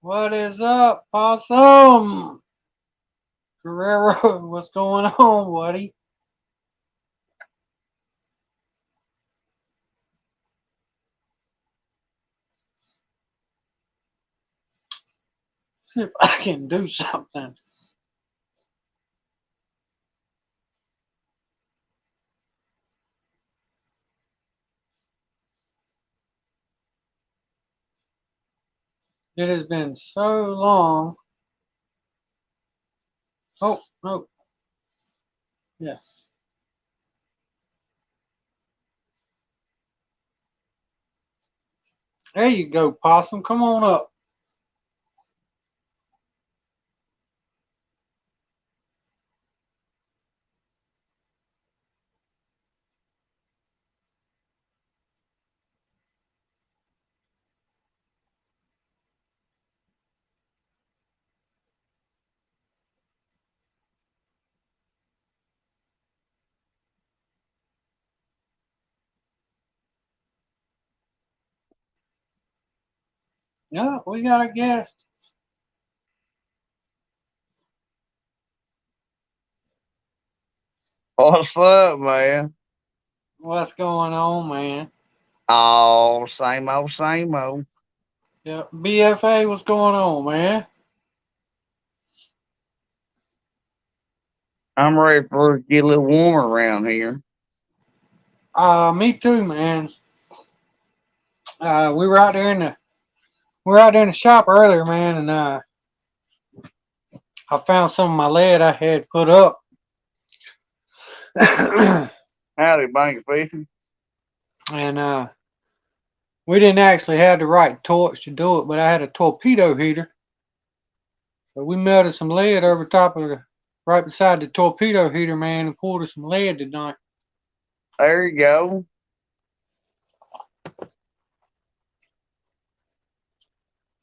What is up, Possum? Guerrero, what's going on, buddy? See if I can do something. It has been so long. Oh, no. Yeah. There you go, Possum. Come on up. Yeah, we got a guest. What's up, man? What's going on, man? Oh, same old, same old. Yeah, BFA, what's going on, man? I'm ready for it to get a little warmer around here. Me too, man. We were out there in the we were out there in the shop earlier, man, and I found some of my lead I had put up. Howdy, bank fishing. and we didn't actually have the right torch to do it, but I had a torpedo heater. So we melted some lead over top of right beside the torpedo heater, man, and poured us some lead tonight. There you go.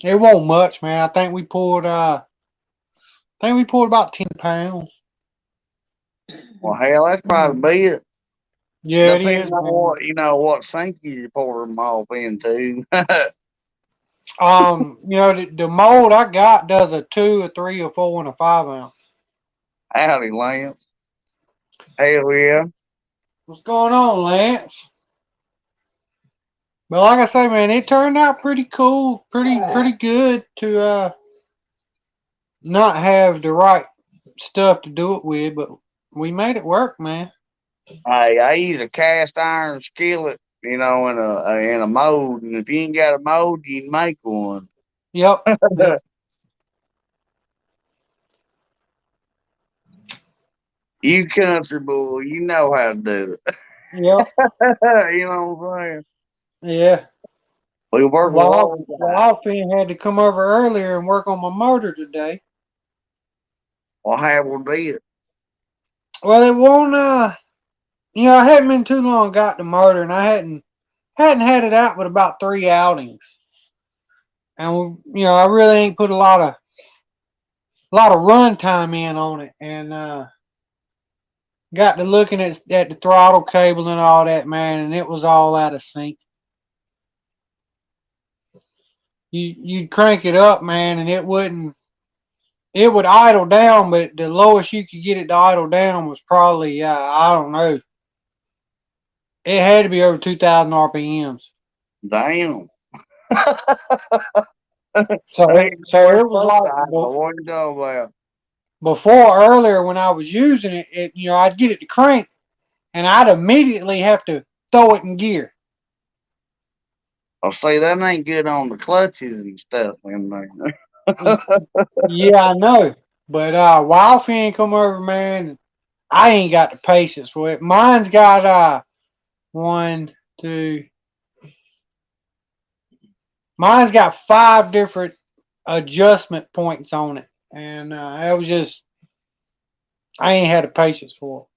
It wasn't much, man. I think we poured about 10 pounds. Well, hell, that's probably it. Yeah, it Depending is, on man. what sink you pour them off into. The mold I got does a 2, a 3, a 4, and a 5 ounce. Howdy, Lance. Hell yeah. What's going on, Lance? But like I say, man, it turned out pretty cool, pretty good to not have the right stuff to do it with, but we made it work, man. Hey, I use a cast iron skillet, in a mold, and if you ain't got a mold, you can make one. Yep, yep, You country boy, you know how to do it. yep, You know what I'm saying? yeah. We work with all Wildfin had to come over earlier and work on my motor today. Well, have we did. Well, it won't. I hadn't been too long got the motor, and I hadn't had it out but about 3 outings, and I really ain't put a lot of run time in on it, and got to looking at the throttle cable and all that, man, and it was all out of sync. You'd crank it up, man, and it would idle down, but the lowest you could get it to idle down was probably I don't know. It had to be over 2,000 RPMs. Damn. So Hey, so we're it was supposed to like idle. What you talking about? before earlier when I was using it, I'd get it to crank, and I'd immediately have to throw it in gear. Oh, see, that ain't good on the clutches and stuff in there. Yeah, I know. But Wildfin come over, man. I ain't got the patience for it. Mine's got one, two. Mine's got 5 different adjustment points on it, and it was just I ain't had the patience for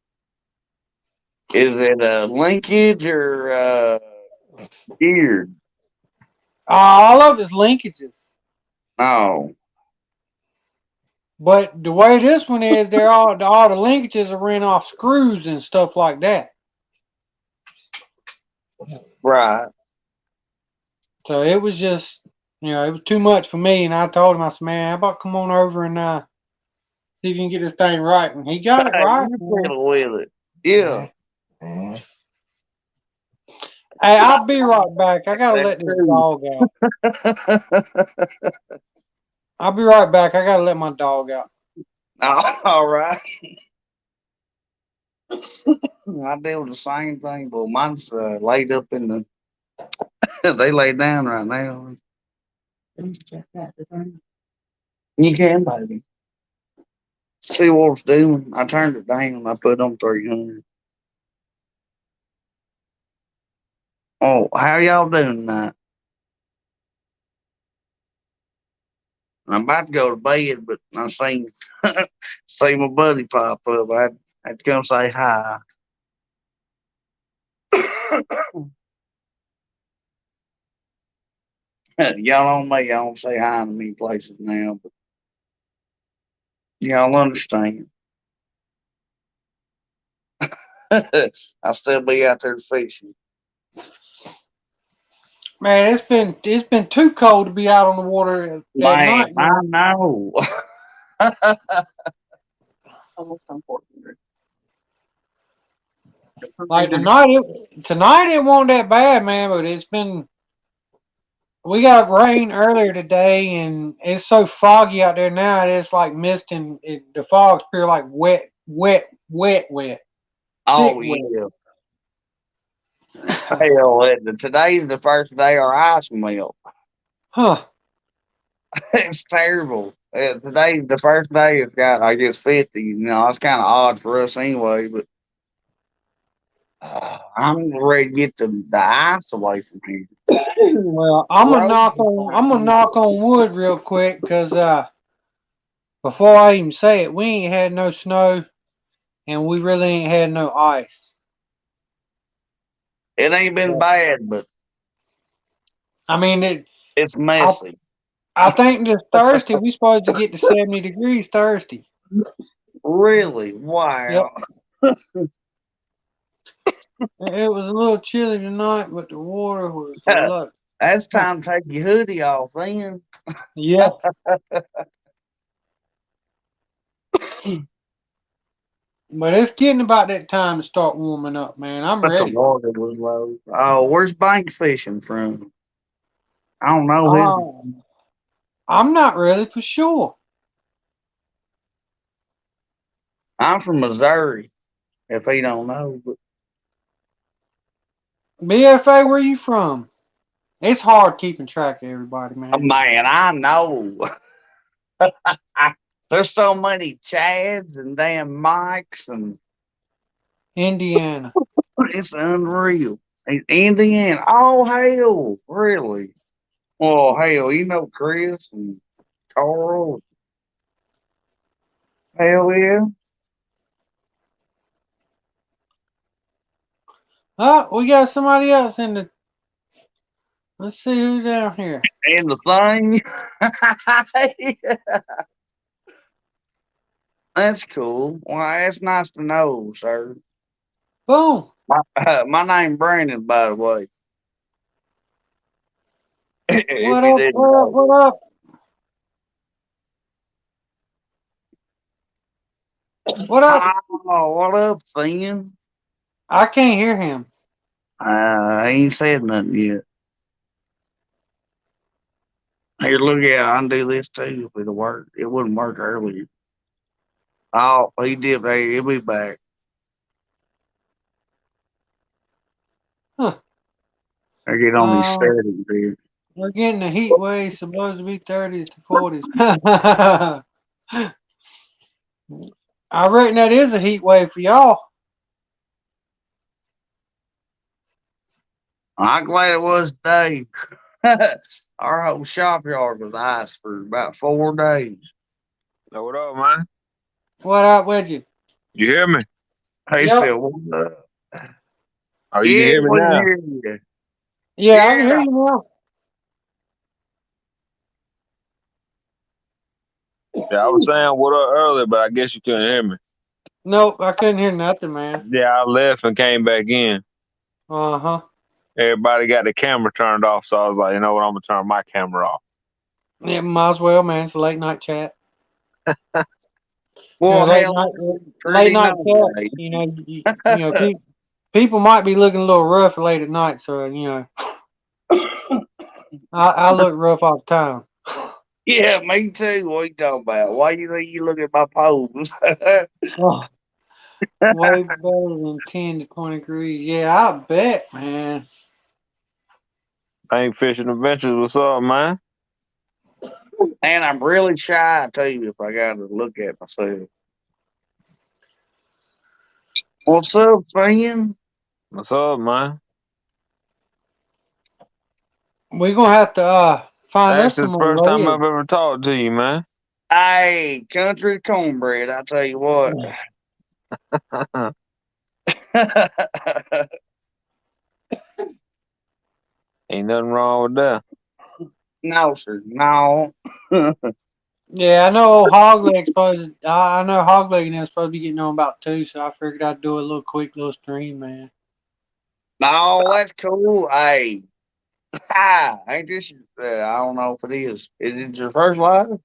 Is it a linkage or geared? it. All of it's linkages, No. but the way this one is, they're all the linkages are ran off screws and stuff like that. Right. So it was just it was too much for me. And I told him, I said, man, how about come on over and see if you can get this thing right. And he got it right. You Man. fiddle with it. Yeah. Hey, I'll be right back. I gotta That's let this true. dog out. I'll be right back. I gotta let my dog out. All right. I deal with the same thing, but mine's laid up in the. They lay down right now. You can, baby. See what it's doing. I turned it down. I put on 300. Oh, how y'all doing tonight? I'm about to go to bed, but I seen see my buddy pop up. I had to come say hi. Y'all on me. I don't say hi in many places now, but y'all understand. I'll still be out there fishing. Man, it's been too cold to be out on the water at Man, night, I man. know. Like tonight it wasn't that bad, man. But it's been. We got rain earlier today, and it's so foggy out there now. It's like mist, and the fog's pure like wet, wet, wet, wet, thick Oh wet. yeah. Hell, today's the first day our ice melt. Huh? It's terrible. Today's the first day it's got, I guess, 50. It's kind of odd for us anyway, but I'm ready to get the ice away from here. Well, I'm gonna knock on wood real quick, cause before I even say it, we ain't had no snow, and we really ain't had no ice. It ain't been bad, but I mean, it's I, messy. I think this Thursday we supposed to get to 70 degrees Thursday. Really? Yep. Wow. It was a little chilly tonight, but the water was low. That's time to take your hoodie off then. Yeah. But it's getting about that time to start warming up, man. I'm But the ready. water was low. Oh, where's bank fishing from? I don't know his. Um, I'm not really for sure. I'm from Missouri, if he don't know. But BFA, where you from? It's hard keeping track of everybody, man. man, I know. There's so many Chads and damn Mikes, and Indiana. it's unreal. Indiana. Oh hell, really? Oh hell, Chris and Carl. Hell yeah. Oh, we got somebody else in the. Let's see who's down here. And the thing. That's cool. Well, that's nice to know, sir. Boom. My name Brandon, by the way. If What you up? didn't What up? know. What up? What up? Oh, what up, Thin? I can't hear him. I ain't said nothing yet. Here, look, yeah, undo this too if it'll work. It wouldn't work earlier. Oh, he did. Hey, he'll be back. Huh. I get on these Uh, settings here. we're getting a heat wave supposed to be 30s to 40s. I reckon that is a heat wave for y'all. I'm glad it was today. Our whole shop yard was ice for about 4 days. So what up, man? What up with you? You hear me? He Yep. said, "What up?" Oh, you can Yeah, hear me we now. hear you. Yeah, I can hear Yeah. you now. Yeah, I was saying what up earlier, but I guess you couldn't hear me. Nope, I couldn't hear nothing, man. Yeah, I left and came back in. Uh huh. Everybody got the camera turned off, so I was like, you know what? I'm gonna turn my camera off. Yeah, might as well, man. It's a late night chat. Well, Late hell, night, late pretty night nice, chat. eh? People might be looking a little rough late at night, so I look rough all the time. Yeah, me too. What you talking about? Why you think you look at my pose? Oh, way better than 10 to 20 degrees. Yeah, I bet, man. Ain't fishing adventures. What's up, man? And I'm really shy too if I got to look at myself. What's up, friend? What's up, man? We're gonna have to find us Actually, some the more first time layers. I've ever talked to you, man. Hey, country cornbread, I tell you what. Ain't nothing wrong with that. No, sir, no. Yeah, I know Hogleg's supposed. I know Hogleg and them supposed to be getting on about 2, so I figured I'd do a little quick little stream, man. No, that's cool. Hey, ain't this? I don't know if it is. Is it your first live?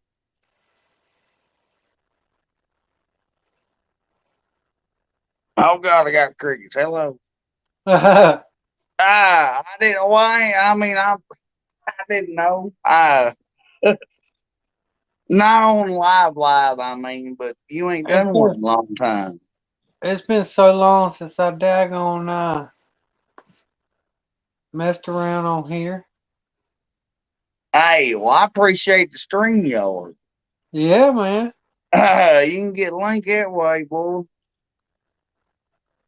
Oh God, I got crickets. Hello. I didn't. Why? I mean, I didn't know. Not on live. I mean, but you ain't it's done one been in a long time. it's been so long since I daggone messed around on here. Hey, well, I appreciate the stream yard. Yeah, man. You can get link that way, boy.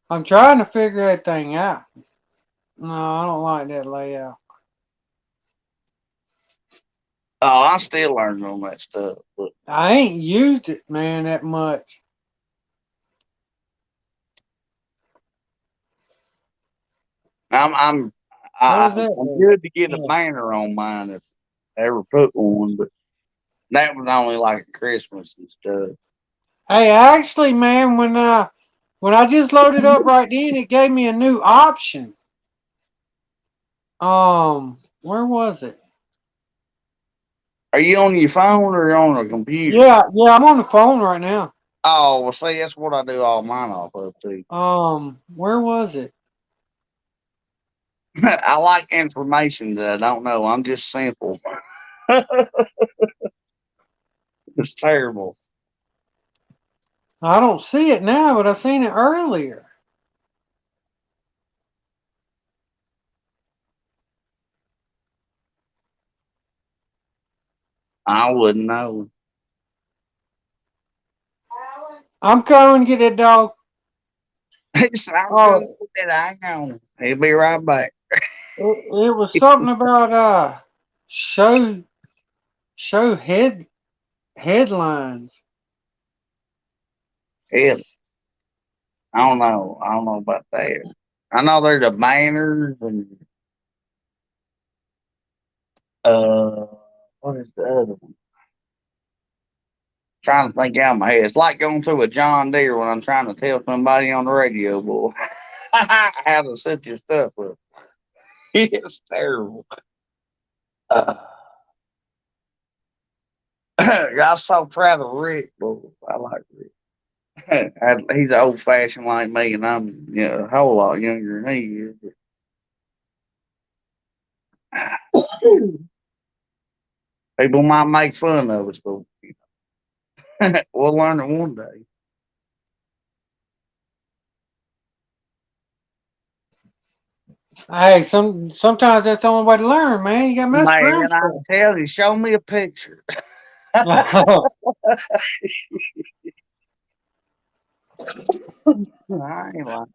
I'm trying to figure everything out. No, I don't like that layout. Oh, I'm still learning on that stuff. But I ain't used it, man, that much. I'm I'm What is I, that? I'm good to get a Yeah. banner on mine if I ever put one, but that was only like at Christmas and stuff. Hey, actually, man, when I just loaded up right then, it gave me a new option. Where was it? Are you on your phone or on a computer? Yeah, I'm on the phone right now. Oh, well, see, that's what I do all mine off of too. Where was it? I like information that I don't know. I'm just simple. It's terrible. I don't see it now, but I seen it earlier. I wouldn't know. I'm coming to get that dog. It's not good Oh, that I know. He'll be right back. it was something about show show headlines. Hell, I don't know. I don't know about that. I know there's the banners and uh, what is the other one? Trying to think out of my head. It's like going through a John Deere when I'm trying to tell somebody on the radio, boy, how to set your stuff up. It's terrible. Uh, I'm so proud of Rick, boy. I like Rick. He's old fashioned like me, and I'm a whole lot younger than he is. But people might make fun of us, but we'll learn it one day. Hey, sometimes that's the only way to learn, man. You gotta mess Man, around I tell you, show me a picture. stuff. I ain't lying.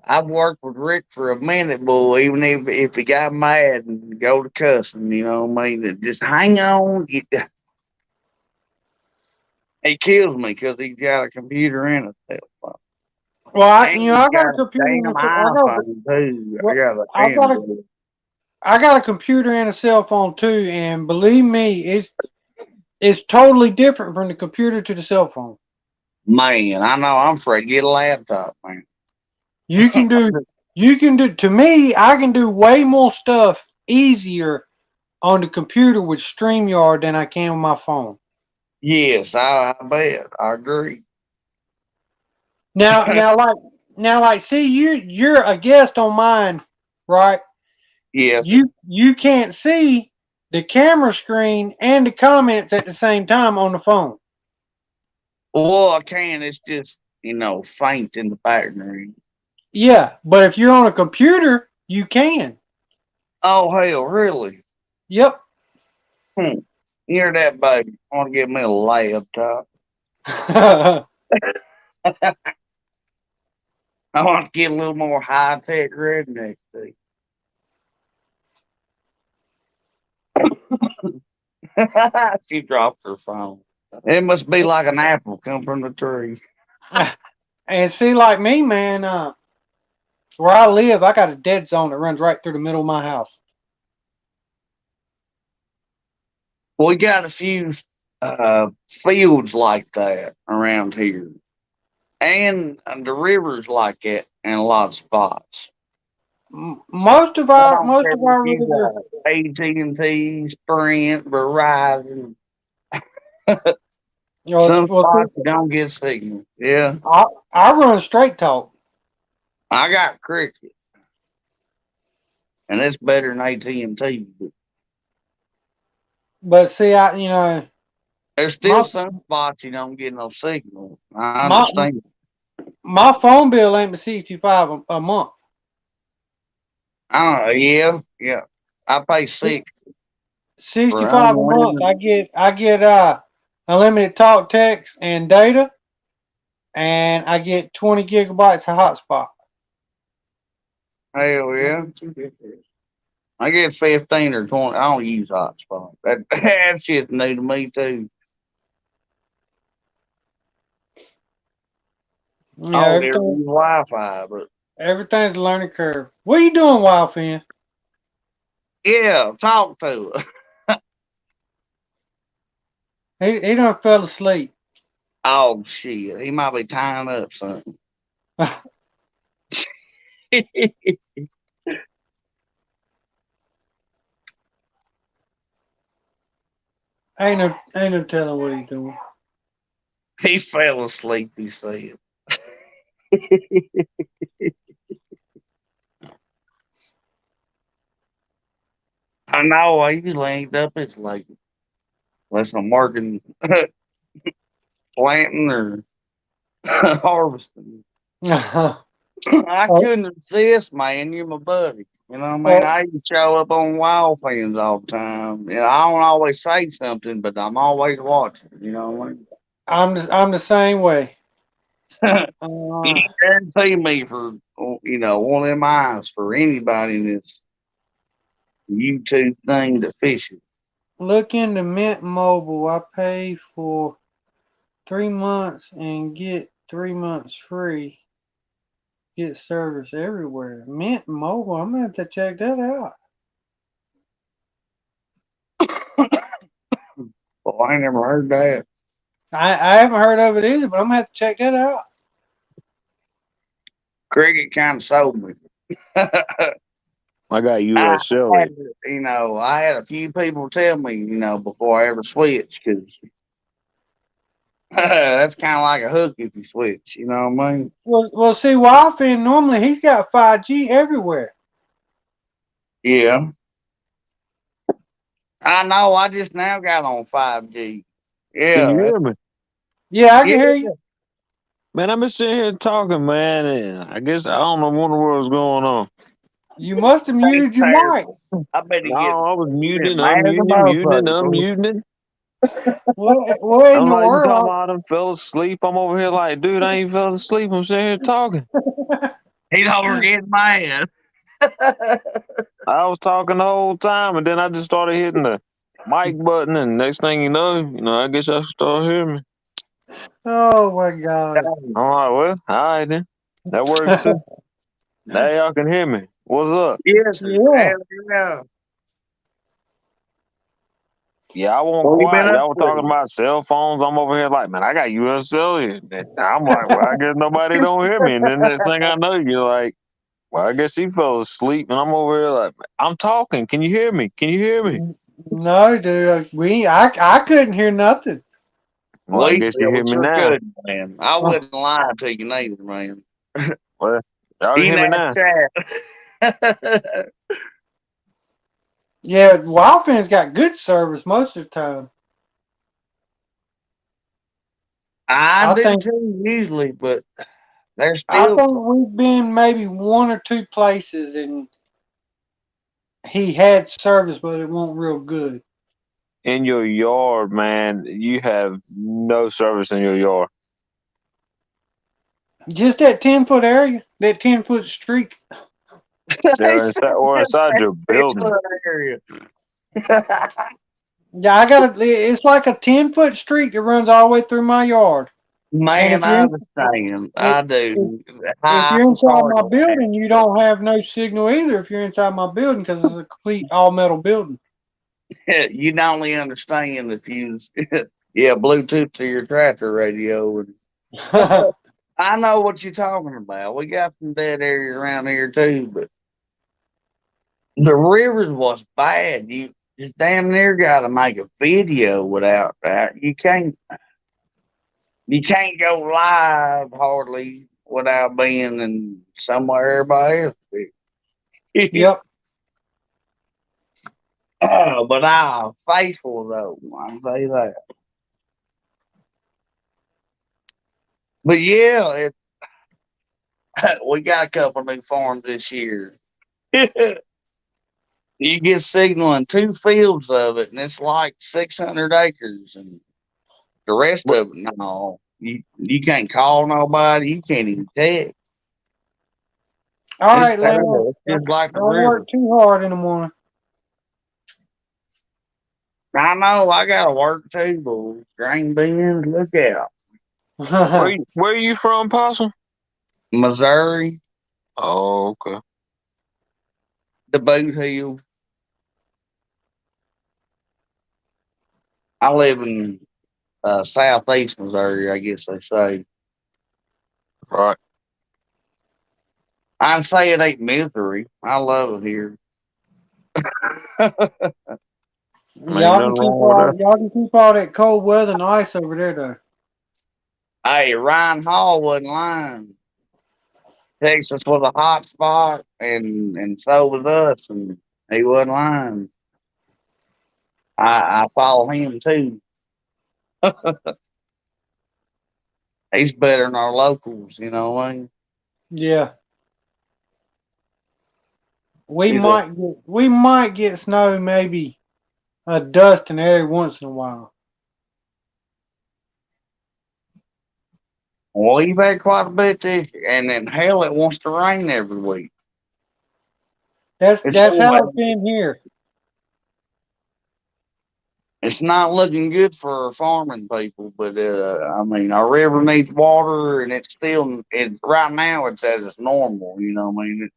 I've worked with Rick for a minute, boy. Even if he got mad and go to cussing, you know what I mean? Just hang on. He kills me because he's got a computer and a cell phone. Well, And he's I got got a a computer and damn a I got iPhone too. I well, got a I got a Android. I got a computer and a cell phone too, and believe me, it's totally different from the computer to the cell phone. Man, I know I'm afraid to get a laptop, man. You can do You can do, to me, I can do way more stuff easier on the computer with StreamYard than I can with my phone. Yes, I bet. I agree. Now, like, see, you're a guest on mine, right? Yes. You can't see the camera screen and the comments at the same time on the phone. Well, I can. It's just, faint in the background. Yeah, but if you're on a computer, you can. Oh, hell, really? Yep. Hmm. Hear that, baby? I want to get me a laptop. I want to get a little more high tech redneck thing. She dropped her phone. It must be like an apple come from the tree. And see, like me, man, where I live, I got a dead zone that runs right through the middle of my house. We got a few fields like that around here, and the rivers like that in a lot of spots. Most of I our don't most care of if our you rivers, got AT&T, Sprint, Verizon. Some see, spots you don't get signal. Yeah, I run straight talk. I got cricket, and it's better than AT&T. But see, There's still my some spots you don't get no signal. I my understand. my phone bill ain't but 65 a month. I don't know. Yeah, yeah. I pay 6 for 65 a month. I unlimited. get unlimited talk, text, and data, and I get 20 gigabytes of hotspot. Hell yeah. I get 15 or 20. I don't use hotspot. That shit's new to me too. Yeah, I only ever use Wi-Fi, but everything's a learning curve. What are you doing, Wildfin? yeah, talk to her. He done fell asleep. Oh shit, he might be tying up something. Ain't no telling what he's doing. He fell asleep, he said. I know, I usually ain't up as late. Unless I'm working, planting or harvesting. oh, I couldn't resist, man. You're my buddy. You know what I mean? oh, I even show up on Wild Fans all the time. I don't always say something, but I'm always watching. You know what I'm the same way. I mean? You Uh, can guarantee me for, one of them eyes for anybody in this YouTube thing that fishes. look into Mint Mobile. I pay for 3 months and get 3 months free. Get service everywhere. Mint Mobile. I'm gonna have to check that out. Well, I ain't never heard that. I haven't heard of it either, but I'm gonna have to check that out. Cricket kind of sold me. I got I US had, Cellular. I had a few people tell me, before I ever switched, because that's kind of like a hook if you switch. You know what I mean? See, Wildfin normally he's got 5G everywhere. Yeah, I know. I just now got on 5G. Can you Yeah, hear me? Yeah, I yeah. can hear you. Man, I've been sitting here talking, man, and I guess I don't know what in the world's going on. You must have It's muted your mic. terrible. I bet he No, get I was muting, mad as a unmuting, motherfucker. unmuting. What in I'm the like, you talking world? about I done fell asleep? I'm over here like, dude, I ain't fell asleep. I'm sitting here talking. He's over getting mad. I was talking the whole time, and then I just started hitting the mic button, and next thing I guess I start hearing me. Oh my God. I'm like, well, all right then. That works too. Now y'all can hear me. What's up? Yes, sir. Yeah. Hell yeah. Yeah, I won't What you been quiet. up Y'all were talking to? about cell phones. I'm over here like, man, I got US Cellular. And I'm like, well, I guess nobody don't hear me. And then next thing I know, you're like, Well, I guess he fell asleep, and I'm over here like, I'm talking. Can you hear me? Can you hear me? No, dude. I couldn't hear nothing. Well, I We guess you hear me sure now. could, man. I wouldn't lie to you neither, man. Well, y'all can In hear me that now. chat. Yeah, Wildfin's got good service most of the time. I I do think too, usually, but there's I still. think we've been maybe one or two places and he had service, but it wasn't real good. In your yard, man, you have no service in your yard. Just that 10-foot area, that 10-foot streak. They They're said inside or just inside that your building. particular area. Yeah, I got it's like a 10-foot streak that runs all the way through my yard. And Man, if I you're understand. if, I if, do. if High you're inside hard my land. building, you don't have no signal either. If you're inside my building, because it's a complete all metal building. You'd only understand if you, yeah, Bluetooth to your tractor radio. And I know what you're talking about. We got some dead areas around here too, but the rivers was bad. You just damn near got to make a video without that. You can't go live hardly without being in somewhere everybody else is. Yep. But I'm faithful though. I'll say that. But yeah, we got a couple new farms this year. You get signal in 2 fields of it, and it's like 600 acres, and the rest What of it, no. You can't call nobody. You can't even text. All It's right, Lena. terrible. It's just like the Don't work river. too hard in the morning. I know. I got to work too, boy. Grain beans, look out. where are you from, Possum? Missouri, Oh, okay. the boot heel. I live in southeast Missouri, I guess they say. Right. I say it ain't misery. I love it here. Ain't nothing wrong with that. Y'all can keep all that cold weather and ice over there though. Hey, Ryan Hall wasn't lying. Texas was a hot spot, and so was us, and he wasn't lying. I follow him too. He's better than our locals, you know what I mean? Yeah. He's a, We might get snow maybe a dusting every once in a while. well, we've had quite a bit this year, and then hell, it wants to rain every week. It's That's how it's been here. it's not looking good for farming people, but I mean, our river needs water, and it's right now it's at its normal. You know, what I mean,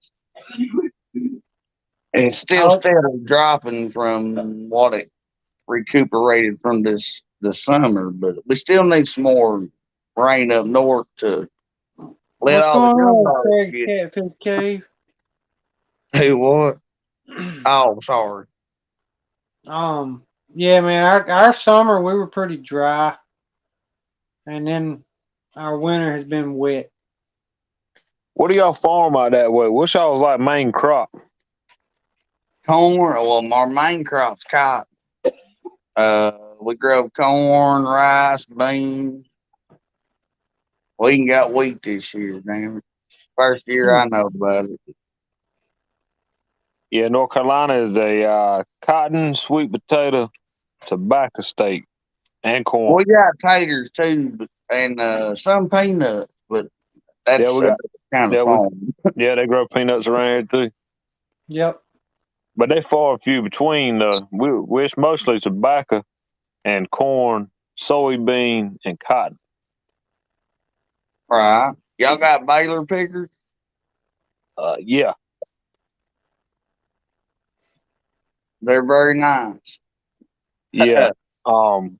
it's still I, steadily dropping from what it recuperated from this summer, but we still need some more rain up north to let what's all the going on, gumbo Craig get Catfish Cave? to what? Oh, sorry. Yeah, man, our summer we were pretty dry, and then our winter has been wet. What do y'all farm out that way? What's y'all's like main crop? Corn. Well, our main crop's cotton. We grow corn, rice, beans. We even got wheat this year, damn it. First year I know about it. Yeah, North Carolina is a cotton, sweet potato, tobacco state, and corn. We got taters too, and some peanuts, but Yeah, that's we a got different kind of yeah we farm. yeah they grow peanuts around here too, Yep. but they far and few between. It's mostly tobacco and corn, soybean, and cotton. Right. Y'all got Baylor pickers? Yeah, They're very nice. yeah. Um,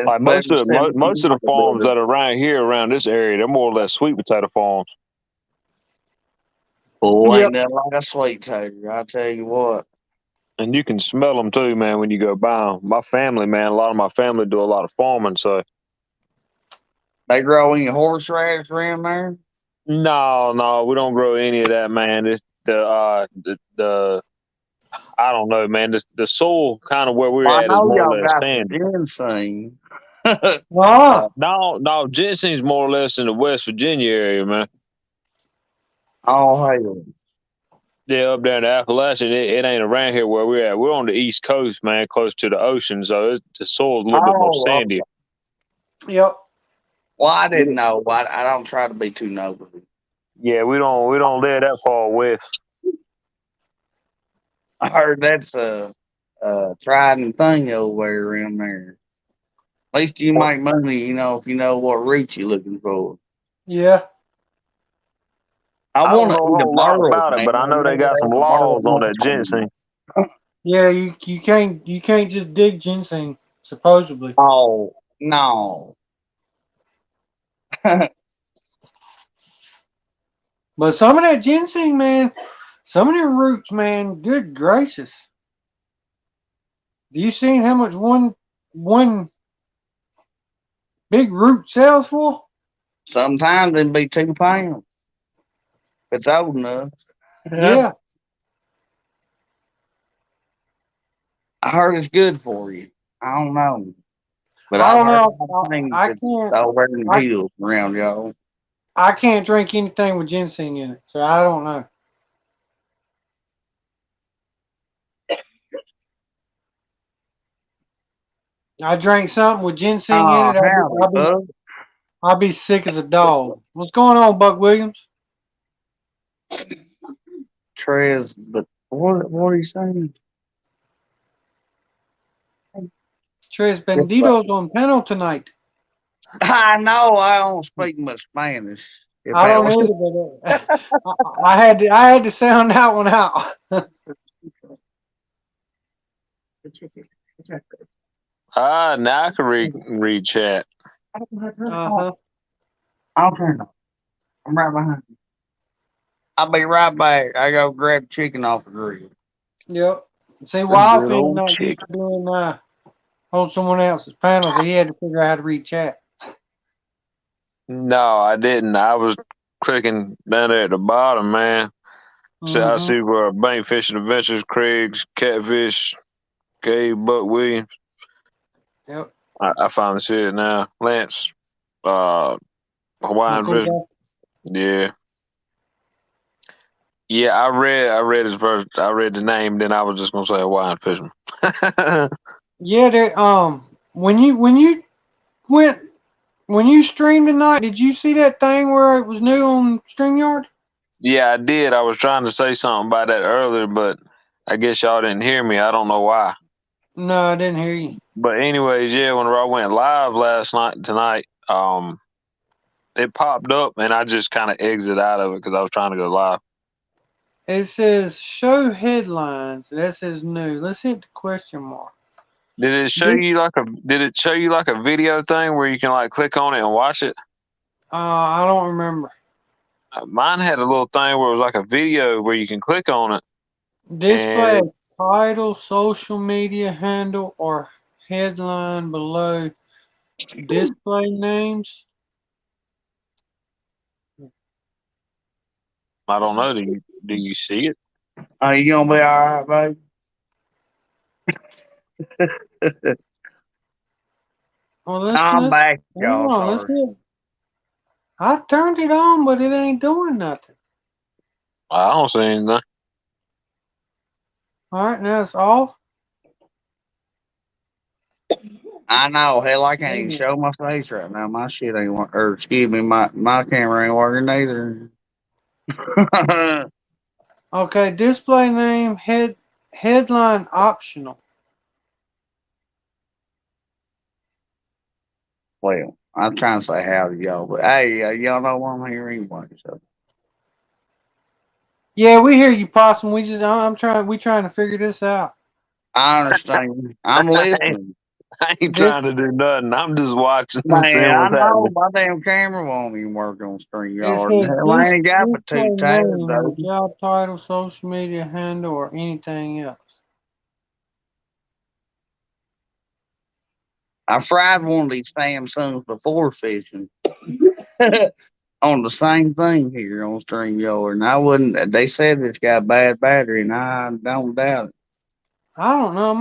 like most Especially of since most of the farms that are around here, around this area, they're more or less sweet potato farms. Boy, Yep. ain't nothing like a sweet tater. I tell you what. And you can smell them too, man, when you go buy them. My family, man, a lot of my family do a lot of farming, so They grow any horseradish around there? no, we don't grow any of that, man. It's the I don't know, man. The soil kind of where we're Well, I at is know more or y'all less got the sandy. ginseng. Ah, No, ginseng's more or less in the West Virginia area, man. Oh, hell. Yeah, up there in the Appalachian, it ain't around here where we're at. We're on the East Coast, man, close to the ocean, so the soil's a little bit more Oh, sandy. yep. well, I didn't know. I don't try to be too nosy. Yeah, we don't live that far west. I heard that's a trident thing over there around there. At least you make money, if you know what route you're looking for. Yeah. I I don't want to know a eat a whole lot merle, about it, man. but I I know they never got some ate a merle laws on that mushroom. ginseng. Yeah, you can't just dig ginseng, supposedly. Oh, no. But some of that ginseng, man, some of them roots, man, good gracious. Do you seen how much one big root sells for? Sometimes it'd be 2 pounds. If it's old enough. Yeah. I heard it's good for you. I don't know. But I I've don't heard know. things I that's can't over in the I, hills around y'all. I can't drink anything with ginseng in it, so I don't know. I drank something with ginseng in Oh, it, howdy, bud. I'll be sick as a dog. What's going on, Buck Williams? Trez, but what are you saying? Tres Yes, sir. Benditos on panel tonight. I know I don't speak much Spanish. If I that don't was either, but I had to sound that one out. Now I can read chat. Uh-huh. I'll turn it. I'm right behind you. I'll be right back. I go grab chicken off the grill. Yep. See, A good Wildfin old not used chicken. to doing on someone else's panel, so he had to figure out how to read chat. No, I didn't. I was clicking down there at the bottom, man. So I Mm-hmm. see where Bank Fishing Adventures, Craig's, Catfish, Gabe, Buck Williams. Yep. I finally see it now. Lance, Hawaiian Cool Fish. Yeah. Yeah, I read his first. I read the name, then I was just gonna say Hawaiian Fisherman. Yeah, when you went when you streamed tonight, did you see that thing where it was new on StreamYard? Yeah, I did. I was trying to say something about that earlier, but I guess y'all didn't hear me. I don't know why. No, I didn't hear you. But anyways, yeah, when I went live tonight, it popped up and I just kind of exited out of it because I was trying to go live. It says show headlines. That says new. Let's hit the question mark. Did it show you like a video thing where you can like click on it and watch it? I don't remember. Mine had a little thing where it was like a video where you can click on it. Display And a title, social media handle, or headline below display names. I don't know. Do you see it? Are you gonna be all right, babe? Well, I'm back, hang y'all. on, let's Sorry. hit. I turned it on, but it ain't doing nothing. I don't see anything. All right, now it's off. I know. Hell, I can't even show my face right now. My shit ain't working. Or excuse me, my camera ain't working either. Okay, display name, headline optional. Well, I'm trying to say howdy, y'all, but hey, y'all know I'm here anyway. So Yeah, we hear you, Possum. We trying to figure this out. I understand. I'm listening. I ain't This, trying to do nothing. I'm just watching and Man, seeing I what's know happening. my damn camera won't even work on it StreamYard. says Hell, I ain't got but two display tabs, name, though. job title, social media handle, or anything else. I fried one of these Samsungs before fishing on the same thing here on StreamYard, and I wouldn't. They said it's got bad battery, and I don't doubt it. I don't know. I'm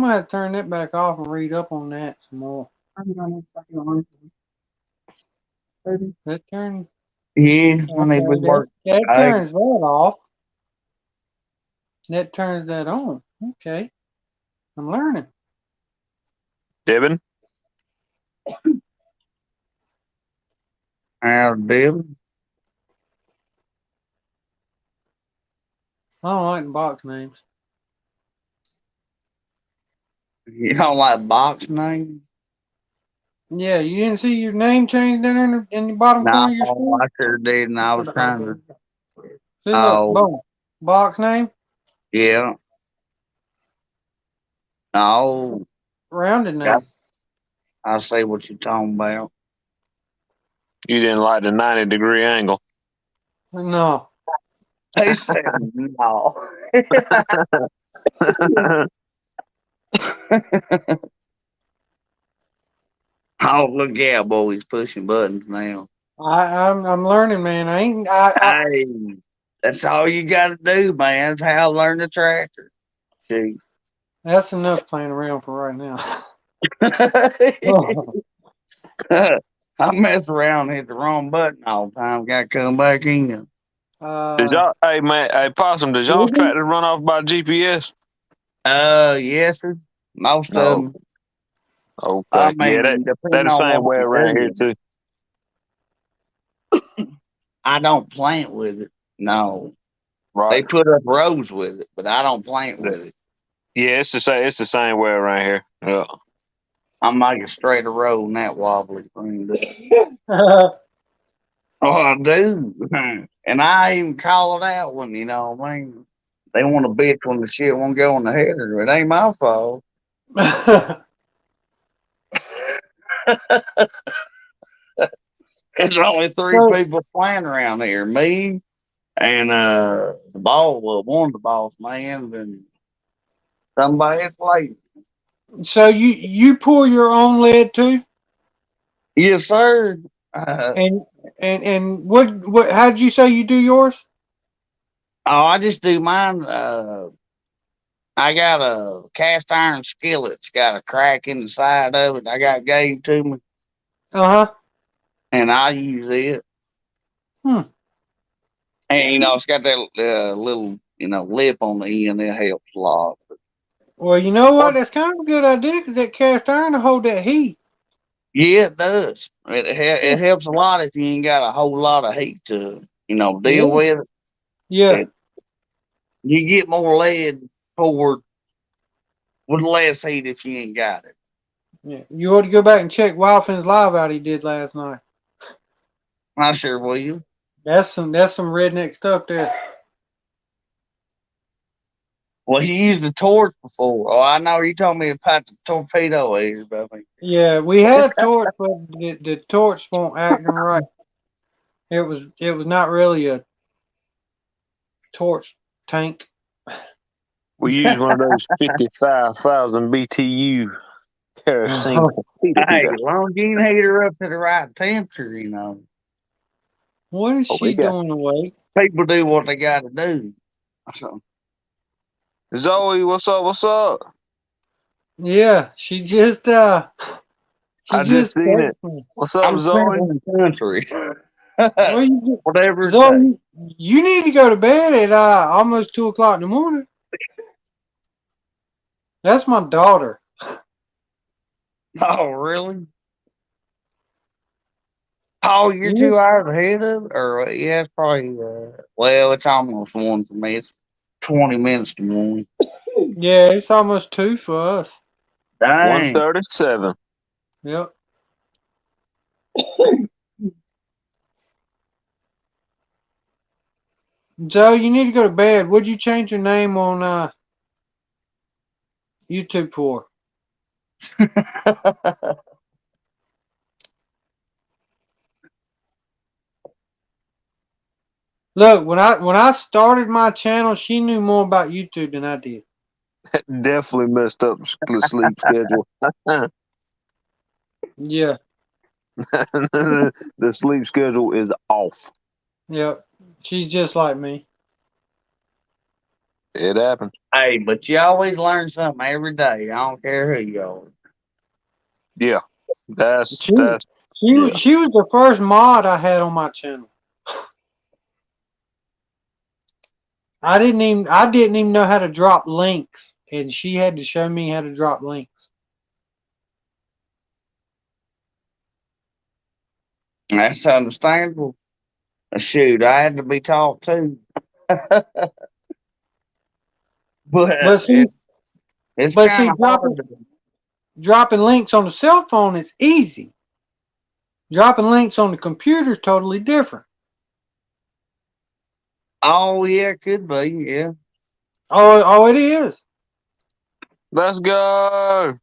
gonna have to turn that back off and read up on that some more. That turns Yeah, I need to okay. work. That I turns that off. That turns that on. Okay, I'm learning. Devin, have Bill. I don't like the box names. You don't like box names? Yeah, you didn't see your name change down there in the bottom No, corner of your screen. I sure did, and I was trying to. See, look, Oh, boom, box name, yeah. Oh, rounded yeah. name. I see what you're talking about. you didn't like the 90-degree angle. No, He said no. Oh, look out, boy. He's pushing buttons now. I'm learning, man. I ain't. I Hey, that's all you got to do, man. That's how I learned the tractor. Shoot. That's enough playing around for right now. I mess around and hit the wrong button all the time. Got to come back in. Did uh, y'all? Hey man, hey Possum, does y'all's tractor run off by GPS? Yes, sir. Most of No. them. I Okay. Yeah, mean, that depending the on same what way you're around here doing. too. I don't plant with it. No. Right. They put up rows with it, but I don't plant with it. Yeah, it's the same. It's the same way around here. Yeah. I'm like a straighter road than that wobbly thing. uh, Oh, I do. And I even call it out when, you know what I mean? They want to bitch when the shit won't go in the header. It ain't my fault. There's only three so people playing around here. Me and one of the boss man and somebody at late. so you pour your own lead too, Yes, sir. and what? How did you say you do yours? Oh, I just do mine. I got a cast iron skillet. It's got a crack in the side of it. I got gave to me, Uh huh. and I use it. Hmm. And it's got that little lip on the end. It helps a lot. Well, you know Or, what? That's kind of a good idea because that cast iron to hold that heat. yeah, it does. Yeah. It helps a lot if you ain't got a whole lot of heat to deal Yeah. with Yeah. it. You get more lead poured with less heat if you ain't got it. Yeah. You ought to go back and check Wildfin's live out he did last night. I sure will. That's some redneck stuff there. Well, he used a torch before. Oh, I know you told me about the torpedo ears, but I think. Yeah, we had a torch, but the torch won't acting right. It was not really a torch tank. We use one of those 55,000 BTU kerosene torpedo Hey, heater. as long as you can heat her up to the right temperature, What is Oh, we she got doing awake? people do what they got to do. So, Zoe. What's up? What's up? Yeah, she I just just seen it. texted me. What's up, I'm Zoe? traveling the country. Well, Whatever it takes. Zoe, you need to go to bed at almost 2 o'clock in the morning. That's my daughter. Oh, really? Oh, you're Yeah, 2 hours ahead of it? Or, yeah, it's probably, well, it's almost one for me. It's 20 minutes to one. yeah, it's almost 2 for us. Dang. 137. Yep. Joe, you need to go to bed. What'd you change your name on YouTube for? Look, when I started my channel, she knew more about YouTube than I did. Definitely messed up the sleep schedule. Yeah, The sleep schedule is off. yeah. She's just like me. It happened. Hey, but you always learn something every day. I don't care who you are. Yeah, that's She yeah. she was the first mod I had on my channel. I didn't even know how to drop links, and she had to show me how to drop links. That's understandable. Shoot, I had to be taught too. But But see, it's kind of dropping hard to. dropping links on the cell phone is easy. Dropping links on the computer is totally different. Oh yeah, could be. Yeah. Oh, it is. Let's go.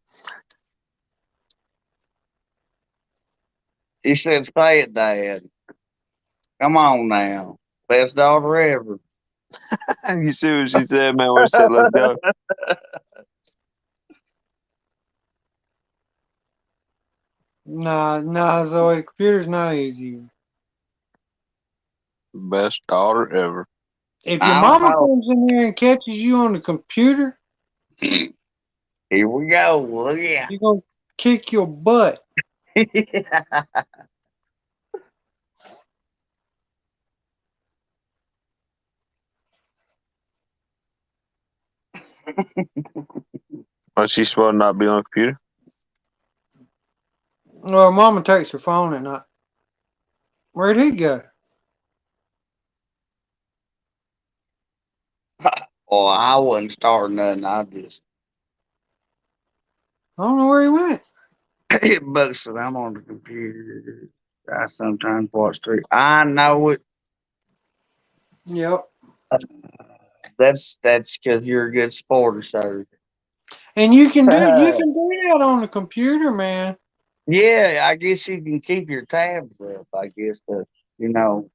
She said, "Say it, Dad. Come on now, best daughter ever." You see what she said, man? Where she said, "Let's go." Nah, Zoe. The computer's not easy. Best daughter ever. If your I don't mama know. comes in there and catches you on the computer, Here we go. Look yeah. she's gonna kick your butt. Or she supposed to not be on the computer? Well, mama takes her phone at night. Where'd he go? Oh, I wouldn't start nothing. I just I don't know where he went. it bugs that I'm on the computer. I sometimes watch through. I know it. Yep. That's because you're a good sport, sir. And you can do that on the computer, man. Yeah, I guess you can keep your tabs up. I guess, but you know,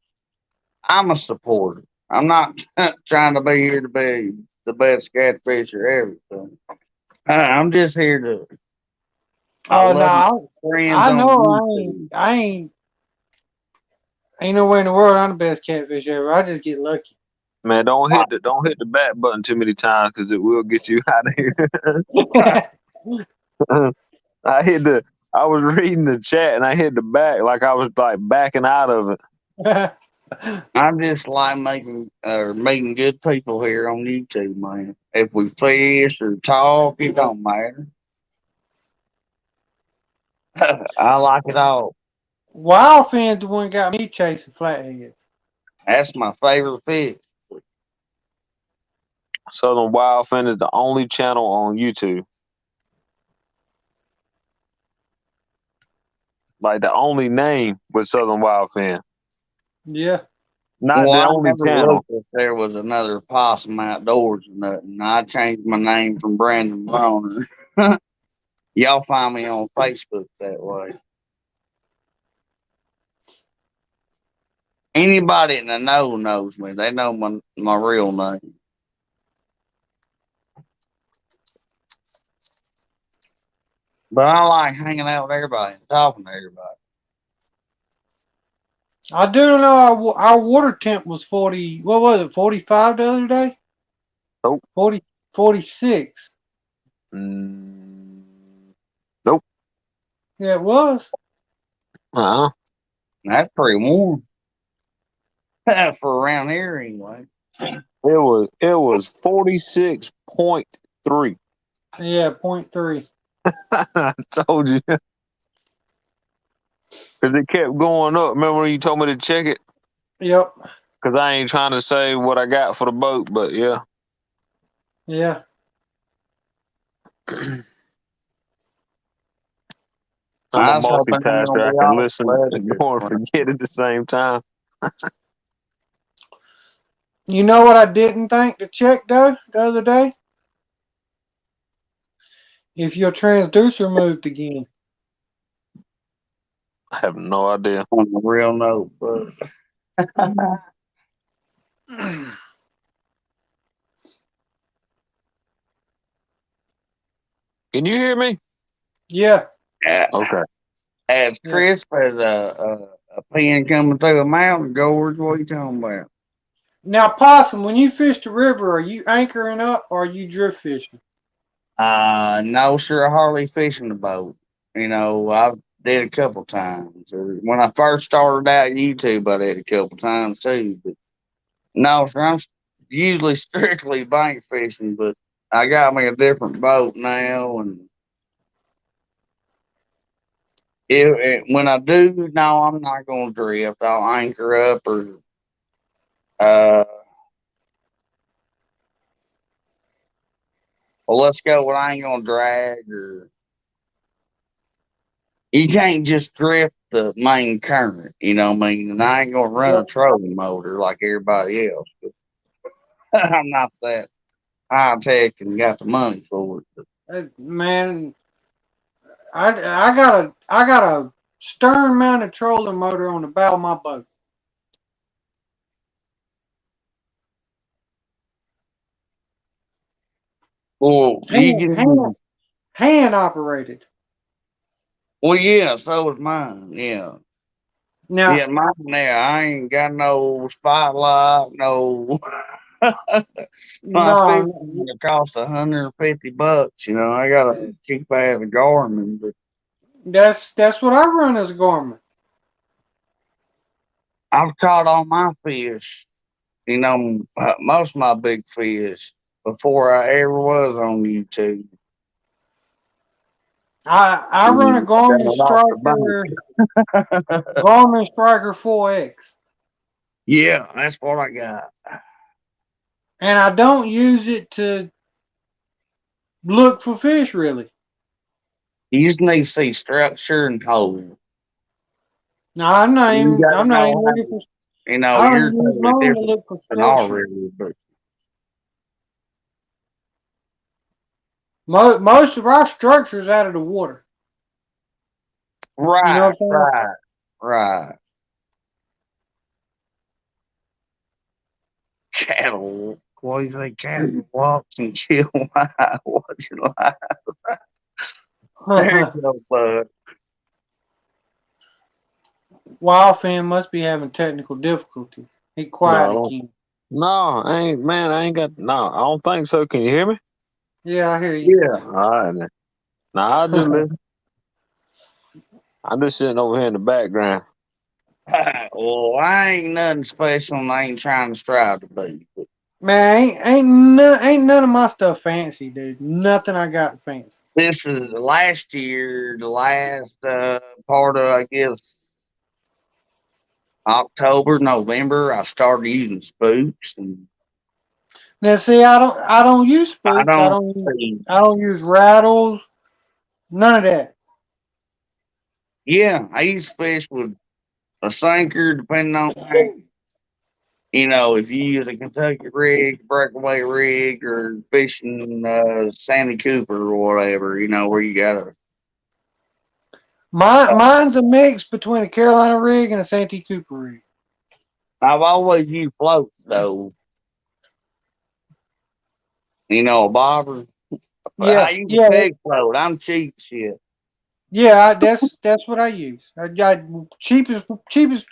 I'm a supporter. I'm not trying to be here to be the best catfisher ever. So, I'm just here to. I Oh love my no, friends I on know YouTube. ain't nowhere in the world I'm the best catfish ever. I just get lucky. Man, don't hit the back button too many times because it will get you out of here. I hit the. I was reading the chat and I hit the back like I was like backing out of it. I'm just like making or meeting good people here on YouTube, man. If we fish or talk, it don't matter. I like it all. Wildfin's the one got me chasing flathead. That's my favorite fish. Southern Wildfin is the only channel on YouTube. Like the only name with Southern Wildfin. Yeah. Not Well, the I only never channel. looked if there was another possum outdoors or nothing. I changed my name from Brandon Broner. Y'all find me on Facebook that way. Anybody in the know knows me. They know my real name. But I like hanging out with everybody and talking to everybody. I do know our water temp was 40, what was it, 45 the other day? Nope. 46. Nope. Yeah, it was. Uh-huh. That's pretty warm. For around here anyway. It was 46.3. Yeah, 0.3. I told you. Because it kept going up. Remember when you told me to check it? Yep. Because I ain't trying to say what I got for the boat, but yeah. Yeah. I'm a I was hoping I'm gonna multitasker. be I can all listen, flooded this ignore, and morning. forget at the same time. You know what I didn't think to check though the other day? if your transducer moved again. I have no idea. On the real note, but Can you hear me? Yeah, yeah, Okay. as yeah. crisp as a pin coming through a mountain, George. What are you talking about? Now, Possum, when you fish the river, are you anchoring up or are you drift fishing? No, sir, hardly fishing the boat. You know, I did a couple times. When I first started out YouTube, I did a couple times too. But no, sir, I'm usually strictly bank fishing, but I got me a different boat now, and when I do, no, I'm not going to drift. I'll anchor up or uh, well, let's go. Well, I ain't gonna drag or you can't just drift the main current, you know what I mean? And I ain't gonna run a trolling motor like everybody else. But I'm not that high tech and got the money for it. Man, I got a stern mounted trolling motor on the bow of my boat. Well, you Hand, hand, can. hand operated. Well, yeah, so was mine. Yeah, Now, yeah, mine. There, I ain't got no spotlight, no. My fish no, it cost $150. You know, I got a cheap ass Garmin, but that's what I run as a garment. I've caught all my fish. You know, most of my big fish before I ever was on YouTube. I run a Mm, got Garmin it off the Striker, bank. Garmin Striker 4X, Yeah, that's what I got. and I don't use it to look for fish really. You just need to see structure and hole. No, I'm not You even. got to I'm not know even how. looking for. You know, I don't you're even use totally mine to different look for than structure. already, but Most of our structure's out of the water. You know right, what I'm saying? right, right. Cattle. What do you say? Cattle walks and kill wild. What you like? There you go, bud. Wildfin must be having technical difficulties. He No, I quiet don't. again. No, I ain't. Man, I ain't got. No, I don't think so. Can you hear me? Yeah, I hear you. Yeah. All right. Then. No, I just listen. I'm just sitting over here in the background. Well, I ain't nothing special and I ain't trying to strive to be. But Man, ain't none of my stuff fancy, dude. Nothing I got fancy. this is last year, the last part of, I guess, October, November, I started using spooks. And Now, see, I don't use I spooks. don't see, I don't use rattles. None of that. yeah, I used to fish with a sinker, depending on, you know, if you use a Kentucky rig, breakaway rig, or fishing Sandy Cooper or whatever, you know, where you got to. Mine's a mix between a Carolina rig and a Santee Cooper rig. I've always used floats, though. You know, a bobber. But I Yeah, use a yeah, pig float. I'm cheap shit. yeah. That's what I use. I got cheapest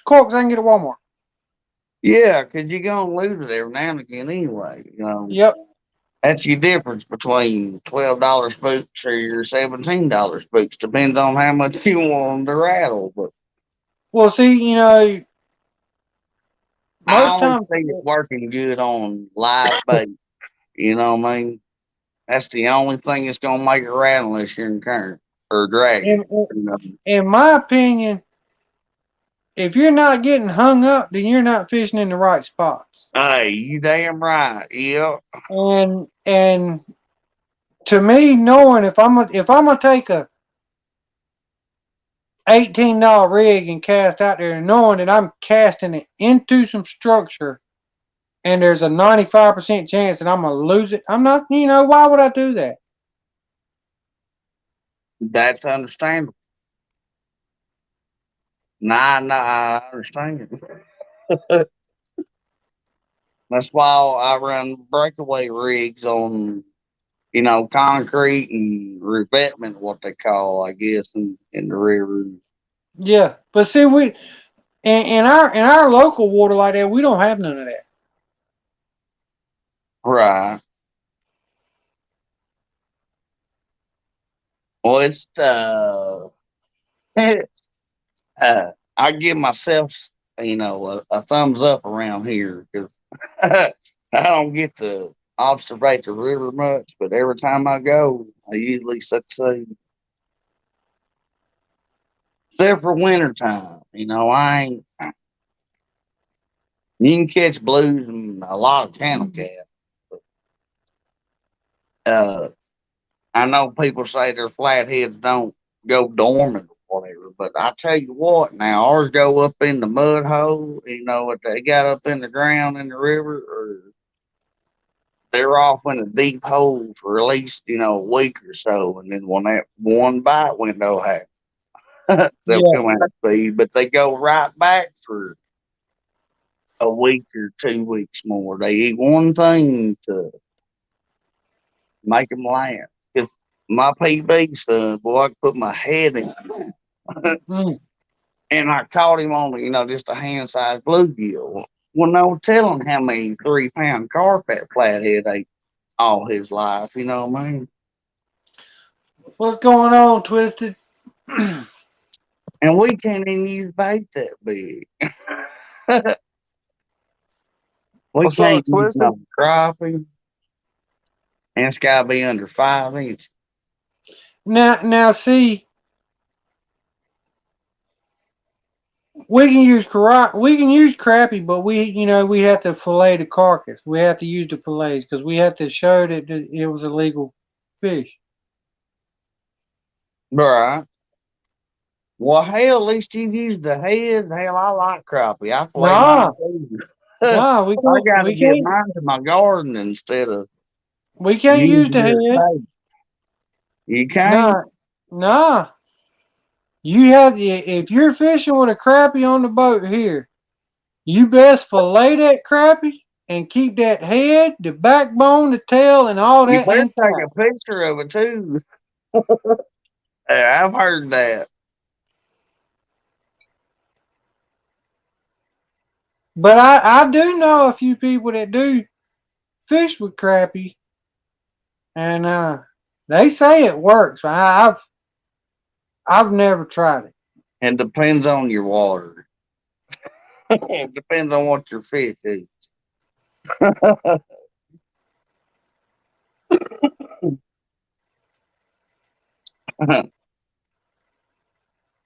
corks I can get at Walmart. Yeah, 'cause you're going to lose it every now and again anyway. You know, Yep. that's your difference between $12 spooks or your $17 spooks. Depends on how much you want them to rattle. But Well, see, I most only times, see it working good on live bait. You know what I mean? That's the only thing that's going to make it rattle unless you're in current or dragging. in, in You know? in my opinion, if you're not getting hung up, then you're not fishing in the right spots. Hey, you damn right. Yep. And to me, knowing if I'm gonna take a $18 rig and cast out there, and knowing that I'm casting it into some structure, and there's a 95% chance that I'm gonna lose it, I'm not. Why would I do that? That's understandable. Nah, I understand. That's why I run breakaway rigs on, concrete and revetment, what they call, I guess, in the river. Yeah, but see, we in our local water like that, we don't have none of that. Right. Well, it's I give myself, a thumbs up around here because I don't get to observe the river much, but every time I go, I usually succeed. Except for winter time, I ain't. You can catch blues and a lot of channel cat. Uh, I know people say their flatheads don't go dormant or whatever, but I tell you what, now ours go up in the mud hole. What they got up in the ground in the river, or they're off in a deep hole for at least a week or so, and then when that one bite window happens, they'll Yeah. come out of speed, but they go right back for a week or 2 weeks more. They eat one thing to make them laugh. Because my PB son, boy, I could put my head in, Mm. and I caught him on, just a hand-sized bluegill. Well, no telling how many 3-pound carpet flathead ate all his life. You know what I mean? What's going on, Twisted? And we can't even use bait that big. We What's up, can't use Twisted? no crappie, and it's got to be under 5 inches. Now, see, we can use crappie, but we have to fillet the carcass. We have to use the fillets because we have to show that it was a legal fish. Right. Well, hell, at least you used the head. Hell, I like crappie. I fillet mine Nah, too. nah, we I can't. got to We get can't. mine to my garden instead of We can't use using the it head. as bait. You can't? Nah, nah. You have if you're fishing with a crappie on the boat here, you best fillet that crappie and keep that head, the backbone, the tail, and all You that better take intact. a picture of it too. I've heard that. But I do know a few people that do fish with crappie, and they say it works. I've never tried it. It depends on your water. It depends on what your fish is.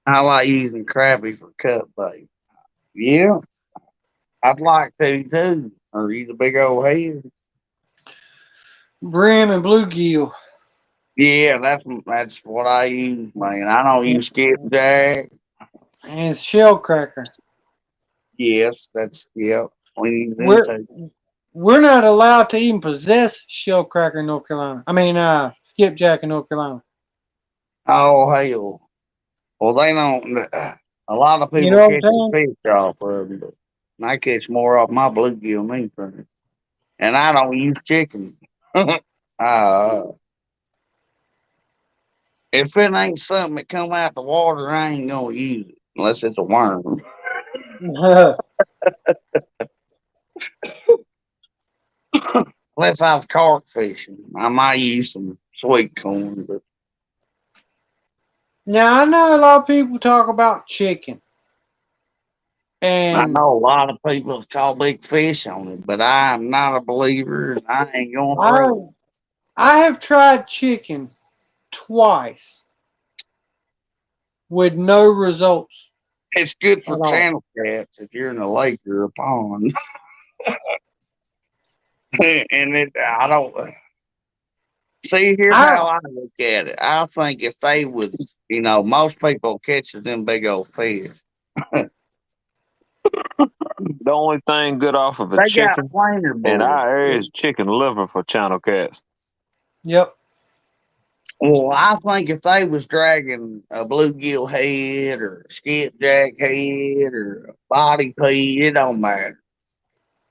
I like using crappie for cut bait. Yeah, I'd like to too. Or use a big old head. Brim and bluegill Yeah, that's what I use, man. I don't use skipjack. and shell cracker. Yes, that's yep. We use them We're too. we're not allowed to even possess shell cracker in North Carolina. I mean, skipjack in North Carolina. Oh hell. Well, they don't. A lot of You people know what catch I'm the saying? fish off of it, but I catch more off my bluegill than anything. And I don't use chicken. uh, if it ain't something that come out the water, I ain't gonna use it unless it's a worm. Unless I was carp fishing, I might use some sweet corn. But Now I know a lot of people talk about chicken, I and know a lot of people call big fish on it, but I'm not a believer. And I ain't gonna I throw it. I have tried chicken twice with no results It's good at for all. channel cats if you're in a lake or a pond. And I don't see. Here's I how I look at it. I think if they was, most people catches them big old fish. The only thing good off of a They got chicken planer in bull. our area is chicken liver for channel cats. Yep. Well, I think if they was dragging a bluegill head or a skipjack head or a body pea, it don't matter.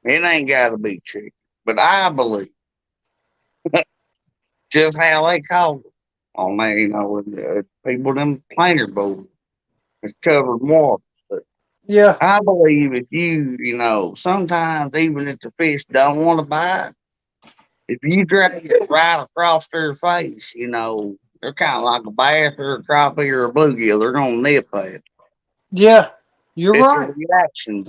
It ain't got to be chicken. But I believe just how they call it on there, people them planer boards is covered water. But Yeah. I believe if sometimes even if the fish don't want to bite, if you drag it right across their face, they're kind of like a bass or a crappie or a bluegill. They're gonna nip at it. Yeah. You're It's a right. reaction,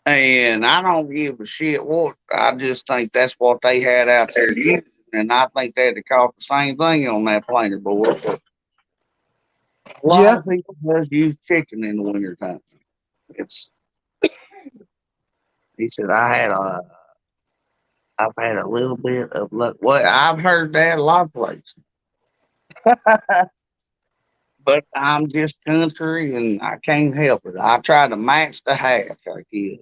and I don't give a shit what. I just think that's what they had out there using, and I think they had to caught the same thing on that planer board. But a lot Yeah. of people does use chicken in the wintertime. It's he said I've had a little bit of luck. Well, I've heard that a lot of places. But I'm just country and I can't help it. I try to match the half I get.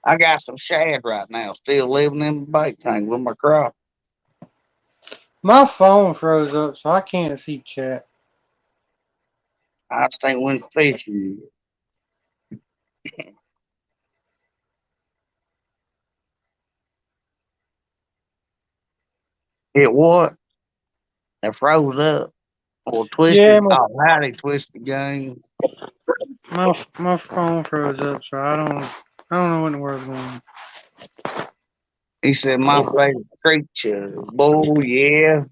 I got some shad right now, still living in the bait tank with my crop. My phone froze up, so I can't see chat. I just ain't went fishing yet. It what? It froze up or Yeah, twisted. Oh, how they twisted game. my phone froze up, so I don't know what in the world's going on. He said my favorite creature. Bull, yeah.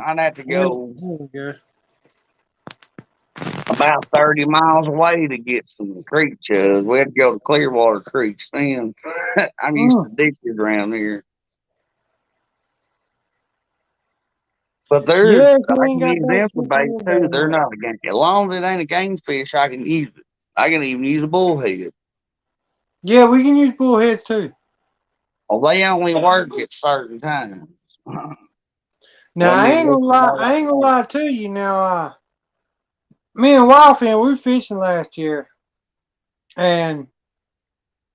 I'd have to Yeah, go there we go. about 30 miles away to get some creek chuds. We had to go to Clearwater Creeks then. I'm used to Mm. ditches around here. But there's, Yeah, if you I ain't can got use that them for shit bait going too. They're down. not a game. As long as it ain't a game fish, I can use it. I can even use a bullhead. Yeah, we can use bullheads too. Well, they only work at certain times. Now Well, I me ain't let gonna you lie. know I ain't gonna like that. lie to you. Now, me and Wildfin, we were fishing last year, and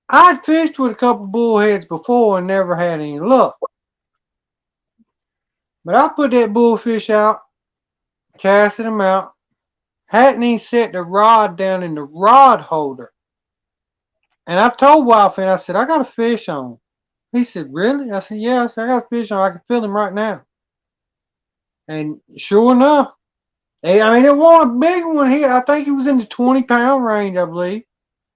I'd fished with a couple bullheads before and never had any luck. But I put that bullfish out, casted him out, hadn't even set the rod down in the rod holder. And I told Wildfin, I said, I got a fish on. He said, really? I said, yeah. I said, I got a fish on. I can feel him right now. And sure enough, I mean, it wasn't a big one here. I think it was in the 20-pound range, I believe.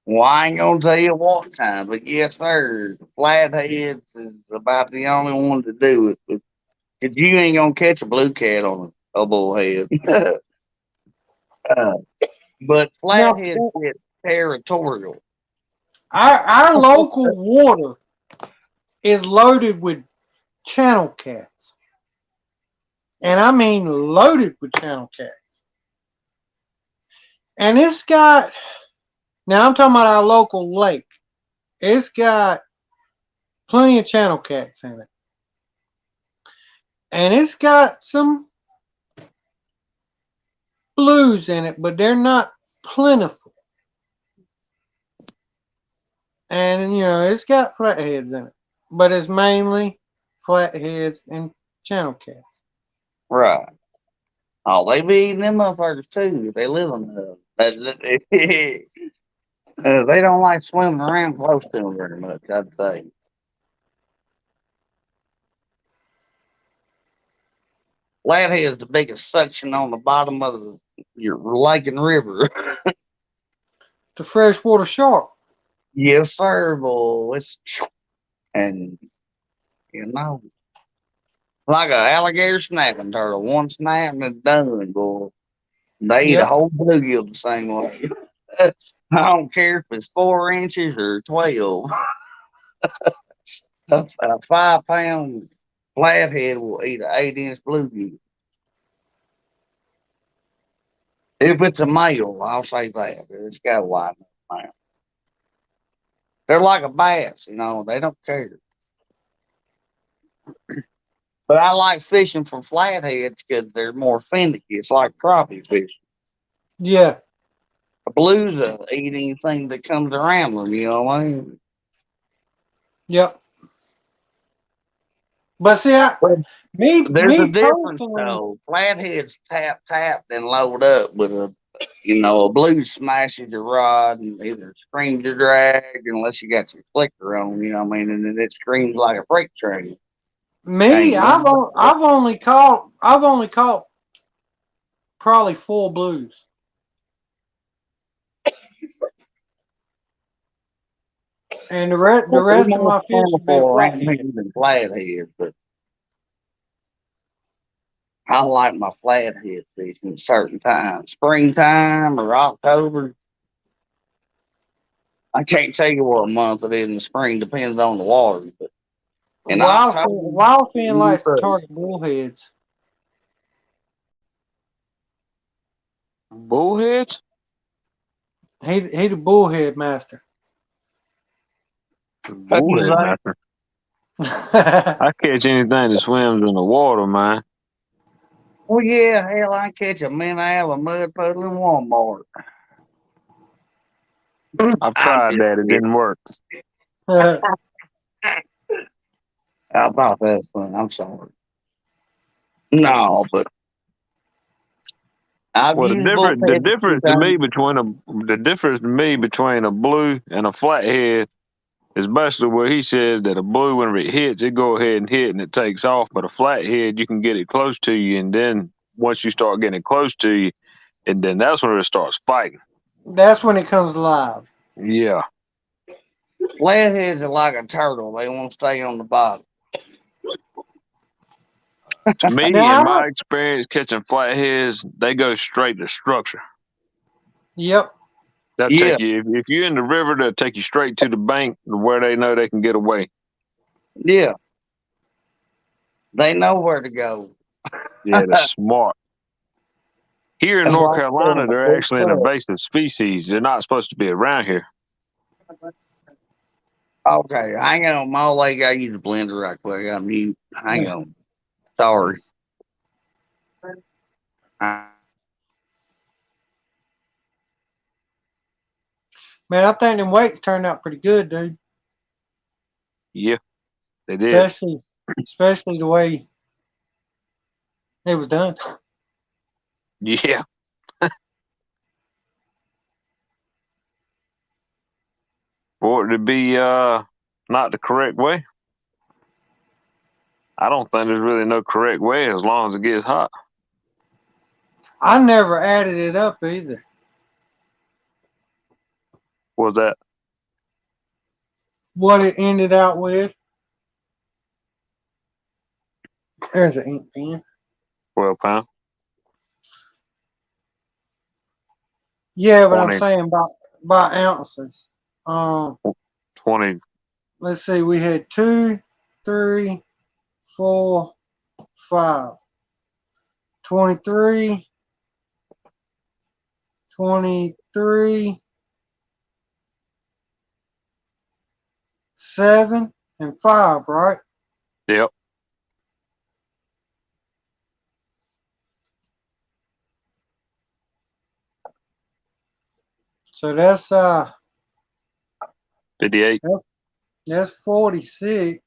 Well, I ain't gonna tell you what time, but yes, sir. Flatheads is about the only one to do it. Cause you ain't gonna catch a blue cat on a bullhead. uh, but Now, flatheads get territorial. our local water is loaded with channel cats. And I mean loaded with channel cats. And it's got, now I'm talking about our local lake. It's got plenty of channel cats in it. And it's got some blues in it, but they're not plentiful. And, it's got flatheads in it. But it's mainly flatheads and channel cats. Right. Oh, they be eating them motherfuckers too. They live on them. They don't like swimming around close to them very much, I'd say. Flathead's the biggest suction on the bottom of your lake and river. The freshwater shark. Yes, sir, boy. And you know, like an alligator snapping turtle. One snap and it's done, boy. They eat a Yep. whole bluegill the same way. I don't care if it's 4 inches or 12. A 5 pound flathead will eat an 8 inch bluegill. If it's a male, I'll say that. It's got a wide mouth. They're like a bass, they don't care. But I like fishing for flatheads because they're more finicky. It's like crappie fishing. Yeah. The blues will eat anything that comes around them, you know what I mean? Yep. But see, There's a me difference personally, though. Flatheads tap, then load up, but a blue smashes your rod and either screams your drag unless you got your flicker on. You know what I mean? And then it screams like a freight train. me, Ain't no- I've only caught probably 4 blues. And the Well, they're rest of more my fish have been plentiful around here flathead. than flatheads, but I like my flathead fishing at certain times. Springtime or October. I can't tell you what month it is in the spring, depends on the water. But in October, Wildfin likes to but target bullheads. Bullheads? He the bullhead master. Bullhead master. I catch anything that swims in the water, man. well, yeah, hell, I catch a minnow out of a mud puddle in Walmart. I've I'm tried just that. It kidding. didn't work. I thought that was fun. I'm sorry. No, but I've Well, used bullhead a few times. the difference to me between a blue and a flathead is basically where he says that a blue, whenever it hits, it go ahead and hit and it takes off. But a flathead, you can get it close to you, and then once you start getting it close to you, and then that's when it starts fighting. That's when it comes alive. Yeah. Flatheads are like a turtle. They won't stay on the bottom. To me, Now, in my experience catching flatheads, they go straight to structure. yep. They'll Yeah, take you if you're in the river. They'll take you straight to the bank where they know they can get away. yeah. They know where to go. Yeah, they're smart. Here in That's North like Carolina, a they're big actually an truck. invasive species. They're not supposed to be around here. Okay, hang on. My old lady got to use the blender right quick. I'm mute. Hang on. Sorry. Man, I think them weights turned out pretty good, dude. Yeah, they did. Especially the way it was done. Yeah. For it to be not the correct way, I don't think there's really no correct way as long as it gets hot. I never added it up either. Was that What it ended out with. There's an ink pen. 12 pounds? Yeah, but I'm 20, saying by ounces. 20. Let's see. We had 2, 3, 4, 5, 23, 23, 7, and 5, right? Yep. So that's 58. that's 46.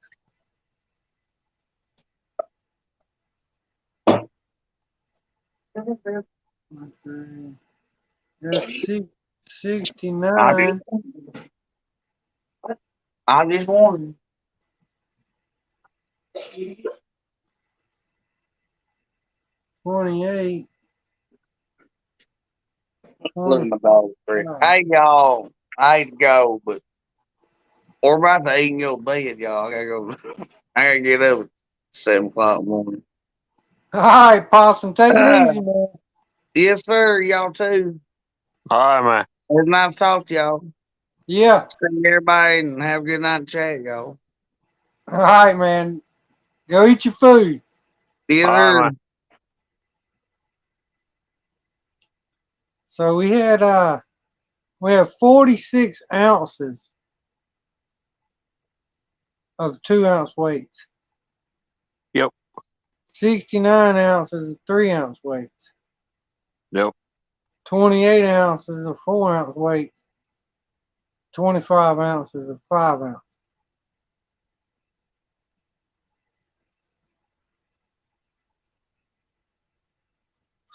That's 69. I just wanted. 28. Look at my dog. Hey, y'all. I hate to go, but we're about to eat and go to bed, y'all. I gotta go. I gotta get up at 7 o'clock in the morning. All right, Possum. Take it easy, man. Yes, sir. Y'all too. All right, man. It was nice to talk to y'all. Yeah. See everybody and have a good night and chat, y'all. All right, man. Go eat your food. Yes, All right, sir. man. So we have 46 ounces of 2-ounce weights. Yep. 69 ounces of 3-ounce weights. Yep. 28 ounces of 4-ounce weights. 25 ounces of 5-ounce.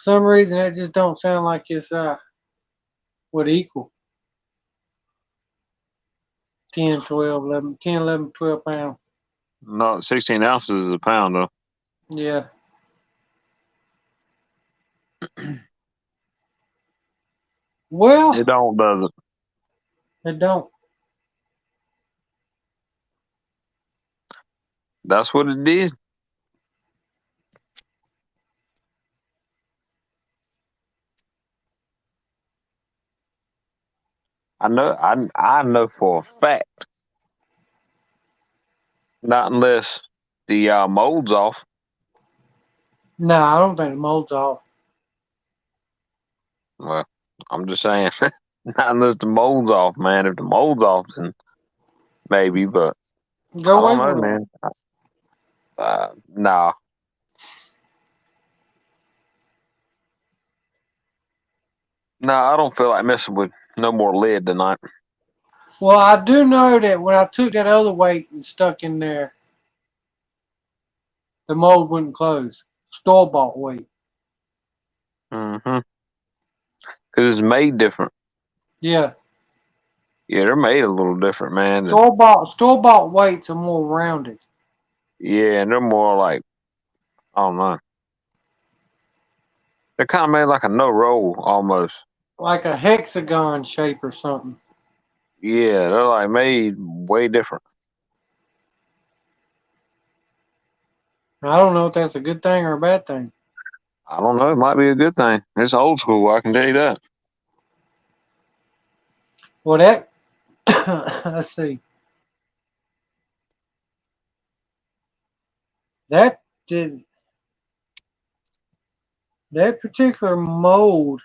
some reason that just don't sound like it's would equal 10, 12, 11, 10, 11, 12 pounds. No, 16 ounces is a pound though. Yeah. Well, It don't, does it? it don't. That's what it did. I know. I know for a fact. Not unless the mold's off. No, I don't think the mold's off. Well, I'm just saying. Not unless the mold's off, man. If the mold's off, then maybe. But Go I don't away know, from it. man. Nah. Nah, I don't feel like messing with no more lead tonight. Well, I do know that when I took that other weight and stuck in there, the mold wouldn't close. Store bought weight. Mm-hmm. Because it's made different. Yeah. Yeah, they're made a little different, man. And, Store bought weights are more rounded. yeah, and they're more like, I don't know. They're kind of made like a no roll almost. Like a hexagon shape or something. Yeah, they're like made way different. I don't know if that's a good thing or a bad thing. I don't know. It might be a good thing. It's old school. I can tell you that. Well, that let's see. That did that particular mold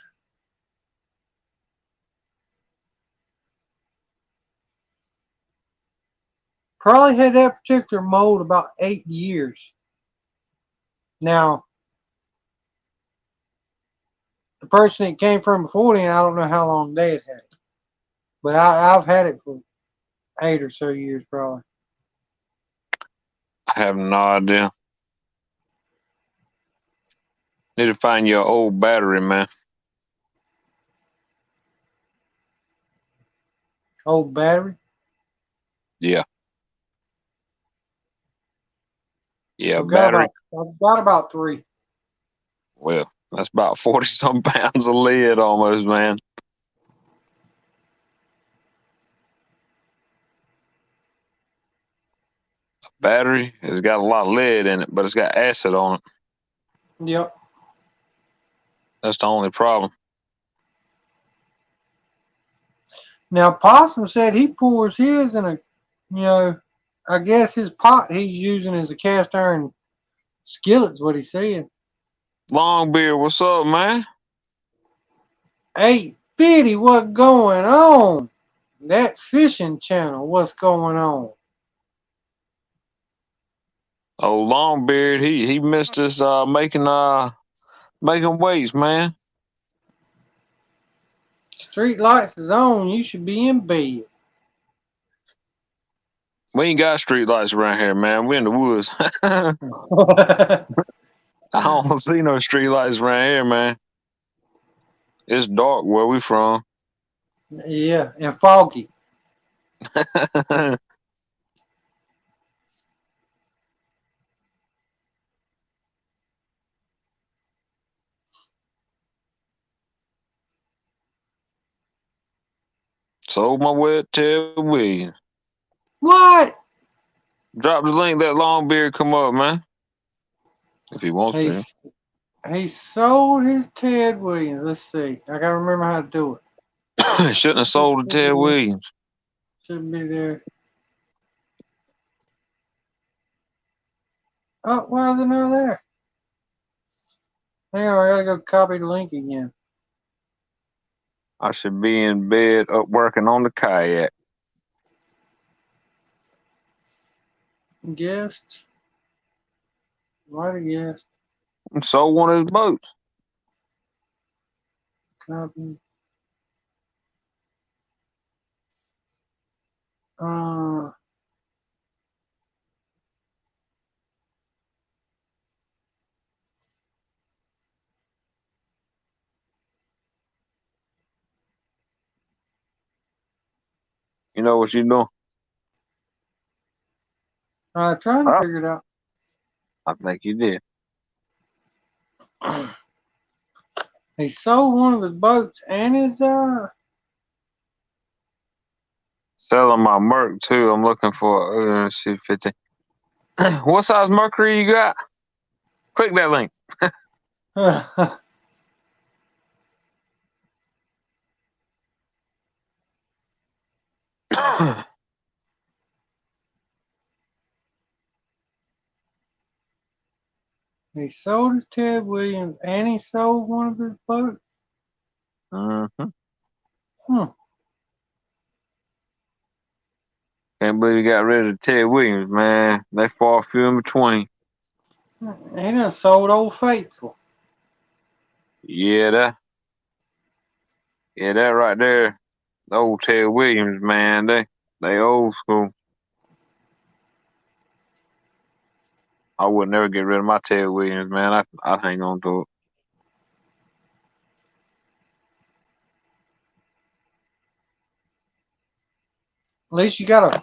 probably had that particular mold about 8 years. Now, the person it came from before then, I don't know how long they had it, but I've had it for 8 or so years probably. I have no idea. Need to find your old battery, man. Old battery. Yeah. Yeah, I've got battery. about 3. Well, that's about 40 some pounds of lead almost, man. Battery has got a lot of lead in it, but it's got acid on it. Yep. That's the only problem. Now Possum said he pours his in a, I guess his pot he's using as a cast iron skillet's what he's saying. Longbeard, what's up, man? 850, what going on? That fishing channel, what's going on? Oh, Longbeard, he missed us making weights, man. Street lights is on, you should be in bed. We ain't got street lights around here, man. We in the woods. I don't see no street lights around here, man. It's dark where we from. Yeah, and foggy. Sold my wet Ted Williams. What? Drop the link, let Longbeard come up, man. If he wants to. He sold his Ted Williams. Let's see. I gotta remember how to do it. Shouldn't have sold to Ted Williams. Should be there. Oh, why is it not there? Hang on, I gotta go copy the link again. I should be in bed up working on the kayak. Guest. Write a guest. Sold one of his boats. Copy. You know what you're doing? Trying to Oh, figure it out. I think you did. He sold one of his boats and his Selling my Merc too. I'm looking for let's see 15. What size Mercury you got? Click that link. he sold his Ted Williams and he sold one of his boats. Mm-hmm. Hmm. Can't believe you got rid of Ted Williams, man. They far few in between. He done sold Old Faithful. Yeah, that right there. The old Ted Williams, man. They old school. I would never get rid of my Ted Williams, man. I hang on to it. At least you got a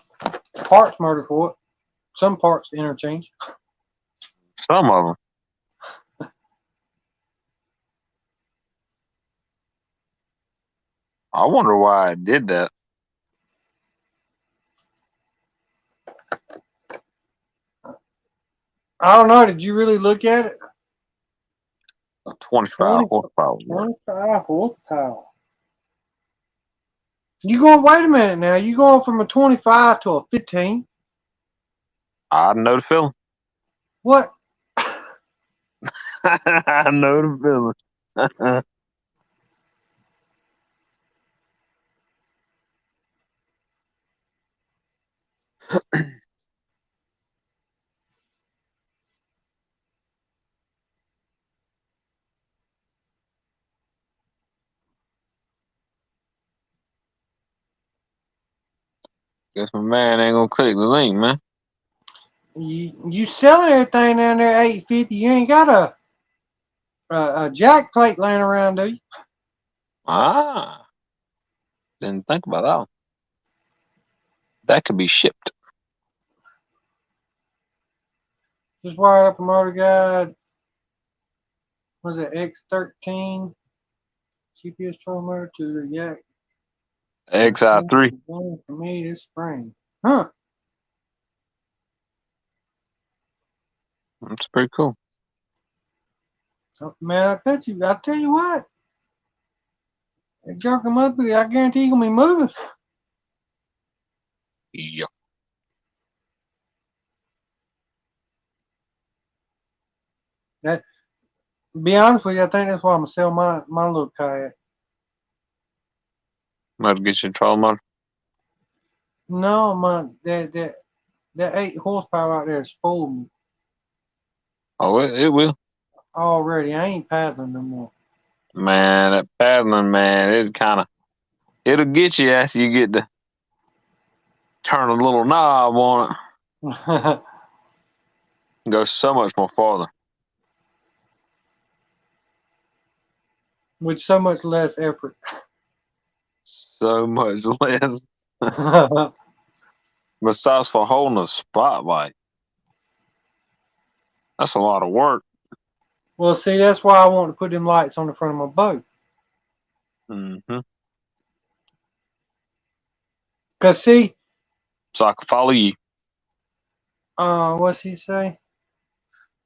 parts motor for it. Some parts interchange. Some of them. I wonder why I did that. I don't know. Did you really look at it? 25 horsepower. 25 horsepower. You going? Wait a minute now. You going from a 25 to a 15? I know the feeling. What? I know the feeling. Guess my man ain't gonna click the link, man. You selling everything down there 850? You ain't got a jack plate laying around, do you? Ah, didn't think about that one. That could be shipped. Just wired up a motor guide. Was it X13 GPS trolling motor to the yak? XI3. For me this spring. Huh? That's pretty cool. Oh, man, I tell you what. That jerk him up, I guarantee you're gonna be moving. Yeah. That, be honest with you, I think that's why I'm gonna sell my little kayak. Might get you in trouble, motor. No, that 8 horsepower out there spoiled me Oh, it will. already. I ain't paddling no more. Man, that paddling, man, it'll get you after you get to turn a little knob on it. It goes so much more farther. With so much less effort. So much less. Besides for holding a spotlight. That's a lot of work. Well, see, that's why I want to put them lights on the front of my boat. Mm-hmm. Cause see, So I can follow you. what's he say?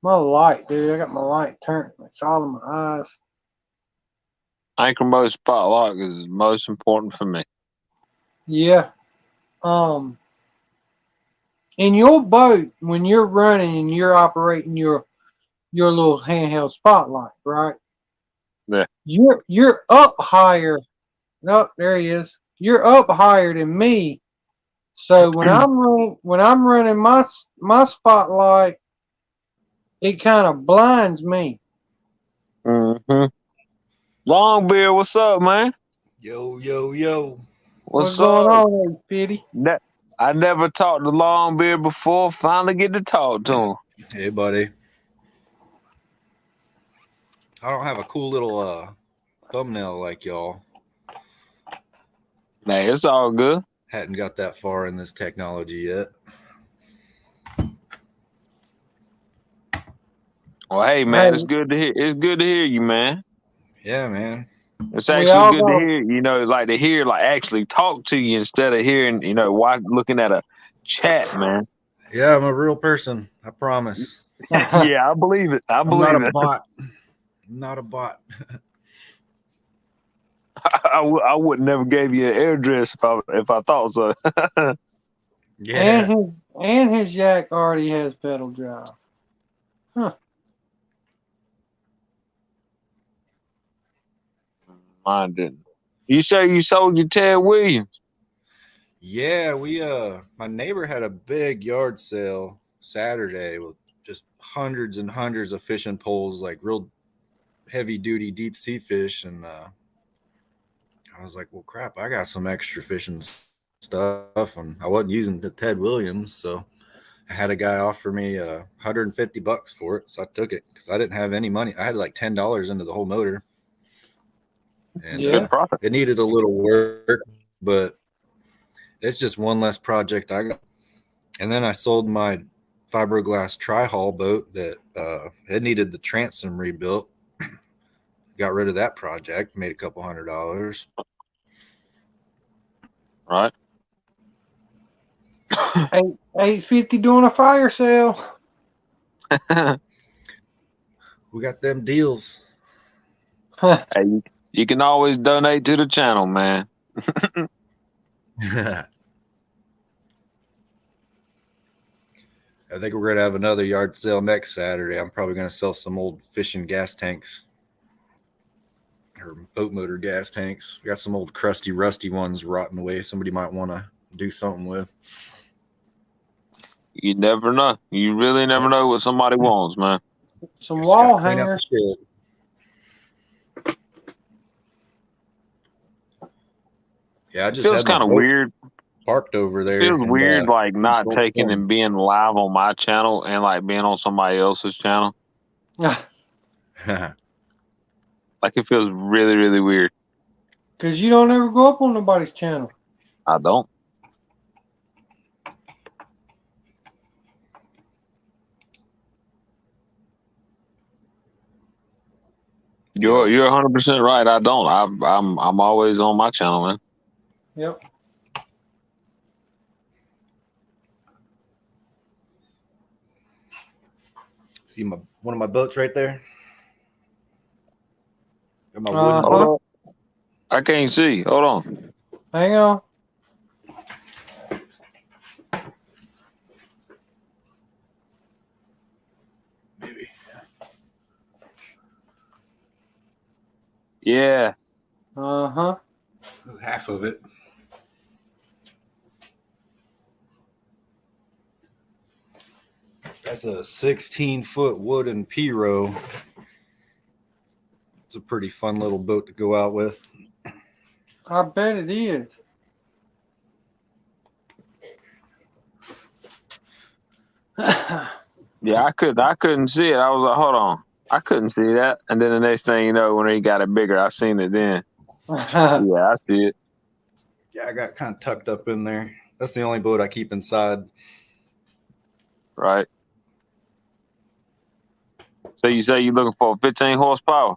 My light, dude. I got my light turned. It's all in my eyes. Anchor mode spotlight is most important for me. Yeah. In your boat, when you're running and you're operating your little handheld spotlight, right? Yeah. You're up higher. Oh, there he is. You're up higher than me. So when I'm running my spotlight, it kind of blinds me. Mm-hmm. Longbeard, what's up, man? Yo, yo, yo. What's What's going up? on there, Pity? I never talked to Longbeard before. Finally get to talk to him. Hey, buddy. I don't have a cool little thumbnail like y'all. Hey, it's all good. Hadn't got that far in this technology yet. Well, hey man, it's good to hear. It's good to hear you, man. Yeah, man. It's We actually all good to go. hear. Like to hear, like actually talk to you instead of hearing, looking at a chat, man. Yeah, I'm a real person. I promise. Yeah, I believe it. I I'm believe not a it. bot. I'm not a bot. I would never gave you an address if I thought so. Yeah. And his yak already has pedal drive. Mine didn't. You say you sold your Ted Williams? Yeah, we my neighbor had a big yard sale Saturday with just hundreds and hundreds of fishing poles, like real heavy duty deep sea fish. And I was like, well, crap, I got some extra fishing stuff, and I wasn't using the Ted Williams, so I had a guy offer me $150 for it, so I took it because I didn't have any money. I had like $10 into the whole motor, and Yeah. Good profit. it needed a little work, but it's just one less project I got. And then I sold my fiberglass tri-hull boat that it needed the transom rebuilt. Got rid of that project, made a couple $100. Right. 850 doing a fire sale. We got them deals. Hey, you can always donate to the channel, man. I think we're gonna have another yard sale next Saturday. I'm probably gonna sell some old fishing gas tanks or boat motor gas tanks. We got some old crusty, rusty ones rotting away. Somebody might want to do something with. You never know. You really never know what somebody wants, man. Some Just wall gotta clean up hangers. the shed. Yeah, I It just feels had my kind of boat weird. parked over there. It feels and, weird, like not don't taking film. and being live on my channel and like being on somebody else's channel. Like it feels really, really weird. Because you don't ever go up on nobody's channel. I don't. You're 100% right. I don't. I'm always on my channel, man. Yep. See one of my boats right there. Got my Uh-huh. wooden boat. Hold on. I can't see. Hold on. Hang on. Maybe. Yeah. Uh-huh. Half of it. That's a 16-foot wooden P-row. It's a pretty fun little boat to go out with. I bet it is. Yeah, I couldn't see it. I was like, hold on. I couldn't see that. And then the next thing you know, when he got it bigger, I seen it then. Yeah, I see it. Yeah, I got kind of tucked up in there. That's the only boat I keep inside. Right. So you say you're looking for 15 horsepower?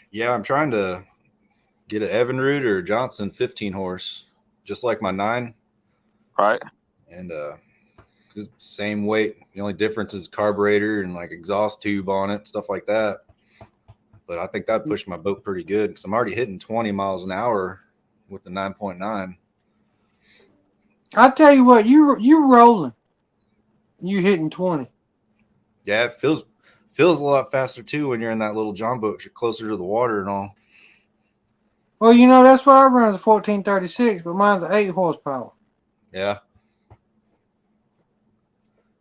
Yeah, I'm trying to get an Evinrude or Johnson 15 horse, just like my 9. Right. And same weight. The only difference is carburetor and like exhaust tube on it, stuff like that. But I think that'd push my boat pretty good because I'm already hitting 20 miles an hour with the 9.9. I tell you what, you rolling. You hitting 20. Yeah, it feels a lot faster too when you're in that little John boat. You're closer to the water and all. Well, that's what I run is a 1436, but mine's 8 horsepower. Yeah.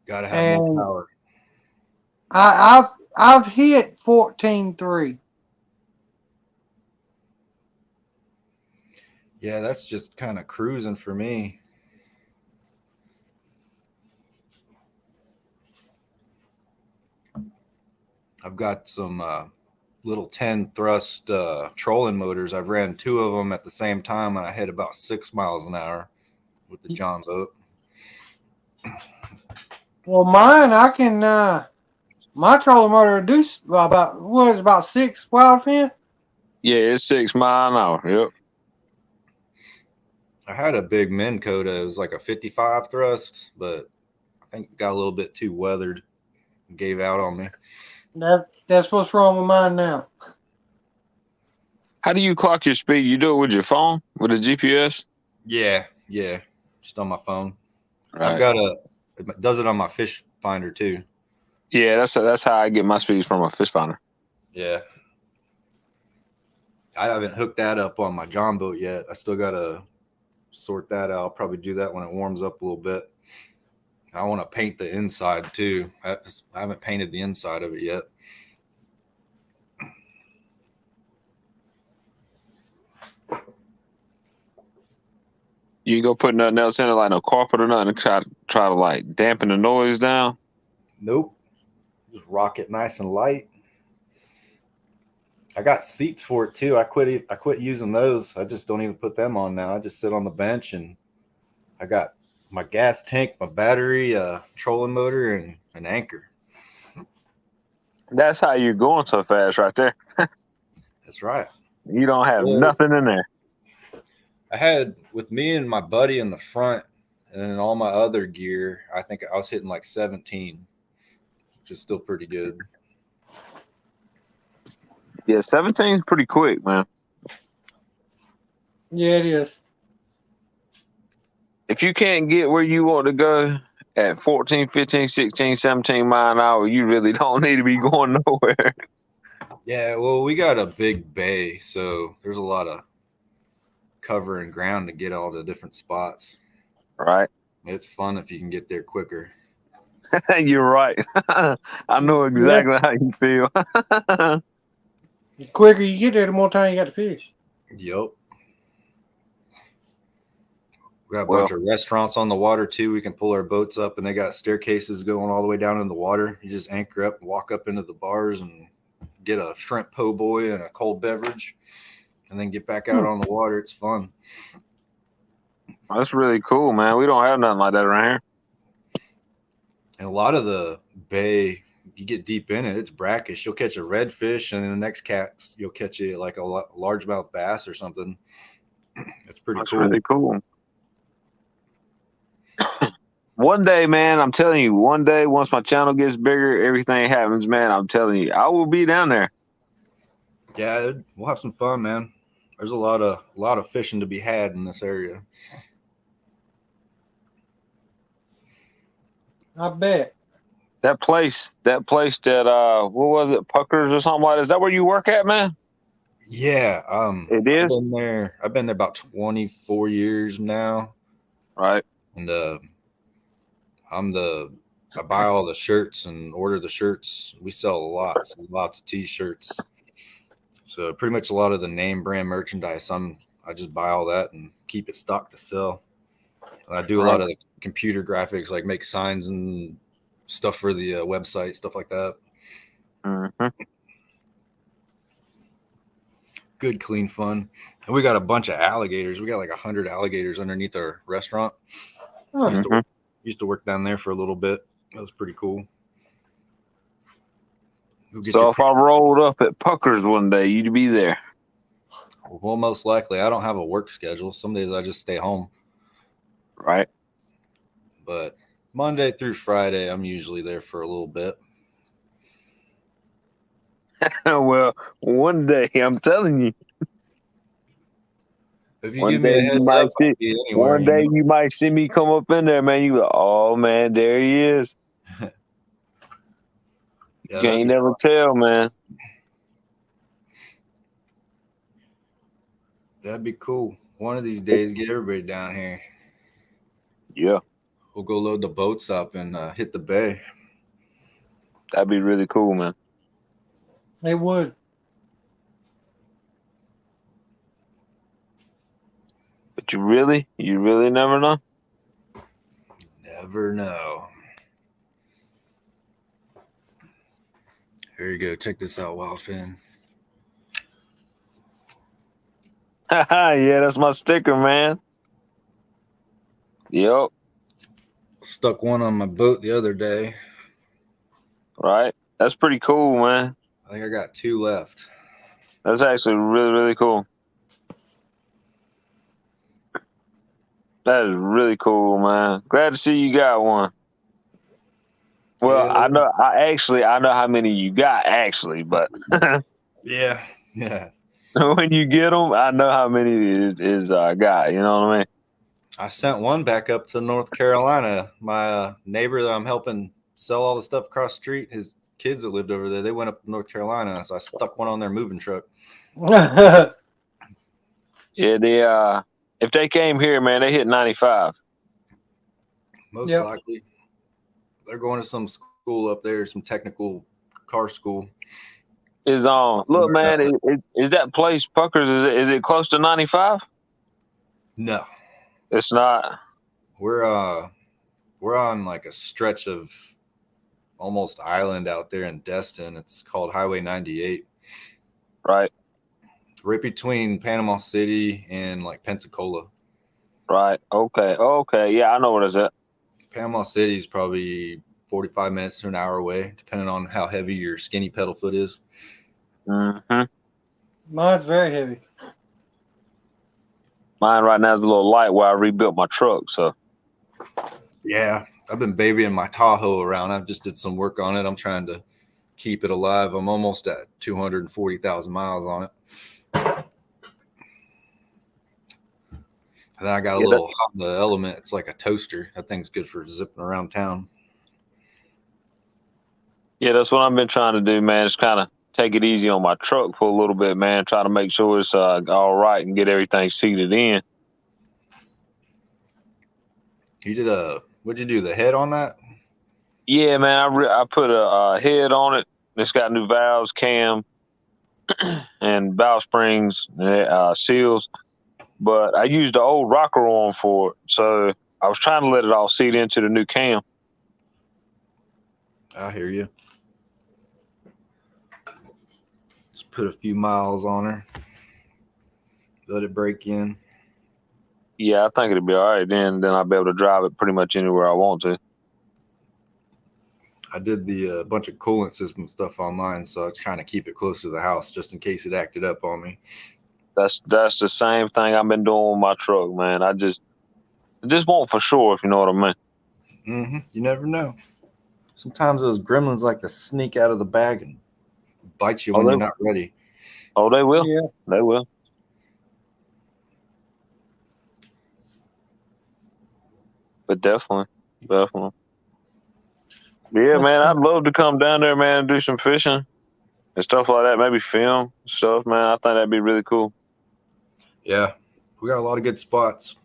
Gotta have more power. I've hit 14.3. Yeah, that's just kind of cruising for me. I've got some little 10 thrust trolling motors. I've ran 2 of them at the same time and I hit about 6 miles an hour. with the John boat. Well, mine, I can, my trolling motor do about 6 wildfin? Yeah, it's 6 mile an hour. Yep. I had a big Minn Kota. It was like a 55 thrust, but I think it got a little bit too weathered and gave out on me. That's what's wrong with mine now. How do you clock your speed? You do it with your phone, with the GPS? Yeah, just on my phone. Right. I've got it does it on my fish finder too. Yeah, that's how I get my speeds from a fish finder. Yeah. I haven't hooked that up on my John boat yet. I still got to sort that out. I'll probably do that when it warms up a little bit. I want to paint the inside too. I haven't painted the inside of it yet. You go put nothing else in it, like no carpet or nothing, to try to like dampen the noise down. Nope. Just rock it nice and light. I got seats for it too. I quit using those. I just don't even put them on now. I just sit on the bench, and I got my gas tank, my battery, trolling motor, and an anchor. That's how you're going so fast right there. That's right. You don't have nothing in there. I had, with me and my buddy in the front, and then all my other gear, I think I was hitting like 17, which is still pretty good. Yeah, 17 is pretty quick, man. Yeah, it is. If you can't get where you want to go at 14, 15, 16, 17 mile an hour, you really don't need to be going nowhere. Yeah, well, we got a big bay, so there's a lot of cover and ground to get all the different spots. Right. It's fun if you can get there quicker. You're right. I know exactly how you feel. The quicker you get there, the more time you got to fish. Yep. We got a bunch of restaurants on the water too. We can pull our boats up, and they got staircases going all the way down in the water. You just anchor up and walk up into the bars and get a shrimp po' boy and a cold beverage, and then get back out on the water. It's fun. That's really cool, man. We don't have nothing like that around here. And a lot of the bay, you get deep in it, it's brackish. You'll catch a redfish, and then the next cast, you'll catch it like a largemouth bass or something. It's pretty That's cool. really cool. One day, man, I'm telling you, one day, once my channel gets bigger, everything happens, man. I'm telling you, I will be down there. Yeah, we'll have some fun, man. There's a lot of fishing to be had in this area. I bet. That place that what was it, Puckers or something like that? Is that where you work at, man? Yeah, It is? I've been there about 24 years now. Right. And I buy all the shirts and order the shirts. We sell lots of t-shirts. So pretty much a lot of the name brand merchandise. I just buy all that and keep it stocked to sell. And I do a lot of the computer graphics, like make signs and stuff for the website, stuff like that. Mm-hmm. Good, clean fun. And we got a bunch of alligators. We got like 100 alligators underneath our restaurant. Used to work down there for a little bit. That was pretty cool. So if I rolled up at Puckers one day, you'd be there. Well, most likely. I don't have a work schedule. Some days I just stay home. Right. But Monday through Friday, I'm usually there for a little bit. Well, one day, I'm telling you. If you give me a heads up, one day you might see me come up in there, man. You go, oh man, there he is. You can't never tell, man. That'd be cool. One of these days, get everybody down here. Yeah. We'll go load the boats up and hit the bay. That'd be really cool, man. It would. But you really never know. Never know. Here you go. Check this out, Wildfin. Yeah, that's my sticker, man. Yep. Stuck one on my boat the other day. Right. That's pretty cool, man. I think I got 2 left. That's actually really, really cool. That is really cool, man. Glad to see you got one. Well, Yeah. I know how many you got actually, but Yeah. Yeah. when you get them, I know how many is got. You know what I mean? I sent one back up to North Carolina. My neighbor that I'm helping sell all the stuff across the street, his kids that lived over there, they went up to North Carolina. So I stuck one on their moving truck. Yeah, they if they came here, man, they hit 95. Most Yep. likely. They're going to some school up there, some technical car school. Is look, man, is that place Puckers? Is it close to 95? No. It's not. We're on like a stretch of almost island out there in Destin. It's called Highway 98. Right. Right between Panama City and like Pensacola. Right. Okay. Yeah, I know what it's at. Panama City is probably 45 minutes to an hour away, depending on how heavy your skinny pedal foot is. Mm-hmm. Mine's very heavy. Mine right now is a little light where I rebuilt my truck. So Yeah, I've been babying my Tahoe around. I've just did some work on it. I'm trying to keep it alive. I'm almost at 240,000 miles on it. And then I got a little Honda Element. It's like a toaster. That thing's good for zipping around town. yeah, that's what I've been trying to do, man. Just kind of take it easy on my truck for a little bit, man. Try to make sure it's all right and get everything seated in. You did what'd you do? The head on that? Yeah, man. I put a head on it. It's got new valves, cam, and valve springs, seals. But I used the old rocker arm for it, so I was trying to let it all seat into the new cam. I hear you. Let's put a few miles on her. Let it break in. Yeah, I think it'll be all right. Then I'll be able to drive it pretty much anywhere I want to. I did the bunch of coolant system stuff online, so I trying to keep it close to the house just in case it acted up on me. That's the same thing I've been doing with my truck, man. I just want for sure, if you know what I mean. Mm-hmm. You never know. Sometimes those gremlins like to sneak out of the bag and bite you when you're not ready. Oh, they will. Yeah. They will. But definitely. Yeah, man, I'd love to come down there, man, and do some fishing and stuff like that. Maybe film stuff, man. I think that'd be really cool. Yeah, we got a lot of good spots.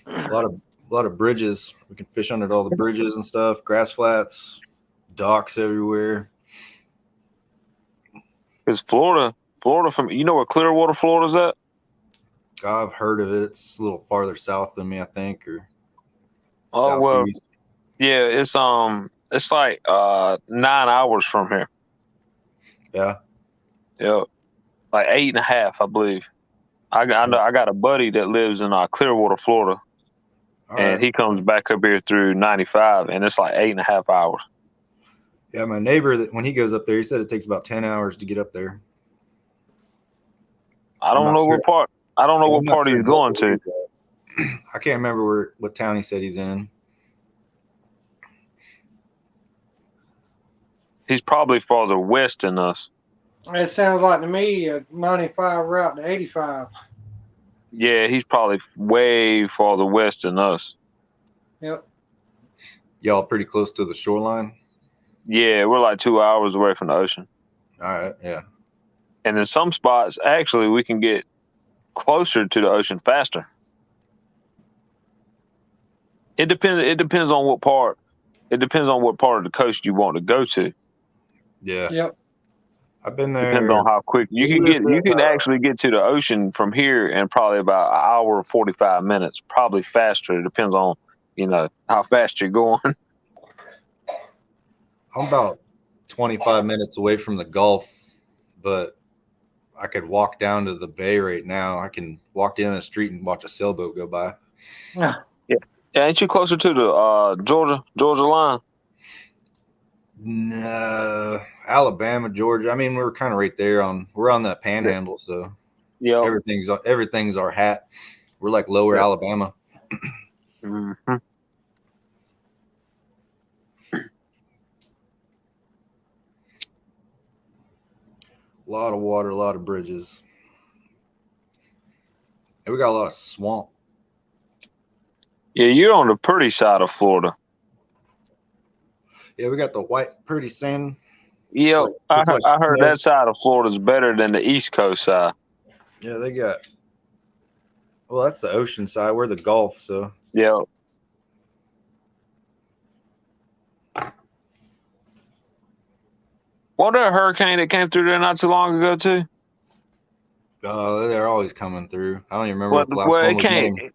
A lot of bridges. We can fish under all the bridges and stuff. Grass flats, docks everywhere. Is Florida from, you know where Clearwater, Florida's at? I've heard of it. It's a little farther south than me, I think, or Oh, well, southeast. yeah, it's like 9 hours from here. Yeah. Yeah, like 8.5, I believe. I got a buddy that lives in Clearwater, Florida, and he comes back up here through 95, and it's like 8.5 hours. Yeah, my neighbor, that when he goes up there, he said it takes about 10 hours to get up there. I don't know what part. I don't know what part he's going to. I can't remember what town he said he's in. He's probably farther west than us. It sounds like to me a 95 route to 85. Yeah, he's probably way farther west than us. Yep. Y'all pretty close to the shoreline? Yeah, we're like 2 hours away from the ocean. All right, yeah. And in some spots, actually, we can get closer to the ocean faster. It depends on what part. It depends on what part of the coast you want to go to. Yeah. Yep. I've been there. Depends on how quick you can get. You can actually get to the ocean from here in probably about an hour or 45 minutes. Probably faster. It depends on how fast you're going. I'm about 25 minutes away from the Gulf, but I could walk down to the bay right now. I can walk down the street and watch a sailboat go by. Yeah. Yeah, ain't you closer to the Georgia line? No, Alabama, Georgia. I mean, we're kind of right there we're on that panhandle, so Yep. everything's our hat. We're like lower Yep. Alabama. hmm A lot of water, a lot of bridges. And we got a lot of swamp. Yeah, you're on the pretty side of Florida. Yeah, we got the white, pretty sand. Yep, Looks like I heard snow. that side of Florida's better than the East Coast side. Yeah, they got. Well, that's the ocean side. We're the Gulf, so Yep. Wasn't there a hurricane that came through there not too long ago too? they're always coming through. I don't even remember Well, what the last well, one it was came. named.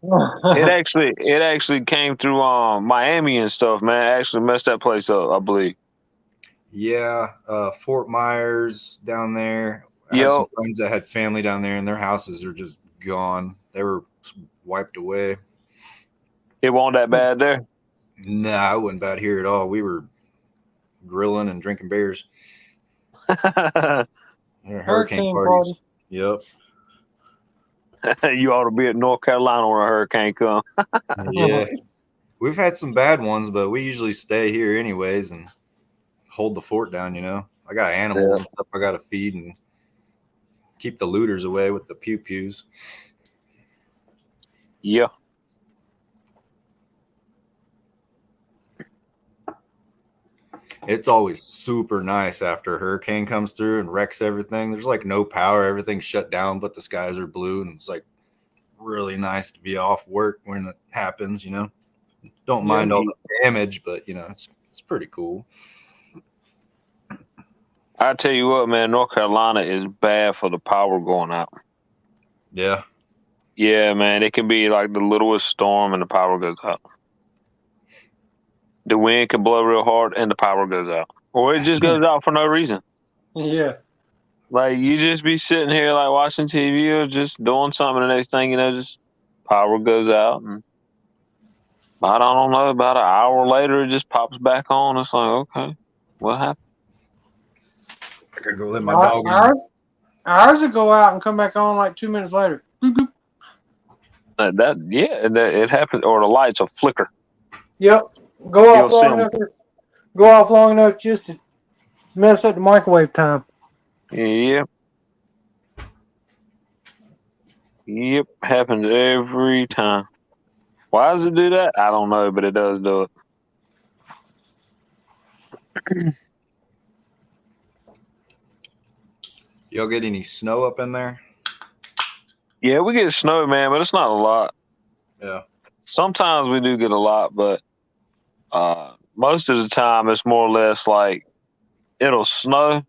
It actually came through Miami and stuff, man. It actually messed that place up, I believe. Yeah, Fort Myers down there. I have some friends that had family down there, and their houses are just gone. They were wiped away. It wasn't that bad there. Nah, it wasn't bad here at all. We were grilling and drinking beers. Hurricane parties. Yep. You ought to be at North Carolina when a hurricane comes. Yeah. We've had some bad ones, but we usually stay here anyways and hold the fort down, you know. I got animals and stuff I got to feed and keep the looters away with the pew-pews. Yeah. It's always super nice after a hurricane comes through and wrecks everything. There's like no power, everything's shut down, but the skies are blue, and it's like really nice to be off work when it happens, you know. Don't mind all the damage, but you know, it's pretty cool. I tell you what, man, North Carolina is bad for the power going out. Yeah. Yeah, man, it can be like the littlest storm and the power goes out. The wind can blow real hard and the power goes out. Or it just goes out for no reason. Yeah. Like you just be sitting here like watching TV or just doing something, the next thing you know, just power goes out, and I don't know, about an hour later it just pops back on. It's like, okay, what happened? I gotta go let my dog in. Ours will go out and come back on like 2 minutes later. Boop, boop. It happens, or the lights will flicker. Yep. Go off long enough just to mess up the microwave time. Yep. Yep. Happens every time. Why does it do that? I don't know, but it does do it. Y'all get any snow up in there? Yeah, we get snow, man, but it's not a lot. Yeah. Sometimes we do get a lot, but most of the time it's more or less like it'll snow,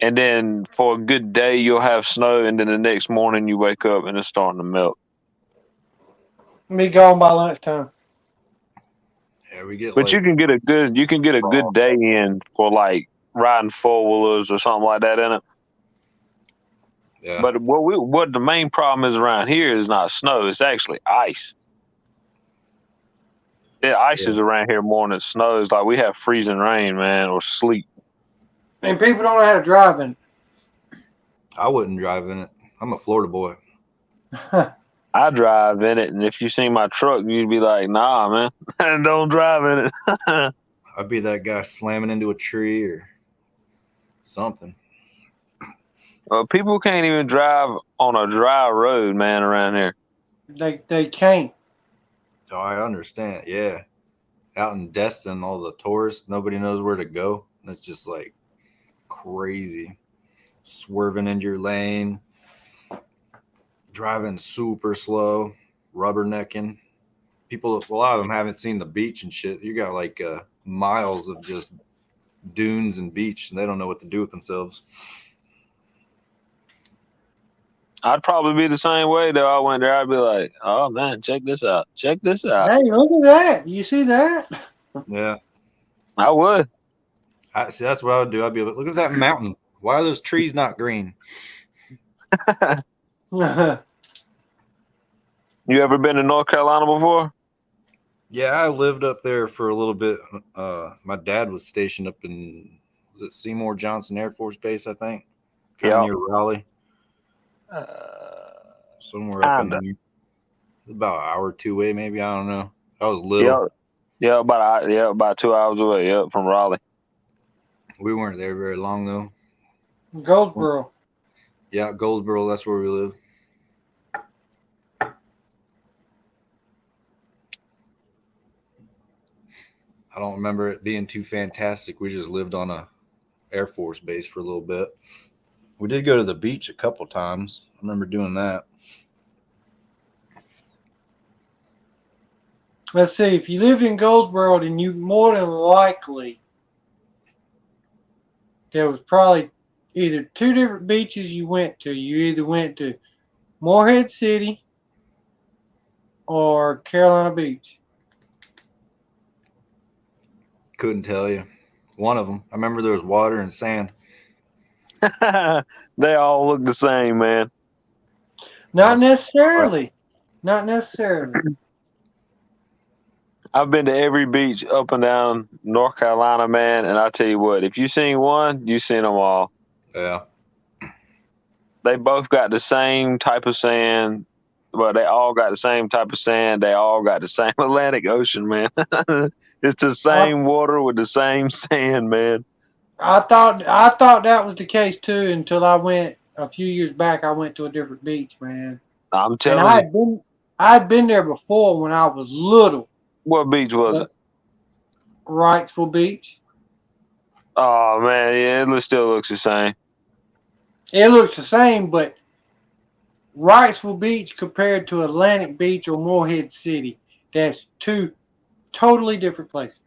and then for a good day you'll have snow, and then the next morning you wake up and it's starting to melt. Be gone by lunchtime. Yeah, we get. But like, you can get a good day in for like riding 4-wheelers or something like that in it. Yeah. But what the main problem is around here is not snow; it's actually ice. It ices around here more than it snows. Like we have freezing rain, man, or sleet. And people don't know how to drive in I wouldn't drive in it. I'm a Florida boy. it. I drive in it, and if you see my truck, you'd be like, "Nah, man, don't drive in it." I'd be that guy slamming into a tree or something. People can't even drive on a dry road, man, around here. They can't. Oh, I understand. Yeah. Out in Destin, all the tourists, nobody knows where to go. And it's just like crazy. Swerving into your lane, driving super slow, rubbernecking. People, a lot of them haven't seen the beach and shit. You got like miles of just dunes and beach, and they don't know what to do with themselves. I'd probably be the same way though. I went there, I'd be like, "Oh man, check this out! Check this out!" Hey, look at that! You see that? Yeah. I would. See, that's what I would do. I'd be like, look at that mountain. Why are those trees not green? You ever been to North Carolina before? Yeah, I lived up there for a little bit. My dad was stationed up in, was it Seymour Johnson Air Force Base, I think, kind of Yep. near Raleigh, somewhere up in Kinda. there. About an hour or two away, maybe. I don't know. I was little. Yep. About 2 hours away. Yep, from Raleigh. We weren't there very long though. Goldsboro. Yeah, Goldsboro. That's where we live. I don't remember it being too fantastic. We just lived on a Air Force base for a little bit. We did go to the beach a couple times. I remember doing that. Let's see. If you lived in Goldsboro, then you more than likely there was probably either two different beaches you went to. You either went to Morehead City or Carolina Beach. Couldn't tell you. One of them. I remember there was water and sand. They all look the same, man. Not necessarily. Not necessarily. I've been to every beach up and down North Carolina, man, and I tell you what, if you seen one, you seen them all. Yeah. They both got the same type of sand. Well, they all got the same type of sand. They all got the same Atlantic Ocean, man. It's the same water with the same sand, man. I thought that was the case too until I went a few years back. I went to a different beach, man, I'm and telling you. I'd been there before when I was little. What beach was it? Wrightsville Beach. Oh, man, yeah, it still looks the same. It looks the same, but Wrightsville Beach compared to Atlantic Beach or Morehead City, that's two totally different places.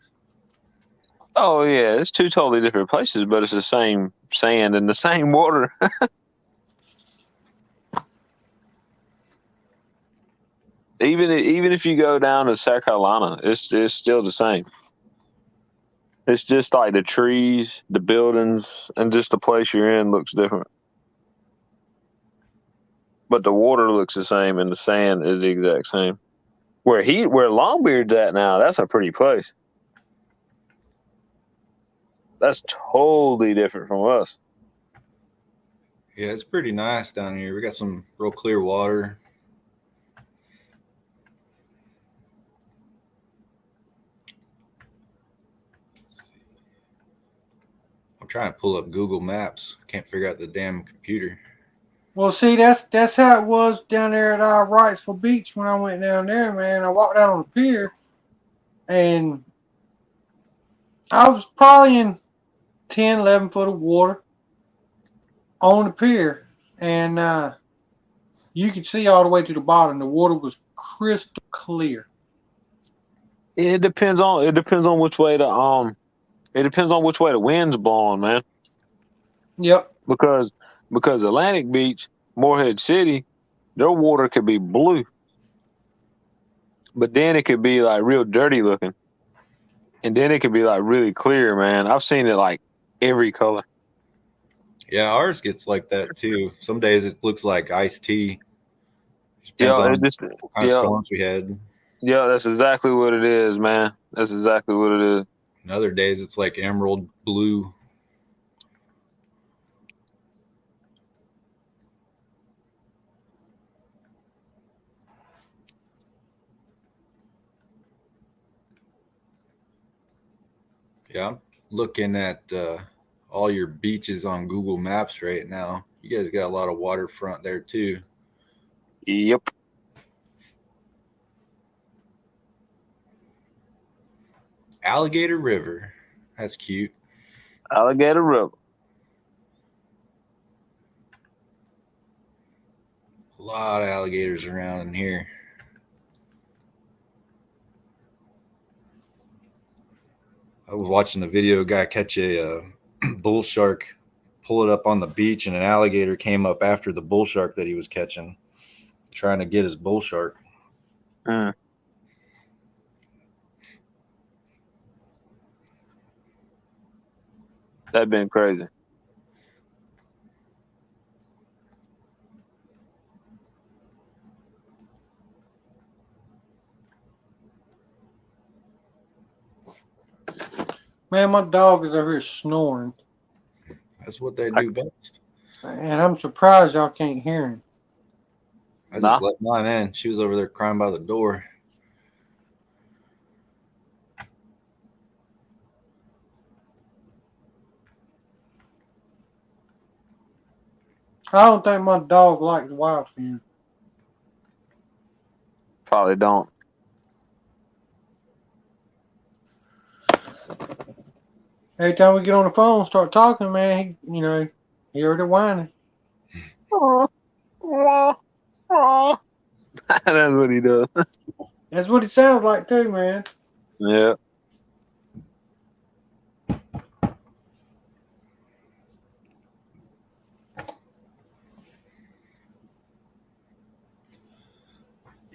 Oh, yeah, it's two totally different places, but it's the same sand and the same water. Even if you go down to South Carolina, it's still the same. It's just like the trees, the buildings, and just the place you're in looks different. But the water looks the same, and the sand is the exact same. Where Longbeard's at now, that's a pretty place. That's totally different from us. Yeah, it's pretty nice down here. We got some real clear water. I'm trying to pull up Google Maps. I can't figure out the damn computer. Well, see, that's how it was down there at Wrightsville Beach when I went down there, man. I walked out on the pier, and I was probably in 10, 11 foot of water on the pier, and you could see all the way to the bottom. The water was crystal clear. It depends on which way the wind's blowing, man. Yep. Because Atlantic Beach, Morehead City, their water could be blue, but then it could be like real dirty looking, and then it could be like really clear, man. I've seen it like every color. Yeah, ours gets like that too. Some days it looks like iced tea. Yeah, Depends on what kind of storms we had. Yeah, that's exactly what it is, man. That's exactly what it is. And other days it's like emerald blue. Yeah, I'm looking at all your beaches on Google Maps right now. You guys got a lot of waterfront there too. Yep. Alligator River. That's cute. Alligator River. A lot of alligators around in here. I was watching a video guy catch a bull shark, pull it up on the beach, and an alligator came up after the bull shark that he was catching, trying to get his bull shark. Mm. That'd been crazy. Man, my dog is over here snoring. That's what they do best. And I'm surprised y'all can't hear him. I just let mine in. She was over there crying by the door. I don't think my dog likes Wildfin. Probably don't. Every time we get on the phone and start talking, man, he already whining. That's what he does. That's what it sounds like too, man. Yeah.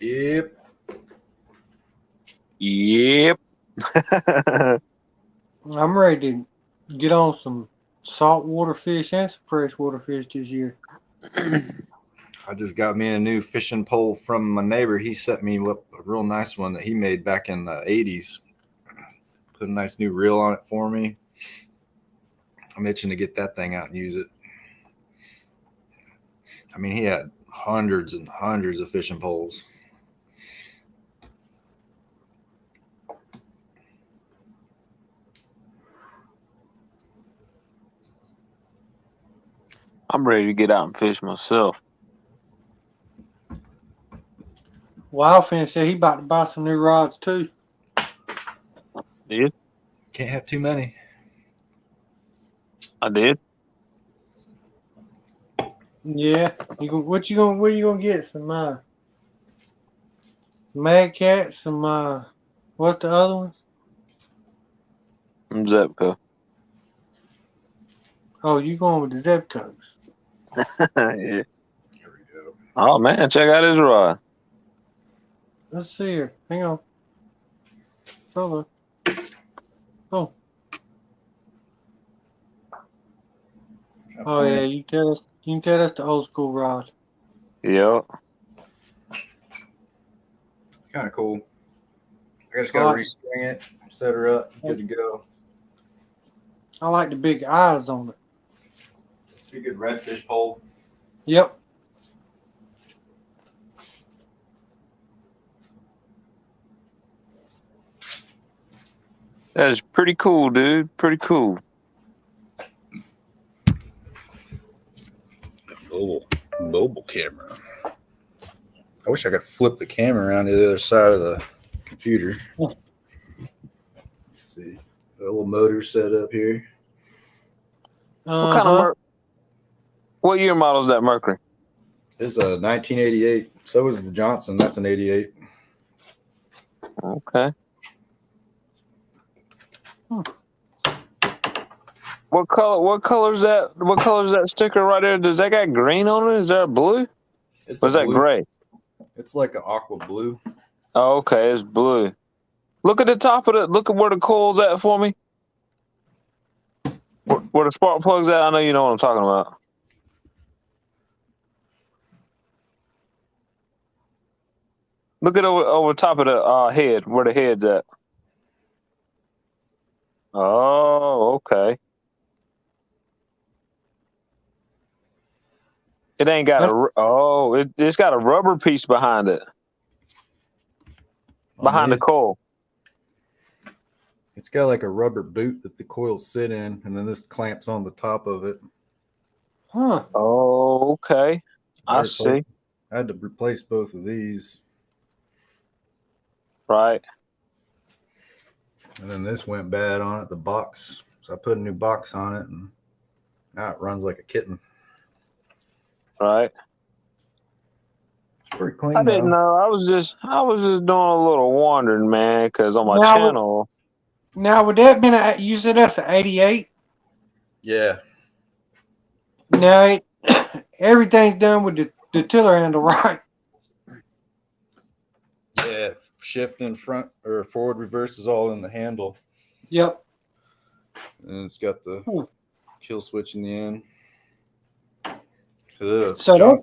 Yep. Yep. I'm ready to get on some saltwater fish and some freshwater fish this year. I just got me a new fishing pole from my neighbor. He set me up a real nice one that he made back in the 80s. Put a nice new reel on it for me. I'm itching to get that thing out and use it. I mean, he had hundreds and hundreds of fishing poles. I'm ready to get out and fish myself. Wildfin said he about to buy some new rods too. Did? Can't have too many. I did. Yeah. Where you gonna get? Some Mad Cat, some what's the other ones? Zepco. Oh, you going with the Zepcos. Yeah. Here we go. Oh man, check out his rod. Let's see here. Hang on. Hold on. Oh. Oh yeah, you can tell that's the old school rod. Yep. It's kind of cool. I just got to restring it, set her up, good to go. I like the big eyes on it. It's a good redfish pole. Yep. That's pretty cool, dude. Pretty cool. Mobile camera. I wish I could flip the camera around to the other side of the computer. Let's see. Got a little motor set up here. What kind of what year model is that Mercury? It's a 1988. So is the Johnson. That's an 88. Okay. What color's that sticker right there? Does that got green on it? Is that blue? It's Was that blue. gray? It's like an aqua blue. Oh, okay, it's blue. Look at the top of it. Look at where the coil's at for me. Where the spark plug's at. I know you know what I'm talking about. Look at over top of the head, where the head's at. Oh, okay. It ain't got it's got a rubber piece behind it. Behind the coil. It's got like a rubber boot that the coils sit in, and then this clamps on the top of it. Huh. Oh, okay. I see. I had to replace both of these. Right. And then this went bad on it, the box. So I put a new box on it, and now it runs like a kitten. Right. It's pretty clean. I didn't know. I was just doing a little wandering, man, because on my channel. Now, would that been you said that's an 88? Yeah. Now, everything's done with the tiller handle, right? Yeah. Shift in front or forward reverse is all in the handle. Yep. And it's got the kill switch in the end. So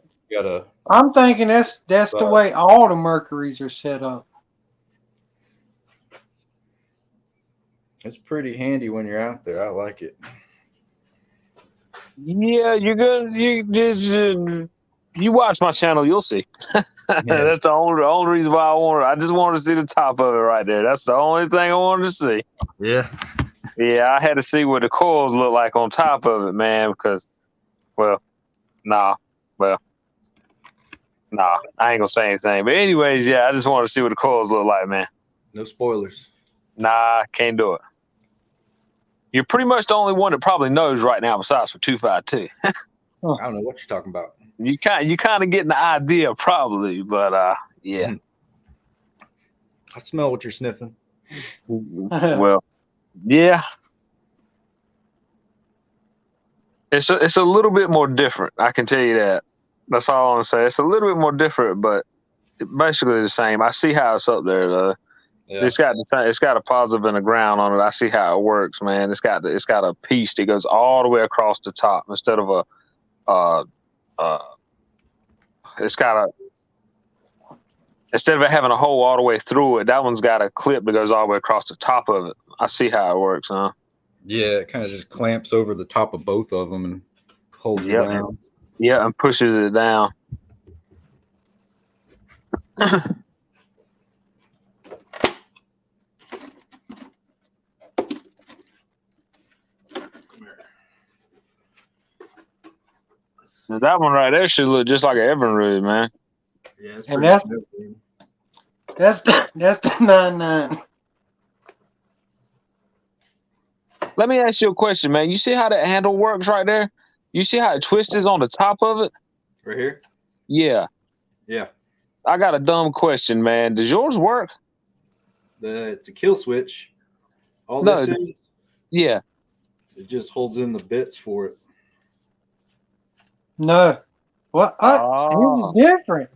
I'm thinking that's the way all the Mercuries are set up. It's pretty handy when you're out there. I like it. Yeah, you're good. You just you watch my channel, you'll see. That's the only reason why I just wanted to see the top of it right there. That's the only thing I wanted to see. Yeah. Yeah, I had to see what the coils look like on top of it, man, because, nah, I ain't gonna say anything. But anyways, yeah, I just wanted to see what the coils look like, man. No spoilers. Nah, can't do it. You're pretty much the only one that probably knows right now, besides for 252. I don't know what you're talking about. You kind of getting the idea, probably, but yeah. I smell what you're sniffing. Well, yeah. It's a little bit more different. I can tell you that. That's all I'm gonna say. It's a little bit more different, but basically the same. I see how it's up there though. Yeah. It's got a positive and a ground on it. I see how it works, man. It's got a piece that goes all the way across the top instead of instead of it having a hole all the way through it, that one's got a clip that goes all the way across the top of it. I see how it works, huh? Yeah, it kind of just clamps over the top of both of them and holds it down. Yeah, and pushes it down. Now that one right there should look just like an Evinrude, man. Yeah, it's and that's the 99. Let me ask you a question, man. You see how that handle works right there? You see how it twists on the top of it? Right here? Yeah. Yeah. I got a dumb question, man. Does yours work? It's a kill switch. Yeah. It just holds in the bits for it. No. What? It's different.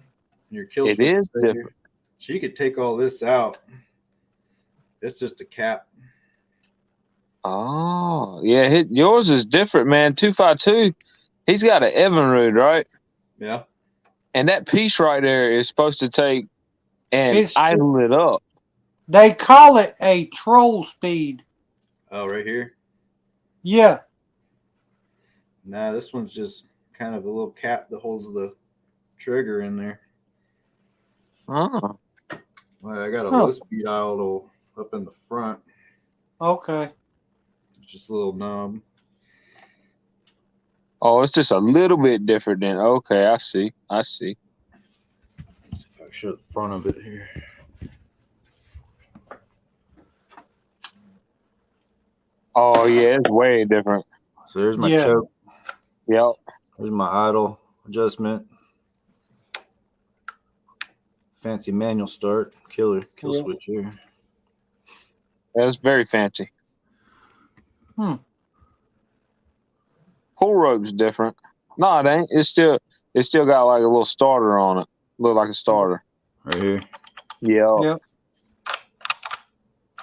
Your kill switch is different. So you could take all this out. It's just a cap. Oh, yeah. Yours is different, man. 252. He's got an Evinrude, right? Yeah. And that piece right there is supposed to take and idle it up. They call it a troll speed. Oh, right here? Yeah. Nah, this one's just kind of a little cap that holds the trigger in there. Oh. Well, I got a low speed idle up in the front. Okay. It's just a little knob. Oh, it's just a little bit different then. Okay, I see. Let's see if I can show the front of it here. Oh, yeah, it's way different. So there's my choke. Yep. There's my idle adjustment. Fancy manual start. Kill switch here. That's very fancy. Pull rope's different. No, it ain't. It's still got like a little starter on it. Look like a starter. Right here. Yep.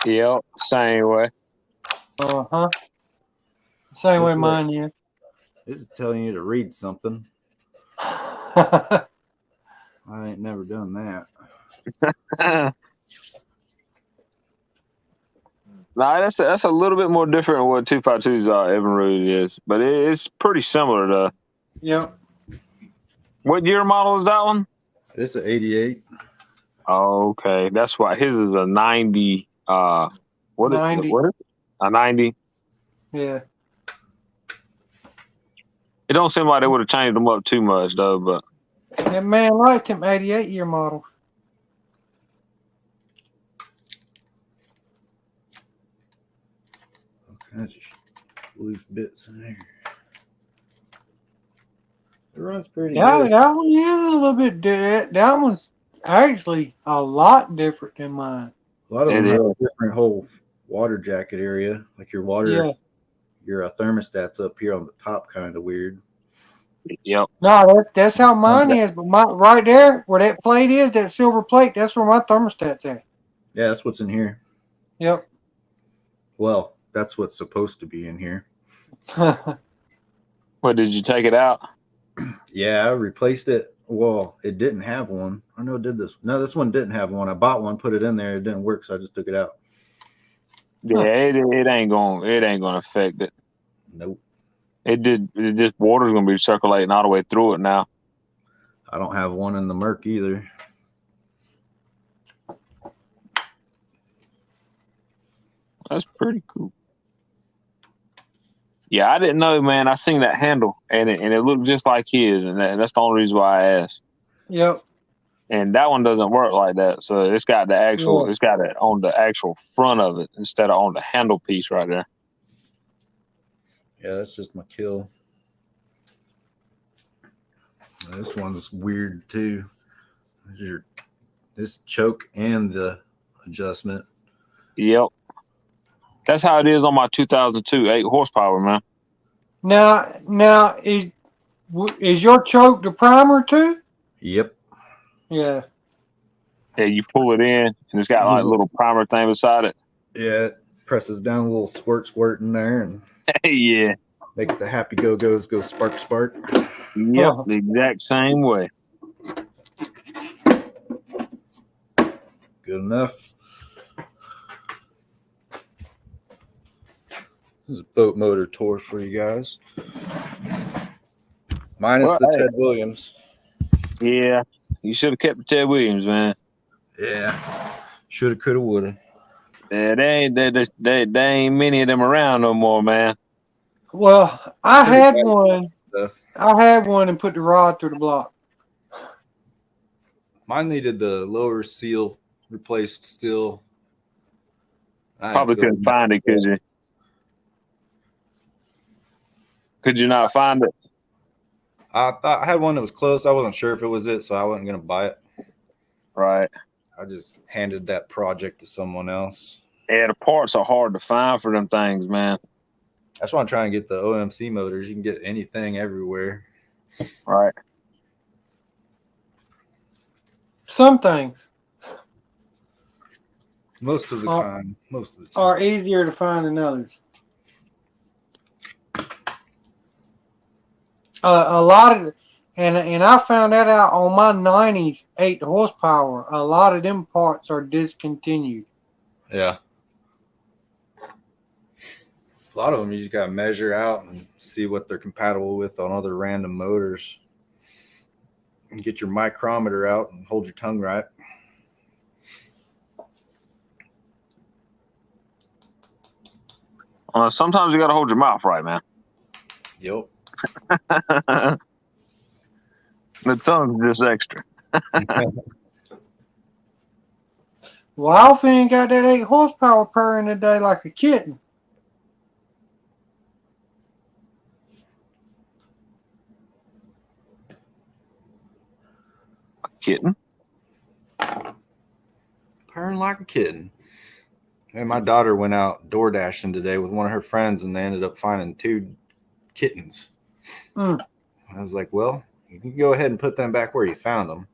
Yep. Same way. Same way mine is. This is telling you to read something. I ain't never done that. Nah, that's a little bit more different than what 252's Evinrude is, but it's pretty similar to. Yep. What year model is that one? This is an 88. Oh, okay, that's why his is a 90. What is it? A 90? Yeah. It don't seem like they would have changed them up too much though, but. That man liked him 88 year model. Kinds of loose bits in there. It runs pretty good. That one is a little bit that one's actually a lot different than mine. A lot of them have a different whole water jacket area. Like your water, your thermostat's up here on the top, kind of weird. Yep. No, that's how mine is. But right there, where that plate is, that silver plate, that's where my thermostat's at. Yeah, that's what's in here. Yep. Well, that's what's supposed to be in here. What, did you take it out? Yeah, I replaced it. Well, it didn't have one. I know it did this. No, this one didn't have one. I bought one, put it in there. It didn't work, so I just took it out. Yeah, it ain't gonna affect it. Nope. It just water's gonna be circulating all the way through it now. I don't have one in the Merc either. That's pretty cool. Yeah, I didn't know, man. I seen that handle, and it looked just like his, and that's the only reason why I asked. Yep. And that one doesn't work like that, so it's got Yeah. it's got it on the actual front of it instead of on the handle piece right there. Yeah, that's just my kill. This one's weird too. This choke and the adjustment. Yep. That's how it is on my 2002 8 horsepower, man. Now is your choke the primer too? Yep. Yeah. Yeah, you pull it in, and it's got like a little primer thing beside it. Yeah, it presses down a little squirt in there and Yeah. makes the happy go-go's go spark. Yep, the exact same way. Good enough. This is a boat motor tour for you guys. Minus the Ted Williams. Yeah, you should have kept the Ted Williams, man. Yeah. Shoulda, coulda, woulda. Yeah, they ain't many of them around no more, man. Well, I had one. I had one and put the rod through the block. Mine needed the lower seal replaced still. Probably couldn't find it, could you? Could you not find it? I thought I had one that was close. I wasn't sure if it was it, so I wasn't going to buy it. Right. I just handed that project to someone else. Yeah, the parts are hard to find for them things, man. That's why I'm trying to get the OMC motors. You can get anything everywhere. Right. Some things Most of the time. Are easier to find than others. A lot of, and I found that out on my 90s 8 horsepower. A lot of them parts are discontinued. Yeah. A lot of them you just got to measure out and see what they're compatible with on other random motors. And get your micrometer out and hold your tongue right. Sometimes you got to hold your mouth right, man. Yep. The tongue's just extra. Wildfin got that 8 horsepower purring today like a kitten. Kitten? Purring like a kitten. And my daughter went out door dashing today with one of her friends, and they ended up finding 2 kittens. I was like, well, you can go ahead and put them back where you found them.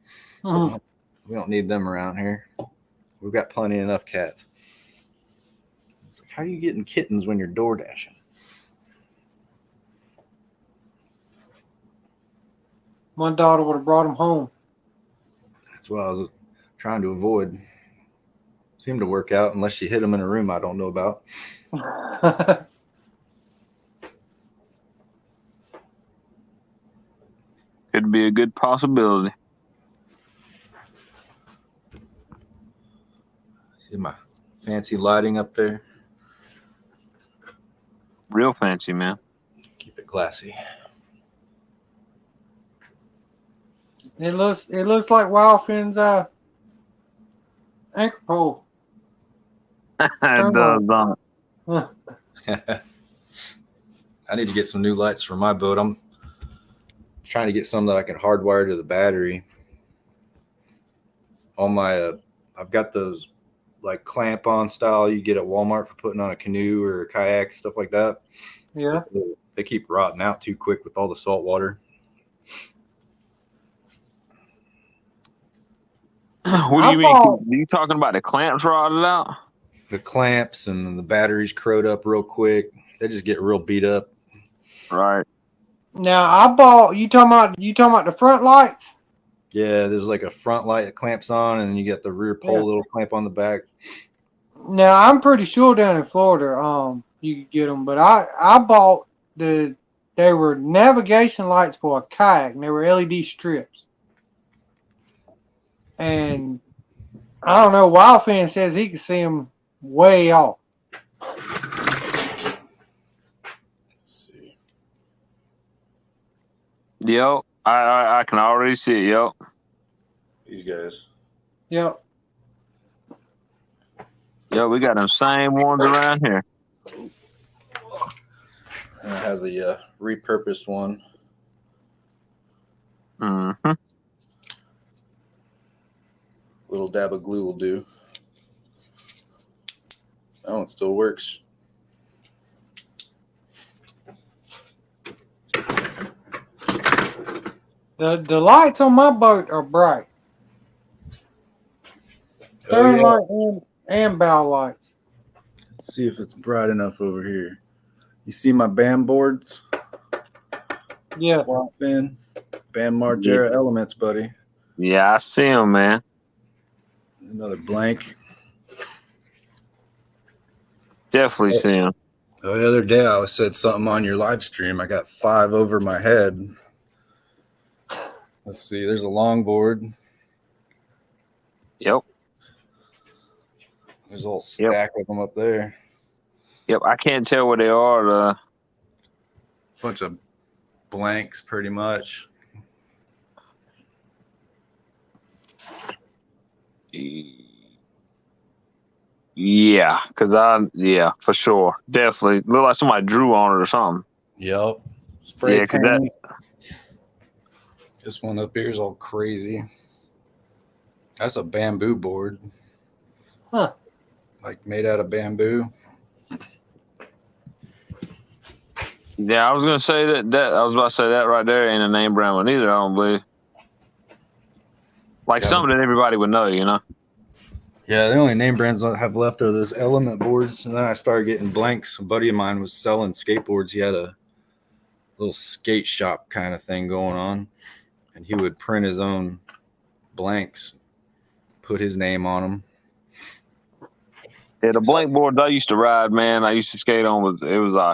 We don't need them around here. We've got plenty enough cats. It's like, how are you getting kittens when you're door dashing? My daughter would have brought them home. That's what I was trying to avoid. Seemed to work out unless you hit them in a room I don't know about. Could be a good possibility. See my fancy lighting up there? Real fancy, man. Keep it classy. It looks like Wildfin's anchor pole. It does, don't it? I need to get some new lights for my boat. I'm trying to get some that I can hardwire to the battery. On my, I've got those like clamp on style you get at Walmart for putting on a canoe or a kayak, stuff like that. Yeah. They keep rotting out too quick with all the salt water. What do you mean? Are you talking about the clamps rotted out? The clamps and the batteries crowed up real quick. They just get real beat up. Right. Now I bought. You talking about the front lights? Yeah, there's like a front light that clamps on, and then you got the rear pole that'll clamp on the back. Now I'm pretty sure down in Florida, you could get them, but I bought they were navigation lights for a kayak, and they were LED strips. And I don't know, Wildfin says he could see them way off. Let's see. Yep. I can already see it. Yep. These guys. Yep. Yep. We got them same ones around here. And I have the repurposed one. Mm-hmm. Little dab of glue will do. Oh, it still works. The lights on my boat are bright. Stern yeah. light and bow lights. Let's see if it's bright enough over here. You see my BAM boards? Yeah. BAM Margera Elements, buddy. Yeah, I see them, man. Another blank. Definitely see them. The other day I said something on your live stream. I got 5 over my head. Let's see. There's a longboard. Yep. There's a whole stack of them up there. Yep. I can't tell what they are. Bunch of blanks, pretty much. Yeah, for sure. Definitely. Look like somebody drew on it or something. Yep. Spray Yeah, 'cause paint. This one up here is all crazy. That's a bamboo board. Huh. Like made out of bamboo. Yeah, I was gonna say that I was about to say that right there ain't a name brand one either, I don't believe. Like something that everybody would know, you know? Yeah, the only name brands I have left are those Element boards. And then I started getting blanks. A buddy of mine was selling skateboards. He had a little skate shop kind of thing going on. And he would print his own blanks, put his name on them. Yeah, the blank boards I used to ride, man, I used to skate on was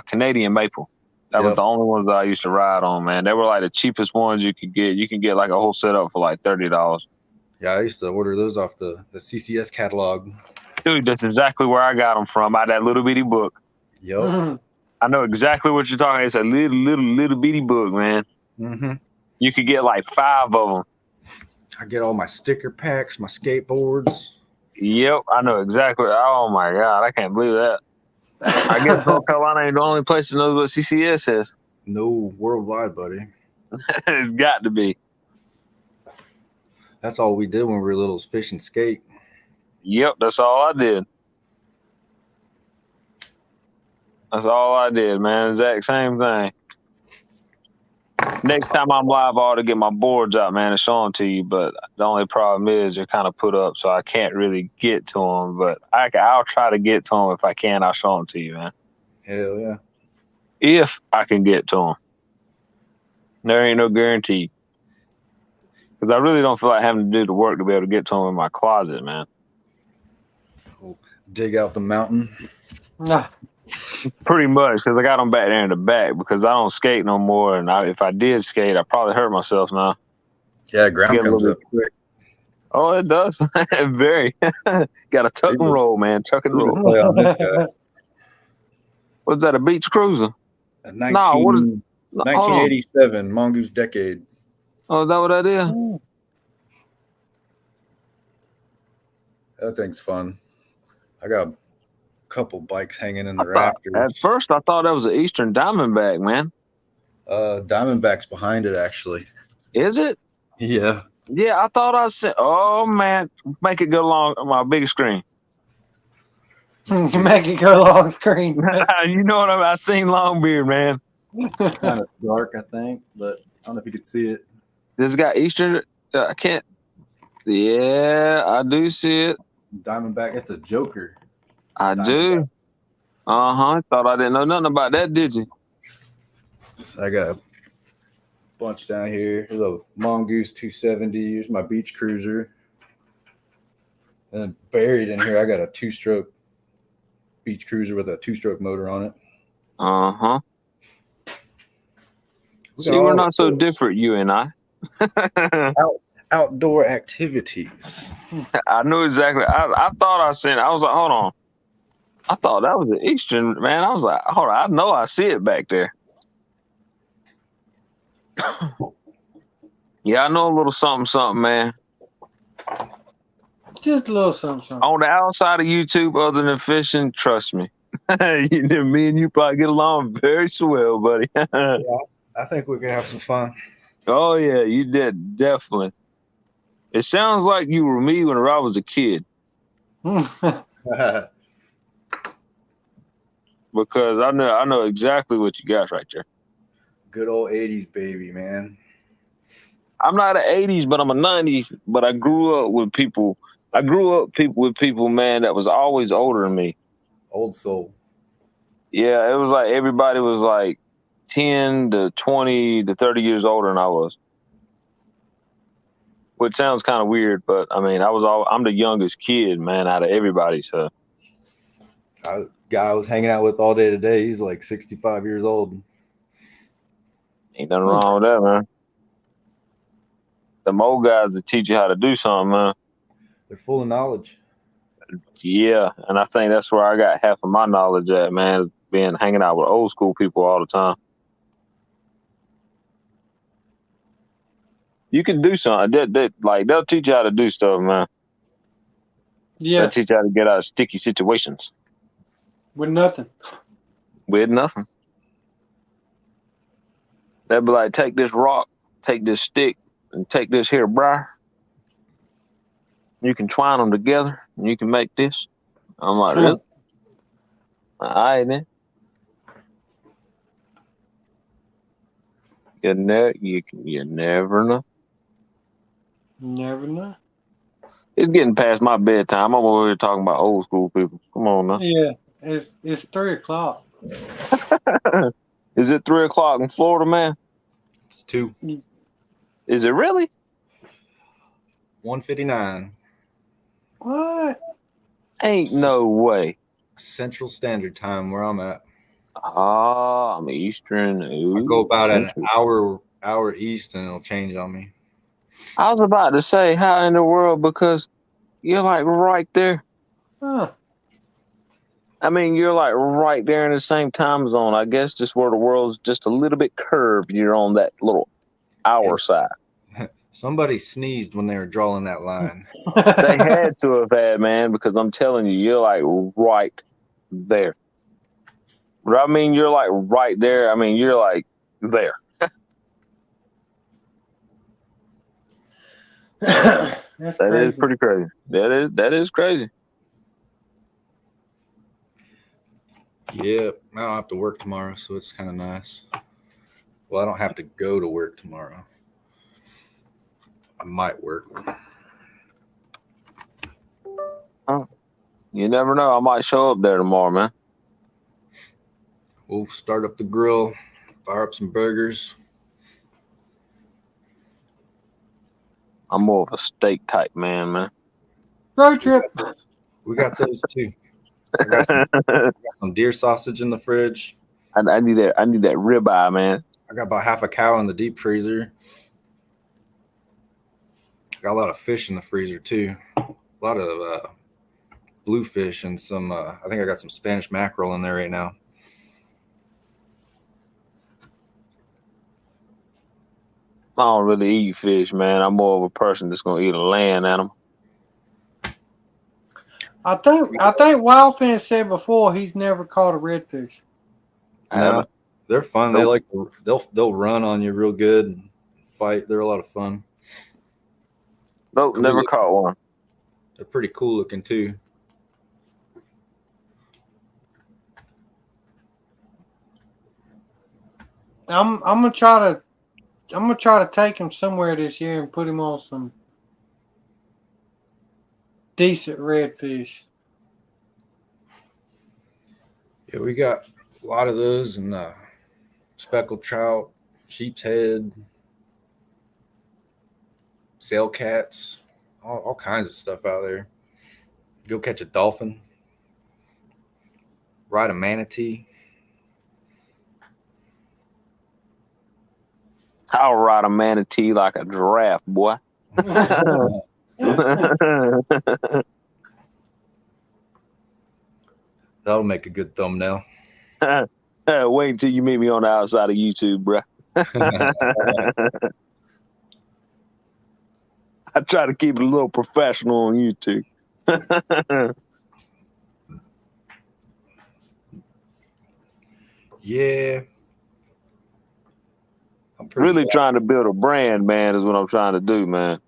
Canadian maple. That was the only ones that I used to ride on, man. They were like the cheapest ones you could get. You can get like a whole setup for like $30. Yeah, I used to order those off the CCS catalog. Dude, that's exactly where I got them from, out of that little bitty book. Yep. I know exactly what you're talking about. It's a little bitty book, man. Mm-hmm. You could get like 5 of them. I get all my sticker packs, my skateboards. Yep, I know exactly. Oh my God, I can't believe that. I guess North Carolina ain't the only place that knows what CCS is. No, worldwide, buddy. It's got to be. That's all we did when we were little, fish and skate. Yep, that's all I did. That's all I did, man. Exact same thing. Next time I'm live, I ought to get my boards out, man, and show them to you. But the only problem is they're kind of put up, so I can't really get to them. But I'll try to get to them if I can. I'll show them to you, man. Hell yeah. If I can get to them. There ain't no guarantee. Because I really don't feel like having to do the work to be able to get to them in my closet, man. Dig out the mountain. Nah. Pretty much, because I got them back there in the back because I don't skate no more. And if I did skate, I'd probably hurt myself now. Yeah, ground Get a comes little up quick. Oh, it does. Very. Got to tuck and roll, man. Tuck and roll. Play on this guy. What's that, a beach cruiser? A No, 1987 Mongoose Decade. Oh, is that what that is? That thing's fun. I got a couple bikes hanging in the rafters. At first, I thought that was an Eastern Diamondback, man. Diamondback's behind it, actually. Is it? Yeah. Yeah, I thought I said, oh, man, make it go along my big screen. Make it go long screen. You know what I seen Longbeard, man. Kind of dark, I think, but I don't know if you could see it. This got Eastern, I can't. Yeah, I do see it. Diamondback, it's a Joker. I do. Thought I didn't know nothing about that, did you? I got a bunch down here. There's a Mongoose 270. Here's my beach cruiser. And then buried in here, I got a 2-stroke beach cruiser with a 2-stroke motor on it. Uh-huh. We got See, we're all not so the different, you and I. outdoor activities. I knew exactly. I thought I seen it. I was like, hold on. I thought that was the Eastern, man. I was like, hold on. I know I see it back there. Yeah, I know a little something, man. Just a little something. On the outside of YouTube, other than fishing, trust me. Me and you probably get along very swell, buddy. I think we can have some fun. Oh, yeah, you did. Definitely. It sounds like you were me when I was a kid, because I know exactly what you got right there. Good old 80s baby, man. I'm not an 80s, but I'm a 90s, but I grew up with people. With people, man, that was always older than me. Old soul. Yeah, it was like everybody was like 10 to 20 to 30 years older than I was. Which sounds kind of weird, but I mean, I'm the youngest kid, man, out of everybody. So Guy I was hanging out with all day today, he's like 65 years old. ain't nothing wrong with that, man. Them old guys that teach you how to do something, man. They're full of knowledge. Yeah, and I think that's where I got half of my knowledge at, man, hanging out with old school people all the time. You can do something. They'll teach you how to do stuff, man. Yeah, They'll teach you how to get out of sticky situations with nothing. with nothing. They'll be like, take this rock, take this stick, and take this here briar. You can twine them together, and you can make this. I'm like, really? All right, then. You never know. Never know. It's getting past my bedtime. I'm over here talking about old school people. Come on now. Yeah, it's 3:00. Is it 3:00 in Florida, man? It's 2. Is it really? 1:59 What? Ain't no way. Central Standard Time where I'm at. I'm Eastern. I go about an Central. hour east and it'll change on me. I was about to say, how in the world? Because you're like right there. Huh. I mean, you're like right there in the same time zone. I guess just where the world's just a little bit curved, you're on that little hour side. Somebody sneezed when they were drawing that line. They had to have had, man, because I'm telling you, you're like right there. But I mean, you're like right there. I mean, you're like there. That's That crazy. is pretty crazy. That is crazy. Yeah, I don't have to work tomorrow, so it's kind of nice. Well, I don't have to go to work tomorrow. I might work. You never know. I might show up there tomorrow, man. We'll start up the grill, fire up some burgers. I'm more of a steak type man. Road trip. We got those too. I got some deer sausage in the fridge. I need that ribeye, man. I got about half a cow in the deep freezer. I got a lot of fish in the freezer too. A lot of bluefish and some. I think I got some Spanish mackerel in there right now. I don't really eat fish, man. I'm more of a person that's gonna eat a land animal. I think Wildfin said before he's never caught a redfish. No, they're fun. Nope. They like they'll run on you real good and fight. They're a lot of fun. Nope, Cool. never caught one. They're pretty cool looking too. I'm gonna try to take him somewhere this year and put him on some decent redfish. Yeah, we got a lot of those and speckled trout, sheep's head, sail cats, all kinds of stuff out there. Go catch a dolphin. ride a manatee. I'll ride a manatee like a giraffe, boy. That'll make a good thumbnail. Wait until you meet me on the outside of YouTube, bruh. I try to keep it a little professional on YouTube. Yeah. I'm Really glad. trying to build a brand, man, is what I'm trying to do, man.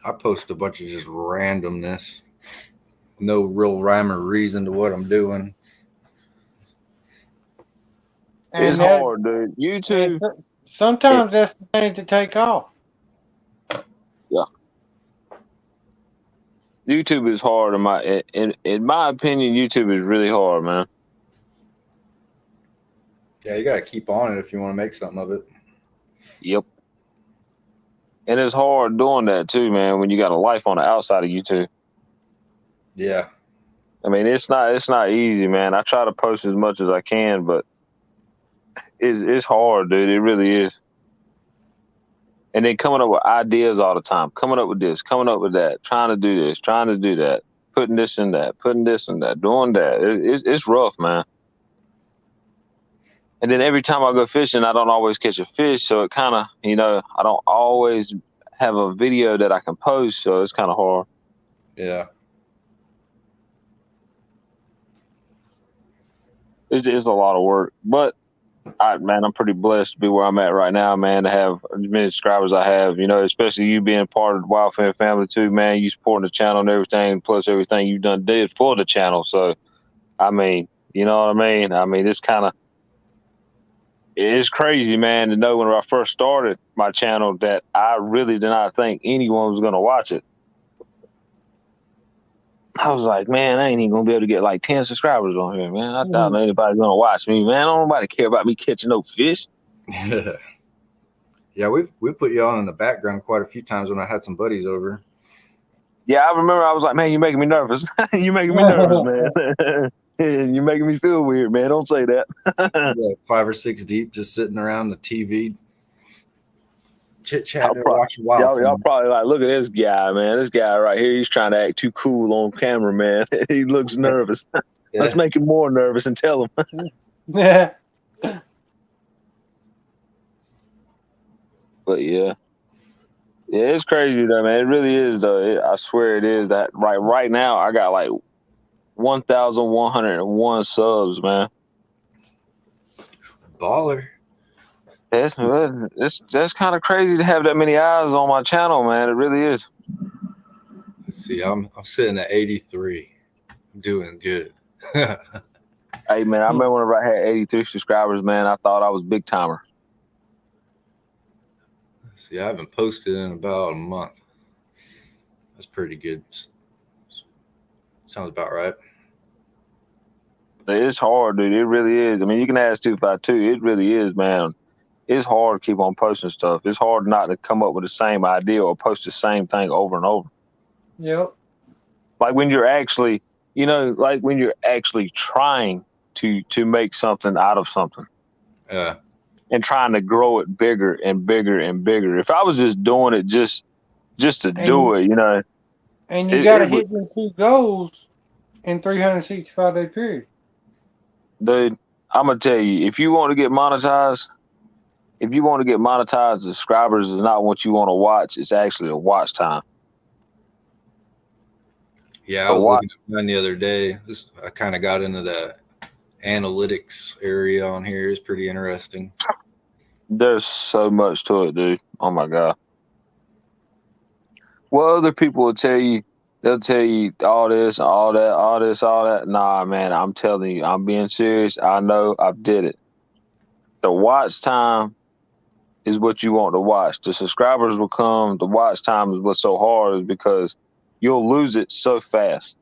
I post a bunch of just randomness. No real rhyme or reason to what I'm doing. It's hard, dude. YouTube. Sometimes that's the thing to take off. Yeah. YouTube is hard in my opinion. YouTube is really hard, man. Yeah, you got to keep on it if you want to make something of it. Yep. And it's hard doing that too, man, when you got a life on the outside of YouTube. Yeah. I mean, it's not easy, man. I try to post as much as I can, but it's hard, dude. It really is. And then coming up with ideas all the time, coming up with this, coming up with that, trying to do this, trying to do that, putting this in that, putting this in that, doing that. It's rough, man. And then every time I go fishing, I don't always catch a fish. So it kind of, I don't always have a video that I can post. So it's kind of hard. Yeah. It's a lot of work. But, man, I'm pretty blessed to be where I'm at right now, man, to have as many subscribers I have, especially you being part of the Wildfin family too, man. You supporting the channel and everything, plus everything you did for the channel. So, I mean, you know what I mean? I mean, it's crazy, man, to know when I first started my channel that I really did not think anyone was going to watch it. I was like, man, I ain't even going to be able to get like 10 subscribers on here, man. I thought anybody's going to watch me, man. Don't nobody care about me catching no fish. Yeah, we put you on in the background quite a few times when I had some buddies over. Yeah, I remember I was like, man, you're making me nervous. You're making me nervous, man. You're making me feel weird, man. Don't say that. Yeah, 5 or 6 deep, just sitting around the TV, chit-chatting, watching wild. Y'all probably like, look at this guy, man. This guy right here, he's trying to act too cool on camera, man. He looks nervous. Yeah. Let's make him more nervous and tell him. Yeah. But yeah, it's crazy though, man. It really is though. I swear it is. That right now I got like 1,101 subs, man. Baller. That's kind of crazy to have that many eyes on my channel, man. It really is. Let's see, I'm sitting at 83. I'm doing good. Hey man, I remember whenever I had 83 subscribers, man, I thought I was big timer. See, I haven't posted in about a month. That's pretty good. Sounds about right. It's hard, dude. It really is. I mean, you can ask 252. It really is, man. It's hard to keep on posting stuff. It's hard not to come up with the same idea or post the same thing over and over. Yep. Like when you're actually, like when you're actually trying to make something out of something. Yeah. And trying to grow it bigger and bigger and bigger. If I was just doing it just to do it, And you got to hit them 2 goals in 365-day period. Dude, I'm going to tell you, if you want to get monetized, the subscribers is not what you want to watch. It's actually a watch time. Yeah, I was looking at mine the other day. I kind of got into the analytics area on here. It's pretty interesting. There's so much to it, dude. Oh my God. Well, other people will tell you, they'll tell you all this, all that, all this, all that. Nah, man, I'm telling you, I'm being serious. I know I did it. The watch time is what you want to watch. The subscribers will come. The watch time is what's so hard is because you'll lose it so fast.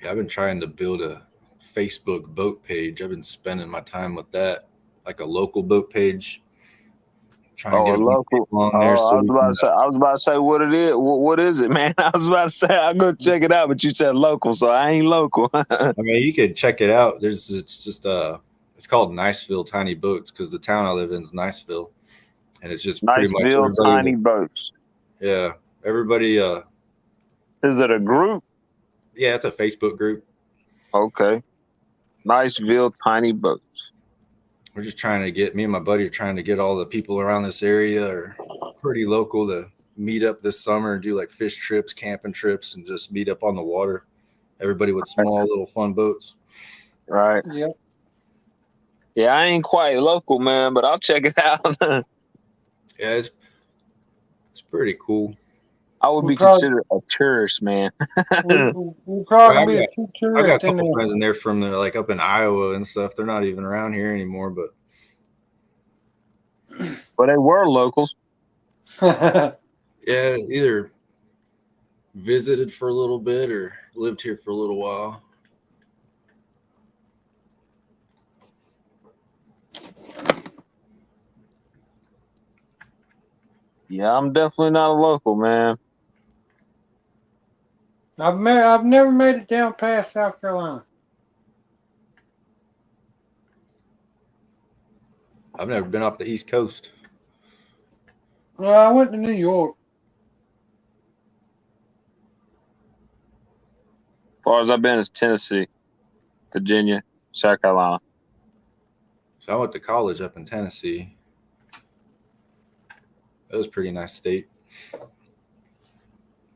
Yeah, I've been trying to build a Facebook boat page. I've been spending my time with that, like a local boat page. Trying to Oh, get a a bunch of local. people on Oh, there so we can. I was about to say what it is. What is it, man? I was about to say I'll go check it out, but you said local, so I ain't local. I mean, you could check it out. It's just it's called Niceville Tiny Boats because the town I live in is Niceville, and it's just pretty much Niceville everybody. Tiny Boats. Yeah, everybody. Is it a group? Yeah, it's a Facebook group. Okay. Niceville Tiny Boats. We're just trying to get me and my buddy are trying to get all the people around this area or pretty local to meet up this summer and do like fish trips, camping trips, and just meet up on the water. Everybody with small little fun boats. Right. Yep. Yeah, I ain't quite local, man, but I'll check it out. Yeah, it's pretty cool. I would be We'll probably, considered a tourist, man. we'll probably Well, be the two I got a tourists in couple friends in there from like up in Iowa and stuff. They're not even around here anymore, but But they were locals. there. yeah, either visited for a little bit or lived here for a little while. Yeah, I'm definitely not a local, man. I've never made it down past South Carolina. I've never been off the East Coast. Well, I went to New York. As far as I've been is Tennessee, Virginia, South Carolina. So I went to college up in Tennessee. That was a pretty nice state.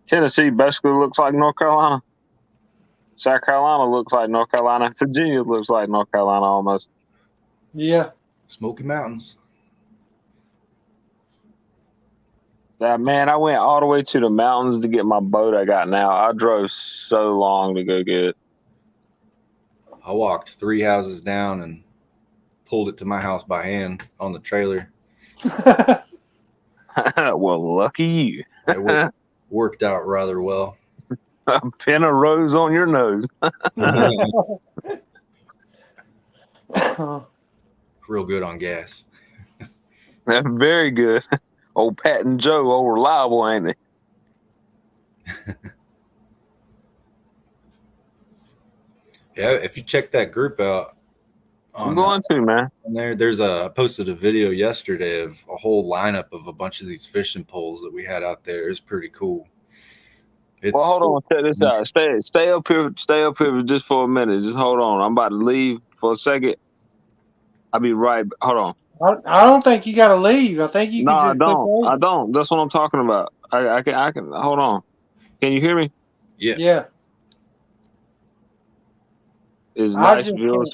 Tennessee basically looks like North Carolina. South Carolina looks like North Carolina. Virginia looks like North Carolina almost. Yeah. Smoky Mountains. Man, I went all the way to the mountains to get my boat I got now. I drove so long to go get it. I walked 3 houses down and pulled it to my house by hand on the trailer. Well, lucky you. It worked out rather well. A pin of rose on your nose. Real good on gas. Very good. Old Pat and Joe, old reliable, ain't they? Yeah, if you check that group out, I'm going to, man. There's I posted a video yesterday of a whole lineup of a bunch of these fishing poles that we had out there. It's pretty cool. Well, hold on, check this out. Stay up here just for a minute. Just hold on. I'm about to leave for a second. I'll be right. Hold on. I don't think you got to leave. I think you No, can I just click don't. over. I don't. That's what I'm talking about. I can. Hold on. Can you hear me? Yeah. Is I just Niceville?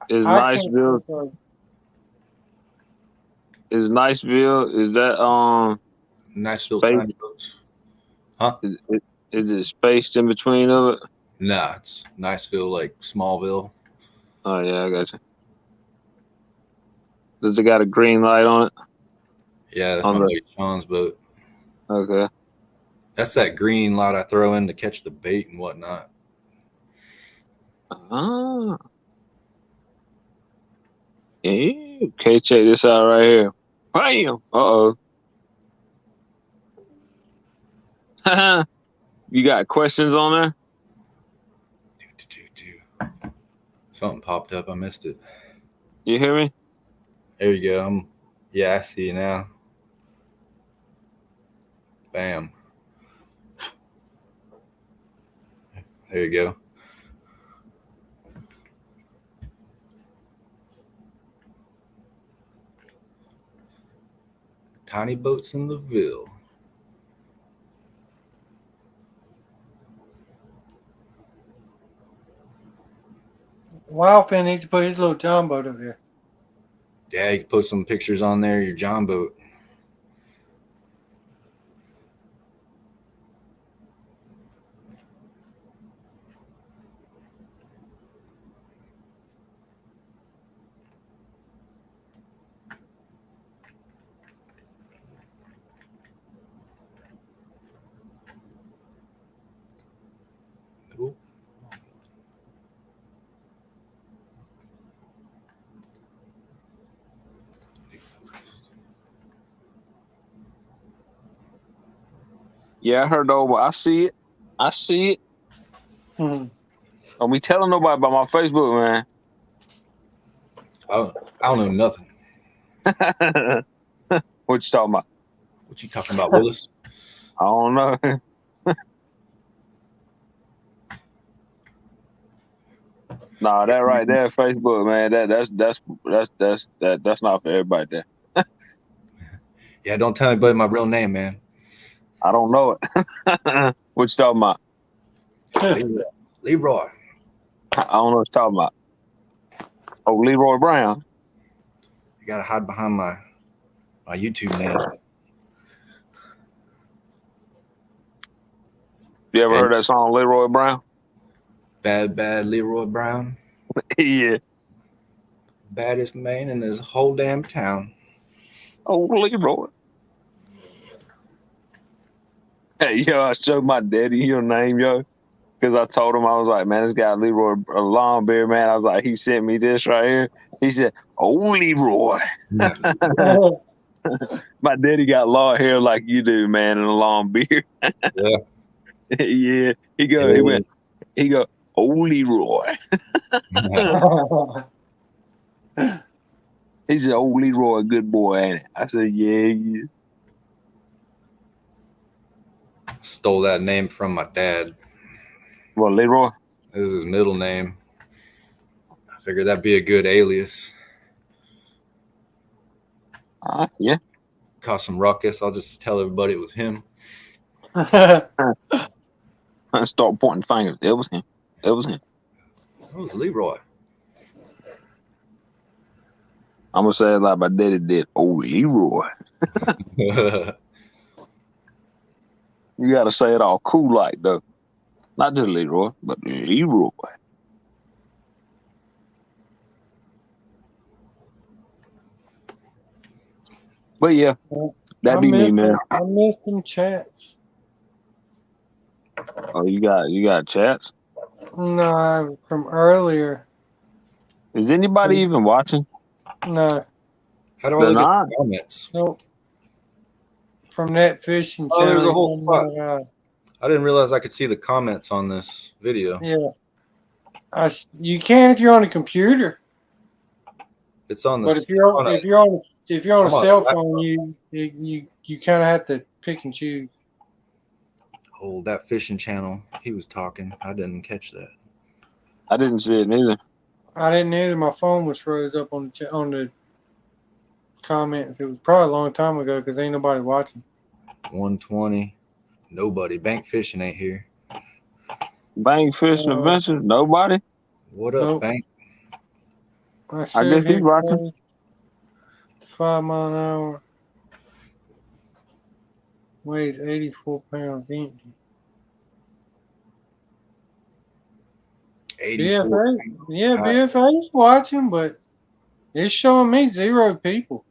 Is I can't Niceville? click over. Is Niceville? Is that Niceville space? Tiny Boats. Huh? Is it spaced in between of it? Nah, it's Niceville, like Smallville. Oh yeah, I got you. Does it got a green light on it? Yeah, that's On my the- buddy Sean's boat. Okay. That's that green light I throw in to catch the bait and whatnot. Ah. Yeah. Okay, check this out right here. Bam. Uh-oh. You got questions on there? Something popped up. I missed it. You hear me? There you go. Yeah, I see you now. Bam. There you go. Tiny boats in the Ville. Wildfin needs to put his little John boat over there. Yeah, you can put some pictures on there, your John boat. Cool. Yeah, I heard over. I see it. I see it. Mhm. Don't be telling nobody about my Facebook, man. I don't know nothing. What you talking about? What you talking about, Willis? I don't know. Nah, that right there, Facebook, man. That's not for everybody. There, Yeah, don't tell anybody my real name, man. I don't know it. What you talking about? Leroy. I don't know what you're talking about. Oh, Leroy Brown. You gotta hide behind my YouTube name. You ever And heard that song, Leroy Brown? bad Leroy Brown, Yeah. baddest man in this whole damn town. Oh, Leroy. Hey, yo, I showed my daddy your name, yo, because I told him, I was like, man, this guy Leroy, a long beard, man. I was like, he sent me this right here. He said, oh, Leroy. My daddy got long hair like you do, man, and a long beard. Yeah. Yeah. He go, oh, Leroy. He said, oh, Leroy, a good boy, ain't it? I said, yeah, yeah. Stole that name from my dad. Well, Leroy? This is his middle name. I figured that'd be a good alias. Yeah. Cause some ruckus. I'll just tell everybody it was him. Start pointing fingers. It was him. It was him. It was Leroy. I'm going to say it like my daddy did. Oh, Leroy. You got to say it all cool like, though. Not just Leroy, but Leroy. But yeah, that'd be me, man. I missed them chats. Oh, you got chats? No, from earlier. Is anybody even watching? No, How do I They're look not. at the comments? nope. From that fishing Oh, channel. there's a whole Oh spot. my God. I didn't realize I could see the comments on this video. Yeah, you can if you're on a computer, It's on but this. if you're on a- on a I'm on a cell laptop. phone, you kind of have to pick and choose. Oh, that fishing channel. He was talking. I didn't catch that. I didn't see it neither. I didn't either. My phone was froze up on the comments. It was probably a long time ago because ain't nobody watching. 120. Nobody. Bank fishing ain't here. Bank Fishing Adventure? Nobody? What up, Nope. Bank? I guess he's watching. 5 mile an hour. Weighs 84 pounds empty. 84. BFA's watching, but it's showing me 0 people.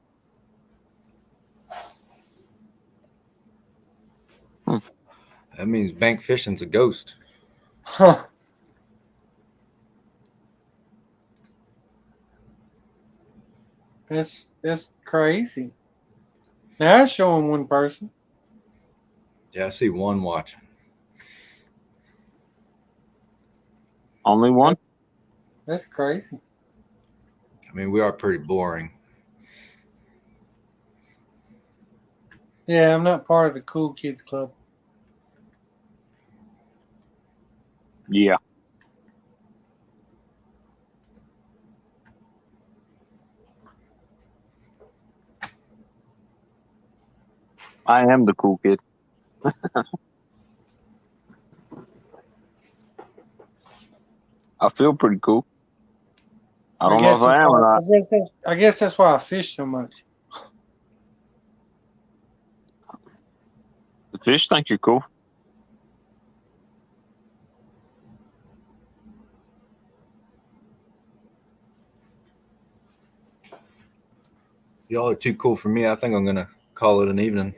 That means bank fishing's a ghost. Huh. That's crazy. Now it's showing 1 person. Yeah, I see one watching. Only one? That's crazy. I mean, we are pretty boring. Yeah, I'm not part of the cool kids club. Yeah. I am the cool kid. I feel pretty cool. I don't know if I am or not. I guess that's why I fish so much. The fish think you're cool. Y'all are too cool for me. I think I'm gonna call it an evening.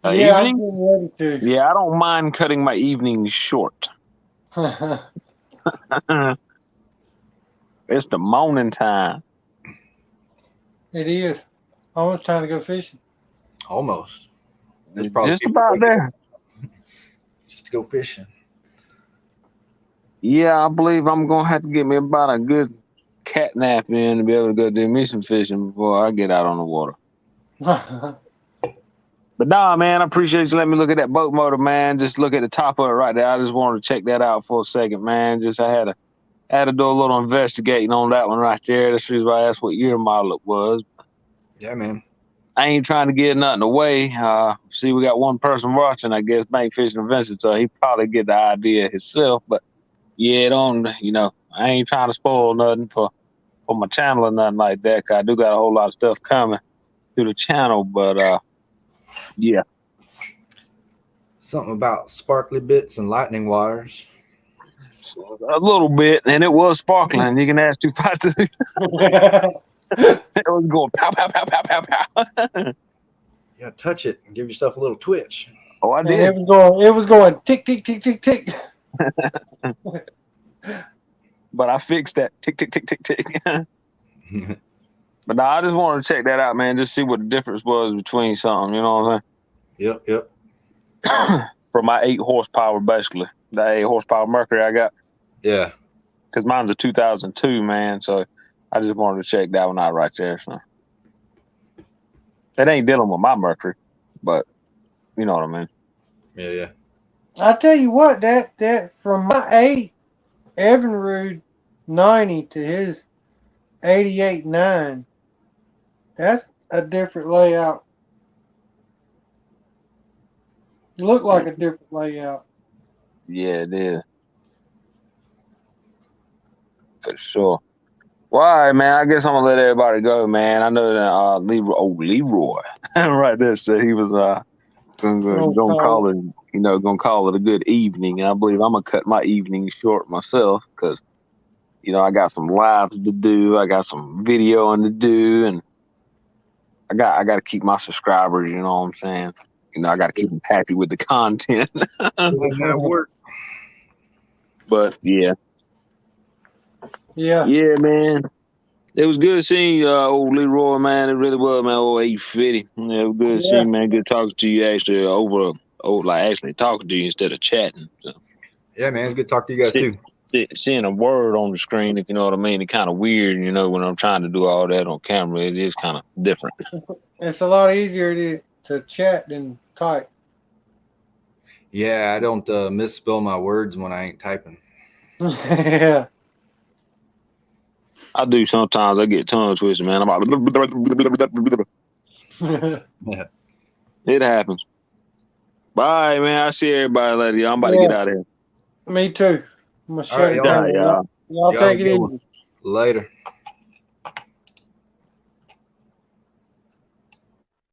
Yeah, Evening? I'm getting ready Yeah, I don't mind cutting my evenings short. to. It's the morning time. It is. Almost time to go fishing. Almost. There's probably Just people about waking there. up just to go fishing. Yeah, I believe I'm gonna have to get me about a good cat nap in to be able to go do me some fishing before I get out on the water. But nah, man, I appreciate you letting me look at that boat motor, man. Just look at the top of it right there. I just wanted to check that out for a second, man. Just I had to do a little investigating on that one right there. That's the reason why I asked what year model it was. Yeah, man. I ain't trying to get nothing away. See, we got one person watching, I guess, Bank Fishing and Vincent, so he probably get the idea himself. But yeah, I ain't trying to spoil nothing for my channel or nothing like that. 'Cause I do got a whole lot of stuff coming to the channel, but yeah. Something about sparkly bits and lightning wires. A little bit, and it was sparkling. You can ask 252. It was going pow, pow, pow, pow, pow, pow. Yeah, touch it and give yourself a little twitch. Oh, I And did. it was going tick, tick, tick, tick, tick. But I fixed that. Tick, tick, tick, tick, tick. But no, I just wanted to check that out, man. Just see what the difference was between something. You know what I'm Yep. saying? For my 8 horsepower, basically. The 8 horsepower Mercury I got. Yeah. Because mine's a 2002, man. So I just wanted to check that one out right there. So it ain't dealing with my Mercury, but you know what I mean. Yeah. I tell you what, that from my 8 Evinrude 90 to his 88.9, that's a different layout. It looked like a different layout. Yeah, it is. For sure. Well, all right, man. I guess I'm gonna let everybody go, man. I know that Leroy right there said he was gonna call it, gonna call it a good evening. And I believe I'm gonna cut my evening short myself because I got some lives to do, I got some videoing to do, and I got to keep my subscribers. You know what I'm saying? I got to keep them happy with the content. Doing that work. But yeah, Yeah. man. It was good seeing you, old Leroy, man. It really was, man. Old 850. Yeah, it was good seeing you, man. Good talking to you actually actually talking to you instead of chatting. So. Yeah, man. It's good to talk to you guys too. Seeing a word on the screen, if you know what I mean, it's kind of weird, when I'm trying to do all that on camera. It is kind of different. It's a lot easier to chat than type. Yeah, I don't misspell my words when I ain't typing. Yeah. I do sometimes. I get tongue twisted, man. I'm like, Yeah. it happens. Bye, man. I see everybody later. Y'all. I'm about to get out of here. Me too. I'm gonna shut right, it y'all. down. Y'all. Y'all take it Y'all easy. Later.